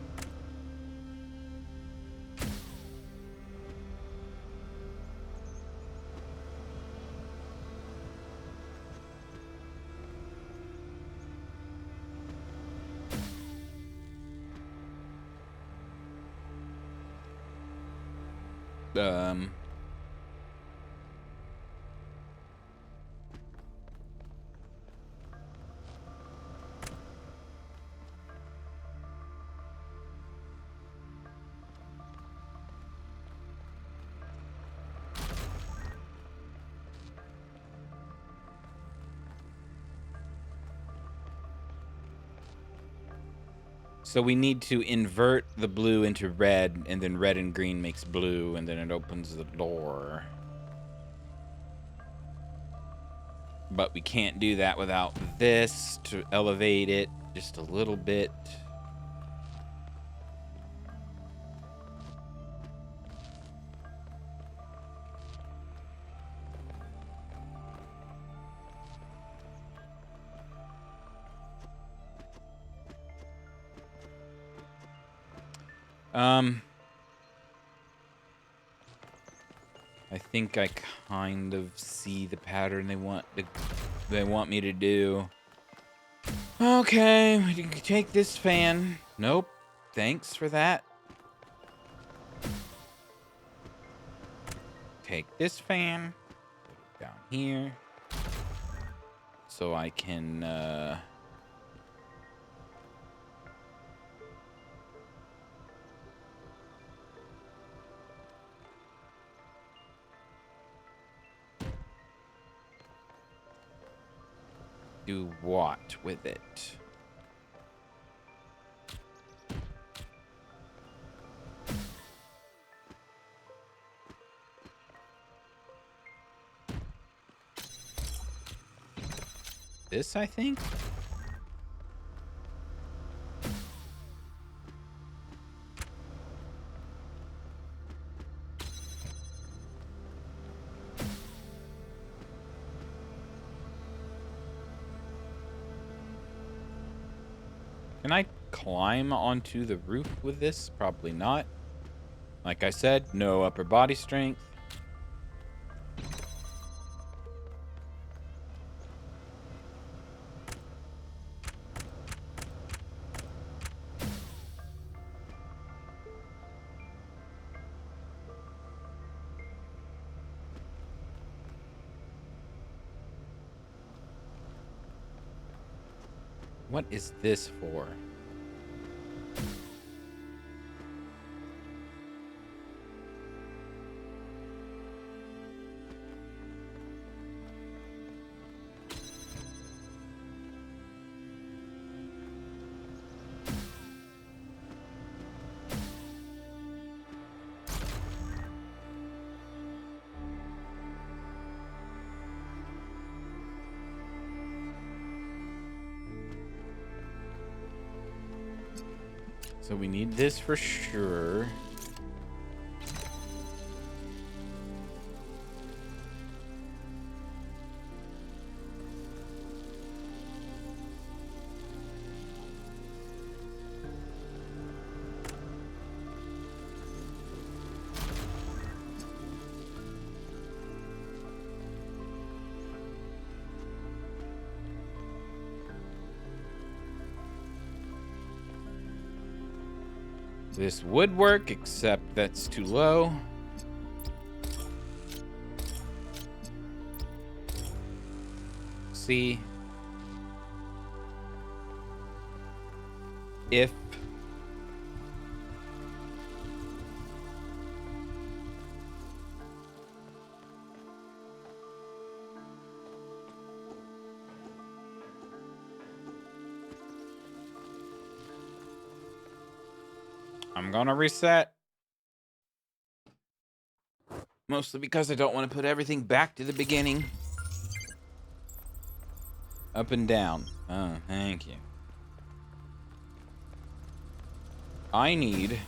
So we need to invert the blue into red, and then red and green makes blue, and then it opens the door. But we can't do that without this to elevate it just a little bit. I think I kind of see the pattern they want me to do. Okay, we can take this fan. Nope. Thanks for that. Take this fan. Put it down here. So I can, do what with it? This, I think? Can I climb onto the roof with this? Probably not. Like I said, no upper body strength. What is this for? So we need this for sure. This would work, except that's too low. See if I'm gonna reset. Mostly because I don't want to put everything back to the beginning. Up and down. Oh, thank you. I need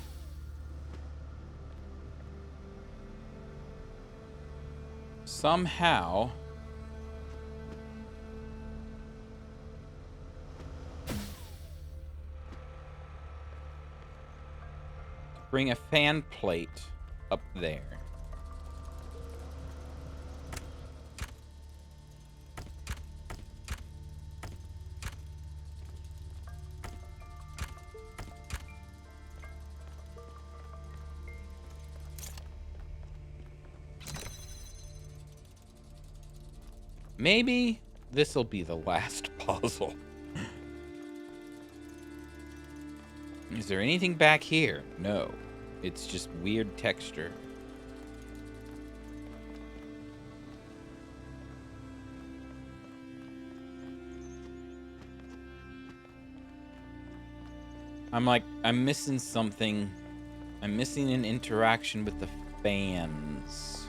somehow bring a fan plate up there. Maybe this'll be the last puzzle. Is there anything back here? No. It's just weird texture. I'm missing something. I'm missing an interaction with the fans.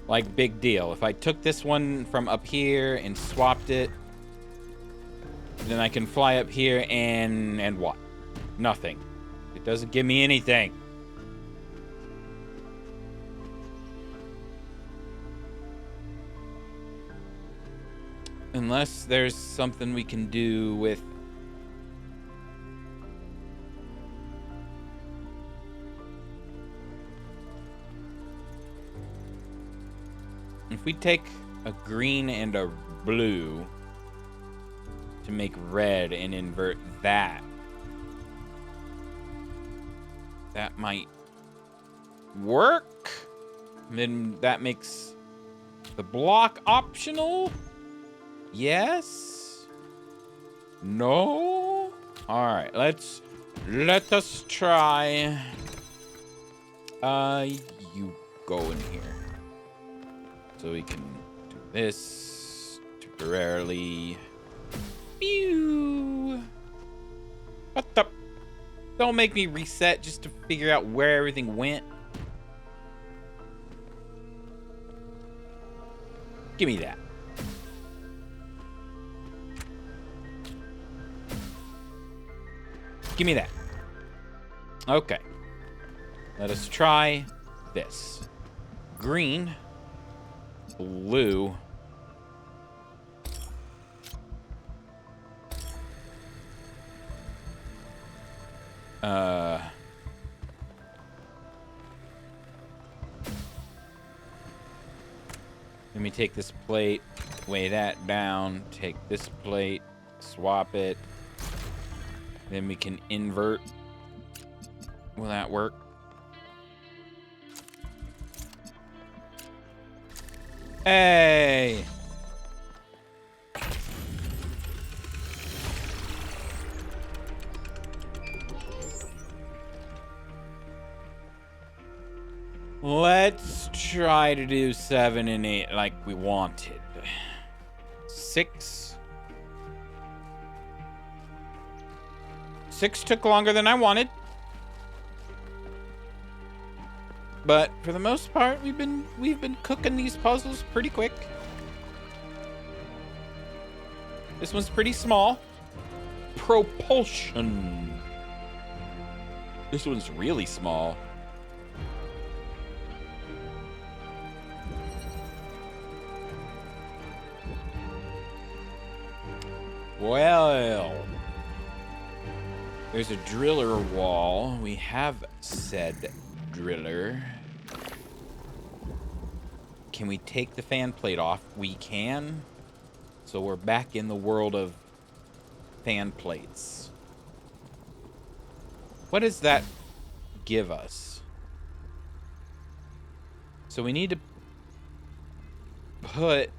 Like, big deal. If I took this one from up here and swapped it, then I can fly up here and what? Nothing. It doesn't give me anything. Unless there's something we can do with... If we take a green and a blue to make red and invert that, that might work. Then that makes the block optional. Yes. No. All right. Let us try. You go in here. So we can do this temporarily. Pew! What the? Don't make me reset just to figure out where everything went. Give me that. Give me that. Okay. Let us try this. Green. Blue. Let me take this plate, weigh that down, take this plate, swap it. Then we can invert. Will that work? Hey! Let's try to do 7 and 8 like we wanted. 6. 6 took longer than I wanted. But for the most part, we've been cooking these puzzles pretty quick. This one's pretty small. Propulsion. This one's really small. Well, there's a driller wall. We have said driller. Can we take the fan plate off? We can. So we're back in the world of fan plates. What does that give us? So we need to put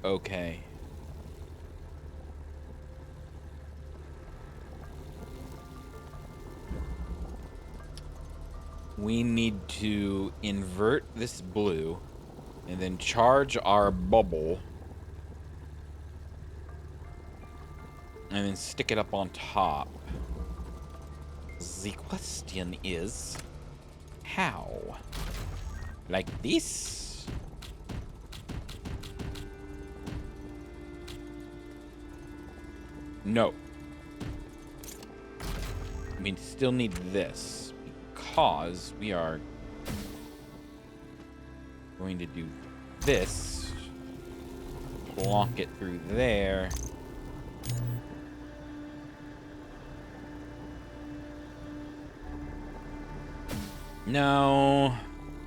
okay. We need to invert this blue and then charge our bubble and then stick it up on top. The question is, how? Like this? No. We still need this because we are going to do this. Plonk it through there. No.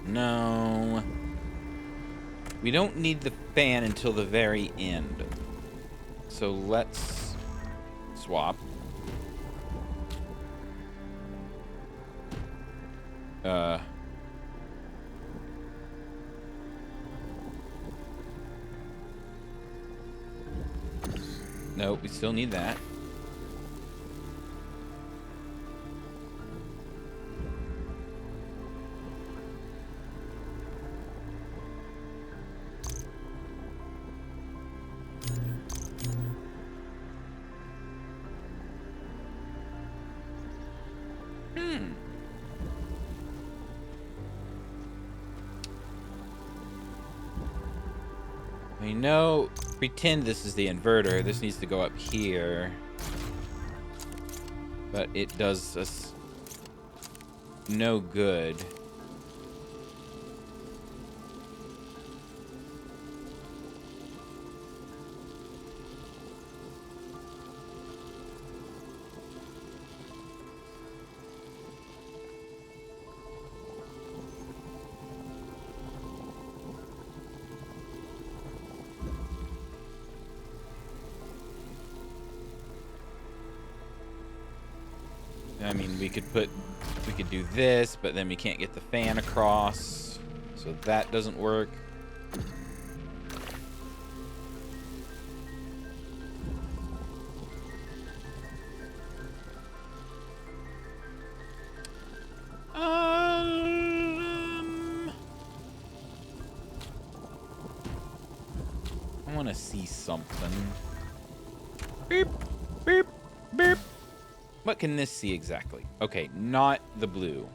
No. We don't need the fan until the very end. So let's swap. Nope, we still need that. I know, pretend this is the inverter. This needs to go up here. But it does us no good. I mean, we could do this, but then we can't get the fan across, so that doesn't work. I want to see something. Beep, beep, beep. What can this see exactly? Okay, not the blue.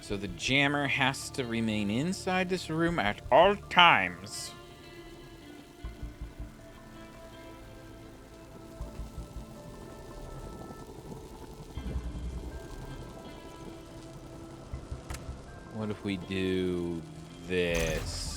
So the jammer has to remain inside this room at all times. What if we do this?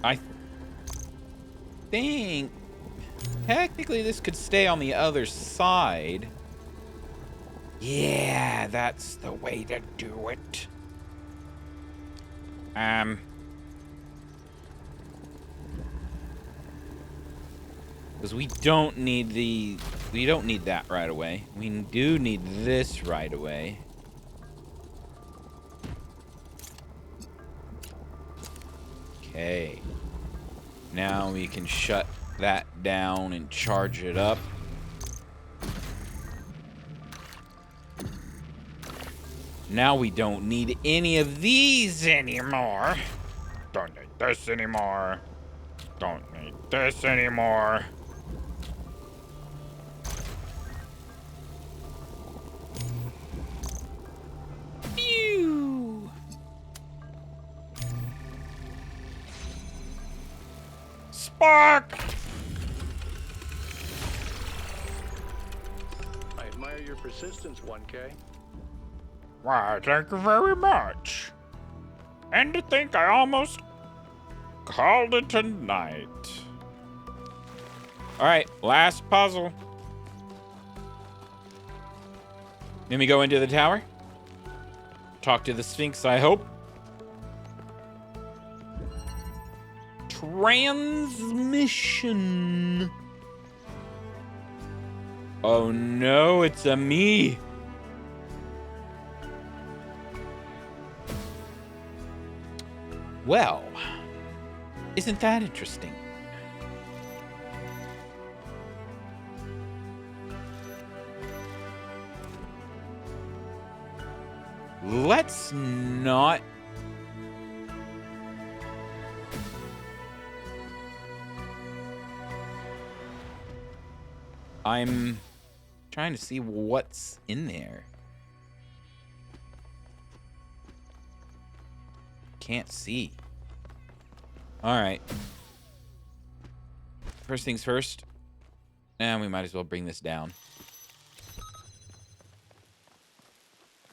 I think technically this could stay on the other side. Yeah, that's the way to do it. Because we don't need that right away. We do need this right away. Okay. Now we can shut that down and charge it up. Now we don't need any of these anymore. Don't need this anymore. Don't need this anymore. Phew. Spark! I admire your persistence, 1K. Why, thank you very much. And to think I almost called it a night. All right, last puzzle. Then we go into the tower. Talk to the Sphinx, I hope. Transmission. Oh no, it's a me. Well, isn't that interesting? Let's not... I'm trying to see what's in there. Can't see. All right. First things first. And we might as well bring this down.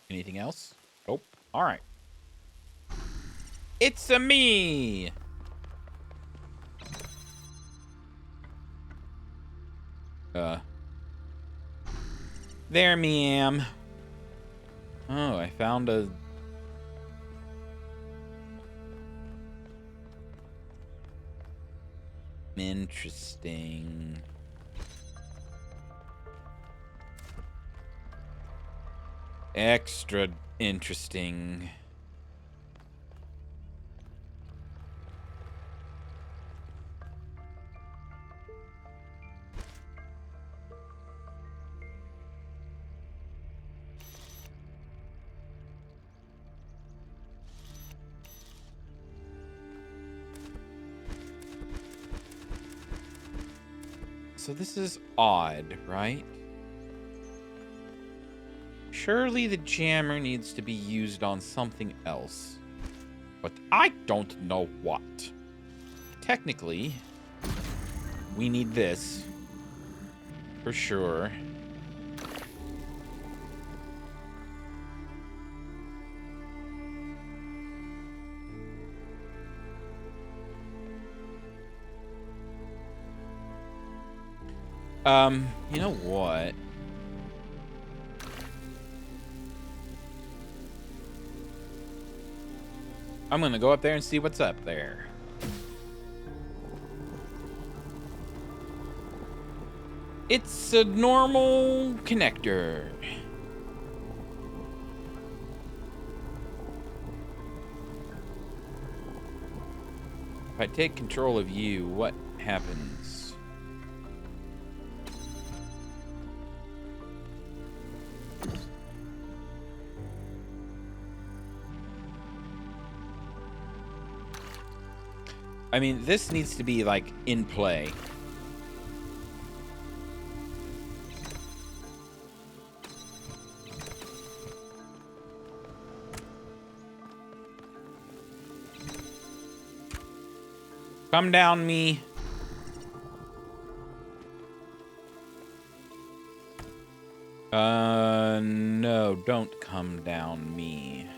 Anything else? Nope. All right. It's a me. There me am. Oh, I found a... Interesting. Extra interesting. So this is odd, right? Surely the jammer needs to be used on something else. But I don't know what. Technically, we need this. For sure. You know what? I'm gonna go up there and see what's up there. It's a normal connector. If I take control of you, what happens? I mean, this needs to be, like, in play. Come down, me. No, don't come down, me.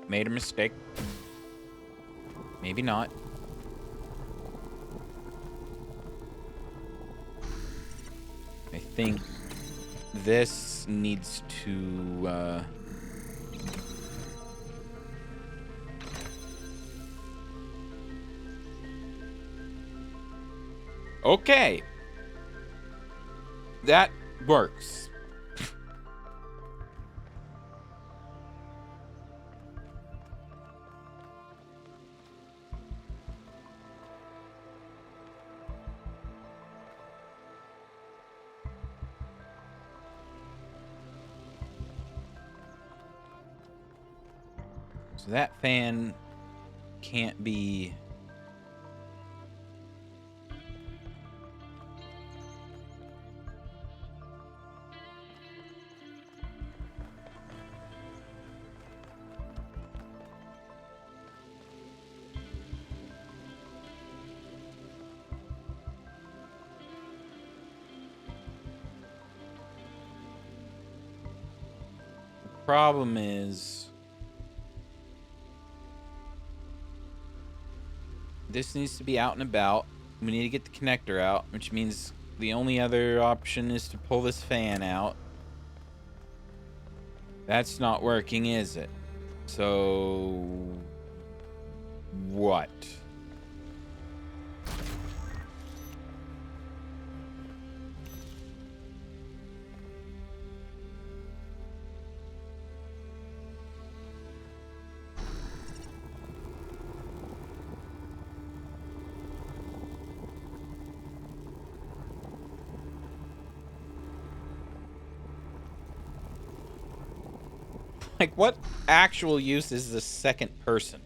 Made a mistake. Maybe not. I think this needs to, Okay. That works. So that fan can't be... Problem is... This needs to be out and about. We need to get the connector out, which means the only other option is to pull this fan out. That's not working, is it? So... What? Like, what actual use is the second person?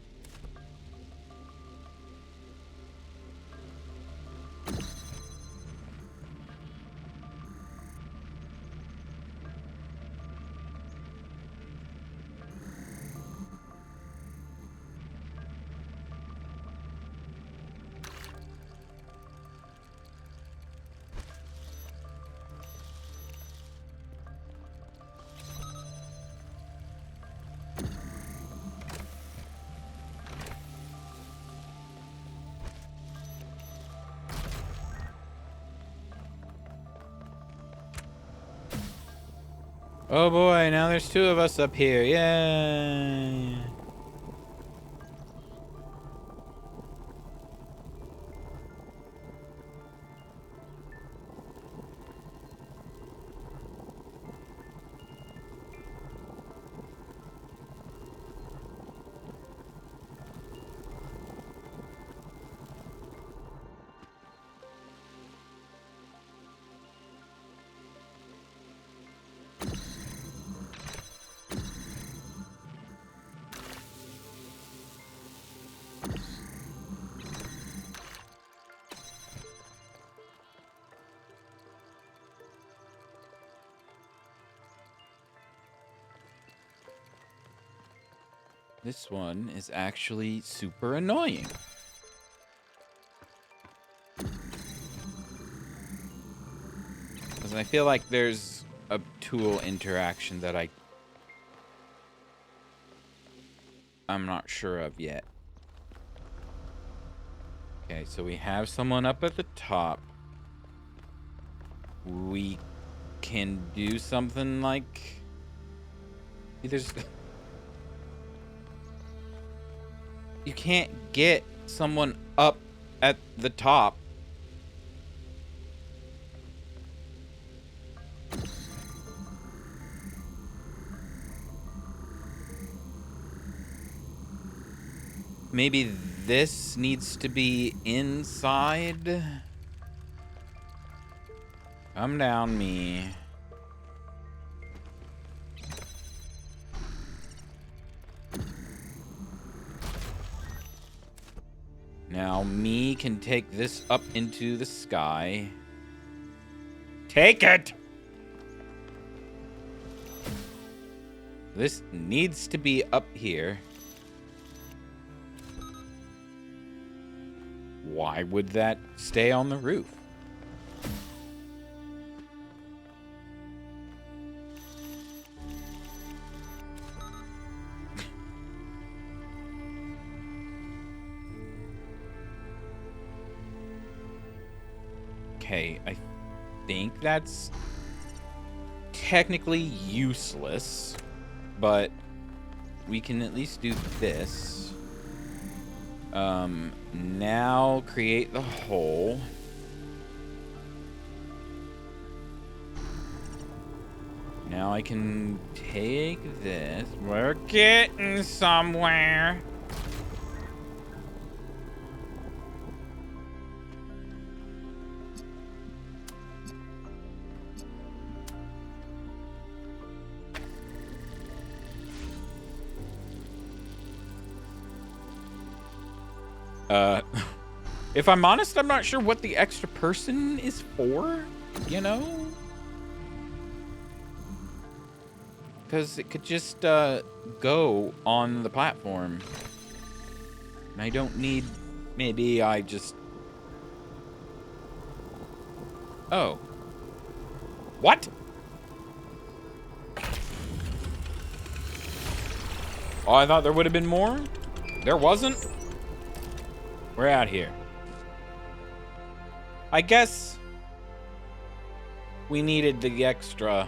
Oh boy, now there's 2 of us up here. Yay! This one is actually super annoying. Because I feel like there's a tool interaction that I'm not sure of yet. Okay, so we have someone up at the top. We can do something like... There's... You can't get someone up at the top. Maybe this needs to be inside. Come down, me. Now, me can take this up into the sky. Take it! This needs to be up here. Why would that stay on the roof? Okay, I think that's technically useless, but we can at least do this. Now create the hole. Now I can take this. We're getting somewhere. If I'm honest, I'm not sure what the extra person is for, you know? Because it could just go on the platform. And I don't need... Maybe I just... Oh. What? Oh, I thought there would have been more? There wasn't? We're out here. I guess we needed the extra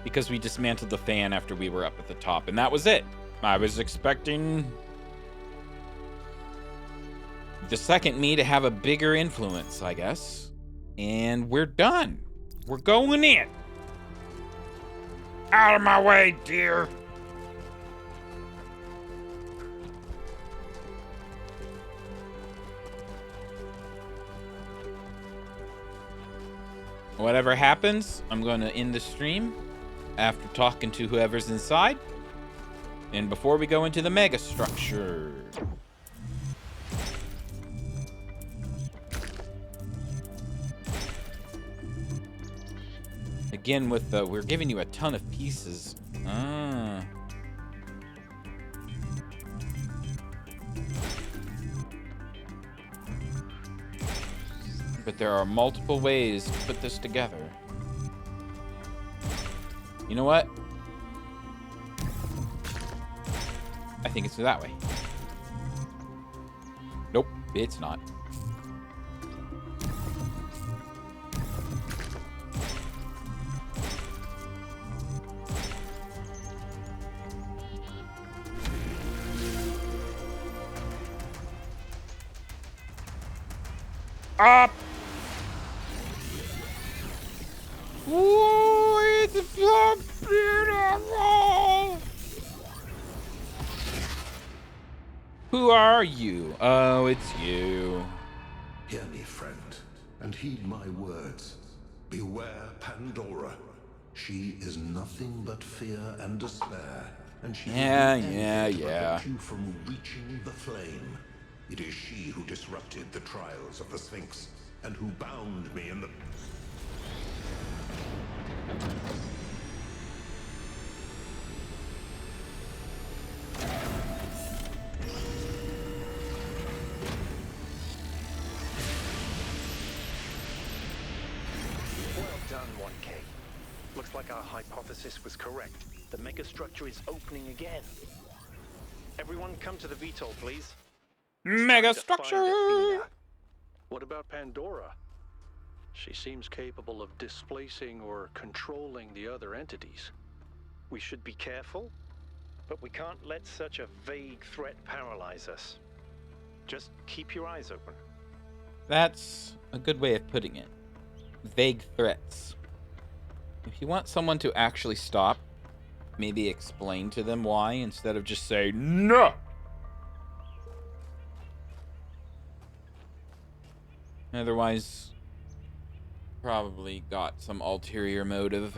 because we dismantled the fan after we were up at the top, and that was it. I was expecting the second me to have a bigger influence, I guess. And we're done. We're going in. Out of my way, dear. Whatever happens, I'm going to end the stream after talking to whoever's inside. And before we go into the mega structure. Again, with the, we're giving you a ton of pieces. Ah. But there are multiple ways to put this together. You know what? I think it's that way. Nope, it's not. Up! Ooh, it's so beautiful! Who are you? Oh, it's you. Hear me, friend, and heed my words. Beware Pandora. She is nothing but fear and despair, and she will do anything to prevent you from reaching the flame. It is she who disrupted the trials of the Sphinx, and who bound me in the... Well done, 1K. Looks like our hypothesis was correct. The megastructure is opening again. Everyone come to the VTOL, please. Megastructure! What about Pandora? She seems capable of displacing or controlling the other entities. We should be careful, but we can't let such a vague threat paralyze us. Just keep your eyes open. That's a good way of putting it. Vague threats. If you want someone to actually stop, maybe explain to them why instead of just say, no! Otherwise, probably got some ulterior motive.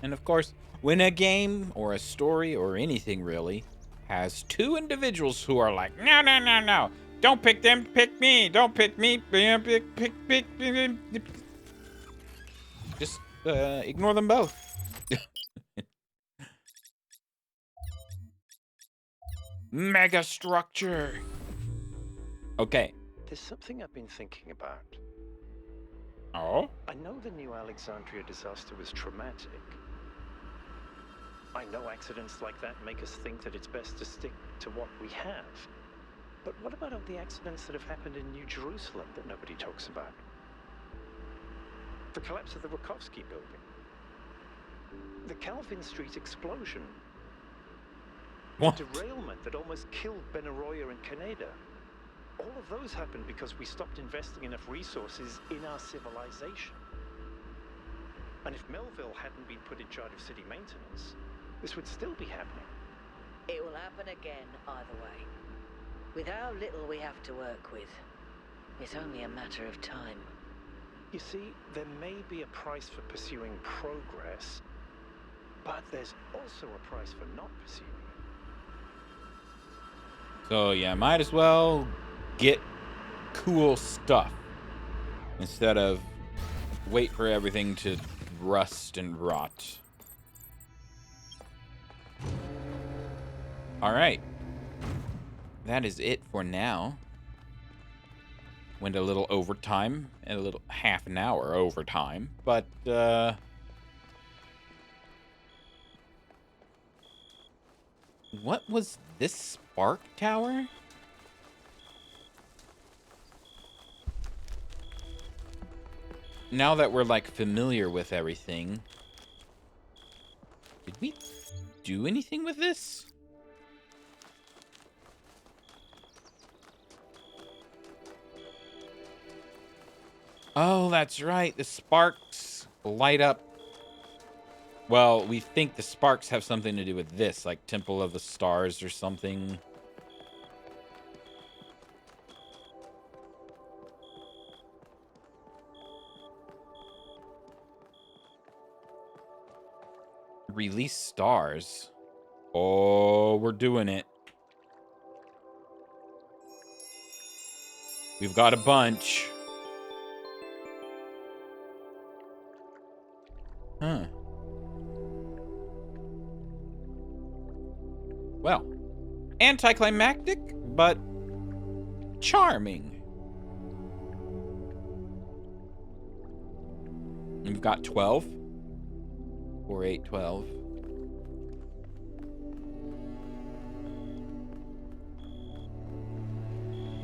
And of course, when a game or a story or anything really has two individuals who are like, no, no, no, no, don't pick them, pick me, don't pick me, pick, just ignore them both. Megastructure. Okay. There's something I've been thinking about. Oh? I know the New Alexandria disaster was traumatic. I know accidents like that make us think that it's best to stick to what we have. But what about all the accidents that have happened in New Jerusalem that nobody talks about? The collapse of the Rakovsky building. The Calvin Street explosion. What? The derailment that almost killed Benaroya and Kaneda. All of those happened because we stopped investing enough resources in our civilization. And if Melville hadn't been put in charge of city maintenance, this would still be happening. It will happen again either way. With how little we have to work with, it's only a matter of time. You see, there may be a price for pursuing progress, but there's also a price for not pursuing it. So yeah, might as well get cool stuff instead of wait for everything to rust and rot. All right. That is it for now. Went a little overtime, and a little half an hour overtime, but what was this spark tower? Now that we're like familiar with everything, did we do anything with this? Oh, that's right. The sparks light up. Well, we think the sparks have something to do with this, like Temple of the Stars or something. Release stars. Oh, we're doing it. We've got a bunch. Huh. Well, anticlimactic, but charming. We've got 12. 4, 8, 12.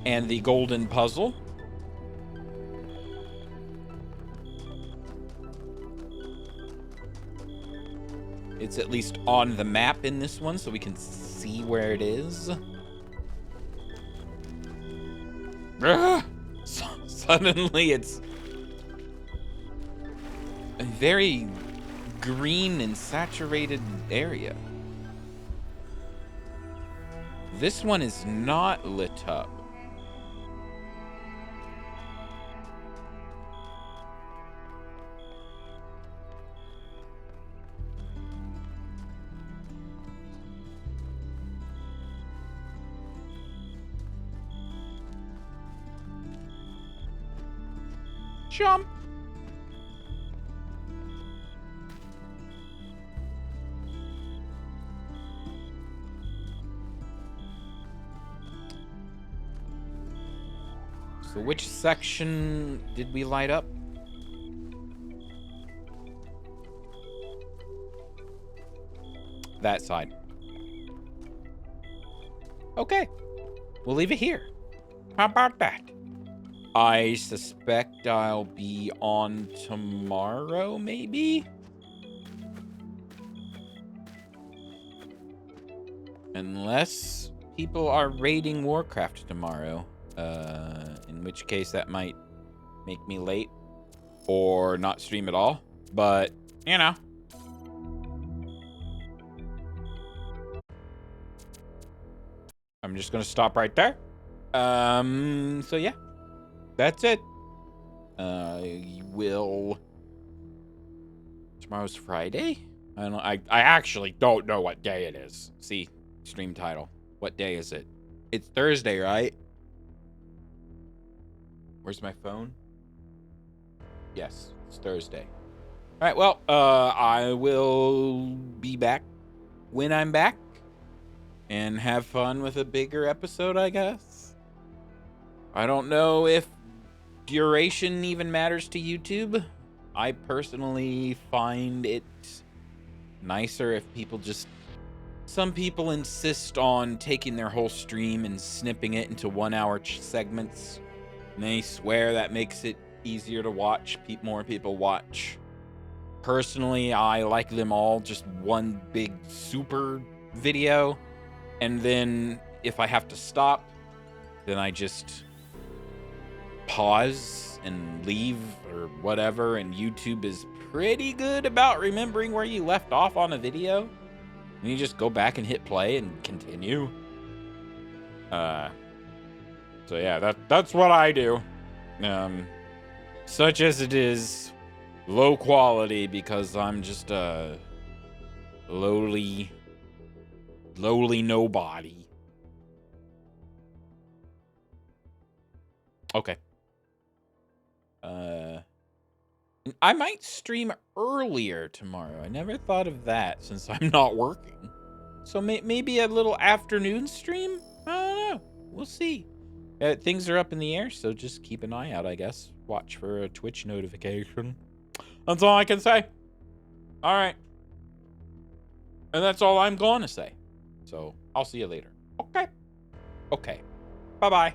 And the golden puzzle. it's at least on the map in this one so we can see where it is. Suddenly it's a very green and saturated area. This one is not lit up. Jump. So which section did we light up? That side. Okay. We'll leave it here. How about that? I suspect I'll be on tomorrow, maybe? Unless people are raiding Warcraft tomorrow. In which case that might make me late. Or not stream at all. But, you know. I'm just gonna stop right there. So yeah. That's it. Tomorrow's Friday? I actually don't know what day it is. See, stream title. What day is it? It's Thursday, right? Where's my phone? Yes, it's Thursday. All right, well, I will be back when I'm back and have fun with a bigger episode, I guess. I don't know if duration even matters to YouTube. I personally find it nicer if people just... Some people insist on taking their whole stream and snipping it into 1 hour segments. And they swear that makes it easier to watch. More people watch. Personally, I like them all just one big super video. And then if I have to stop, then I just pause and leave or whatever. And YouTube is pretty good about remembering where you left off on a video. And you just go back and hit play and continue. So yeah, that's what I do. Such as it is low quality because I'm just a lowly nobody. Okay. I might stream earlier tomorrow. I never thought of that since I'm not working. So maybe a little afternoon stream? I don't know. We'll see. Things are up in the air, so just keep an eye out, I guess. Watch for a Twitch notification. That's all I can say. All right. And that's all I'm going to say. So I'll see you later. Okay. Okay. Bye-bye.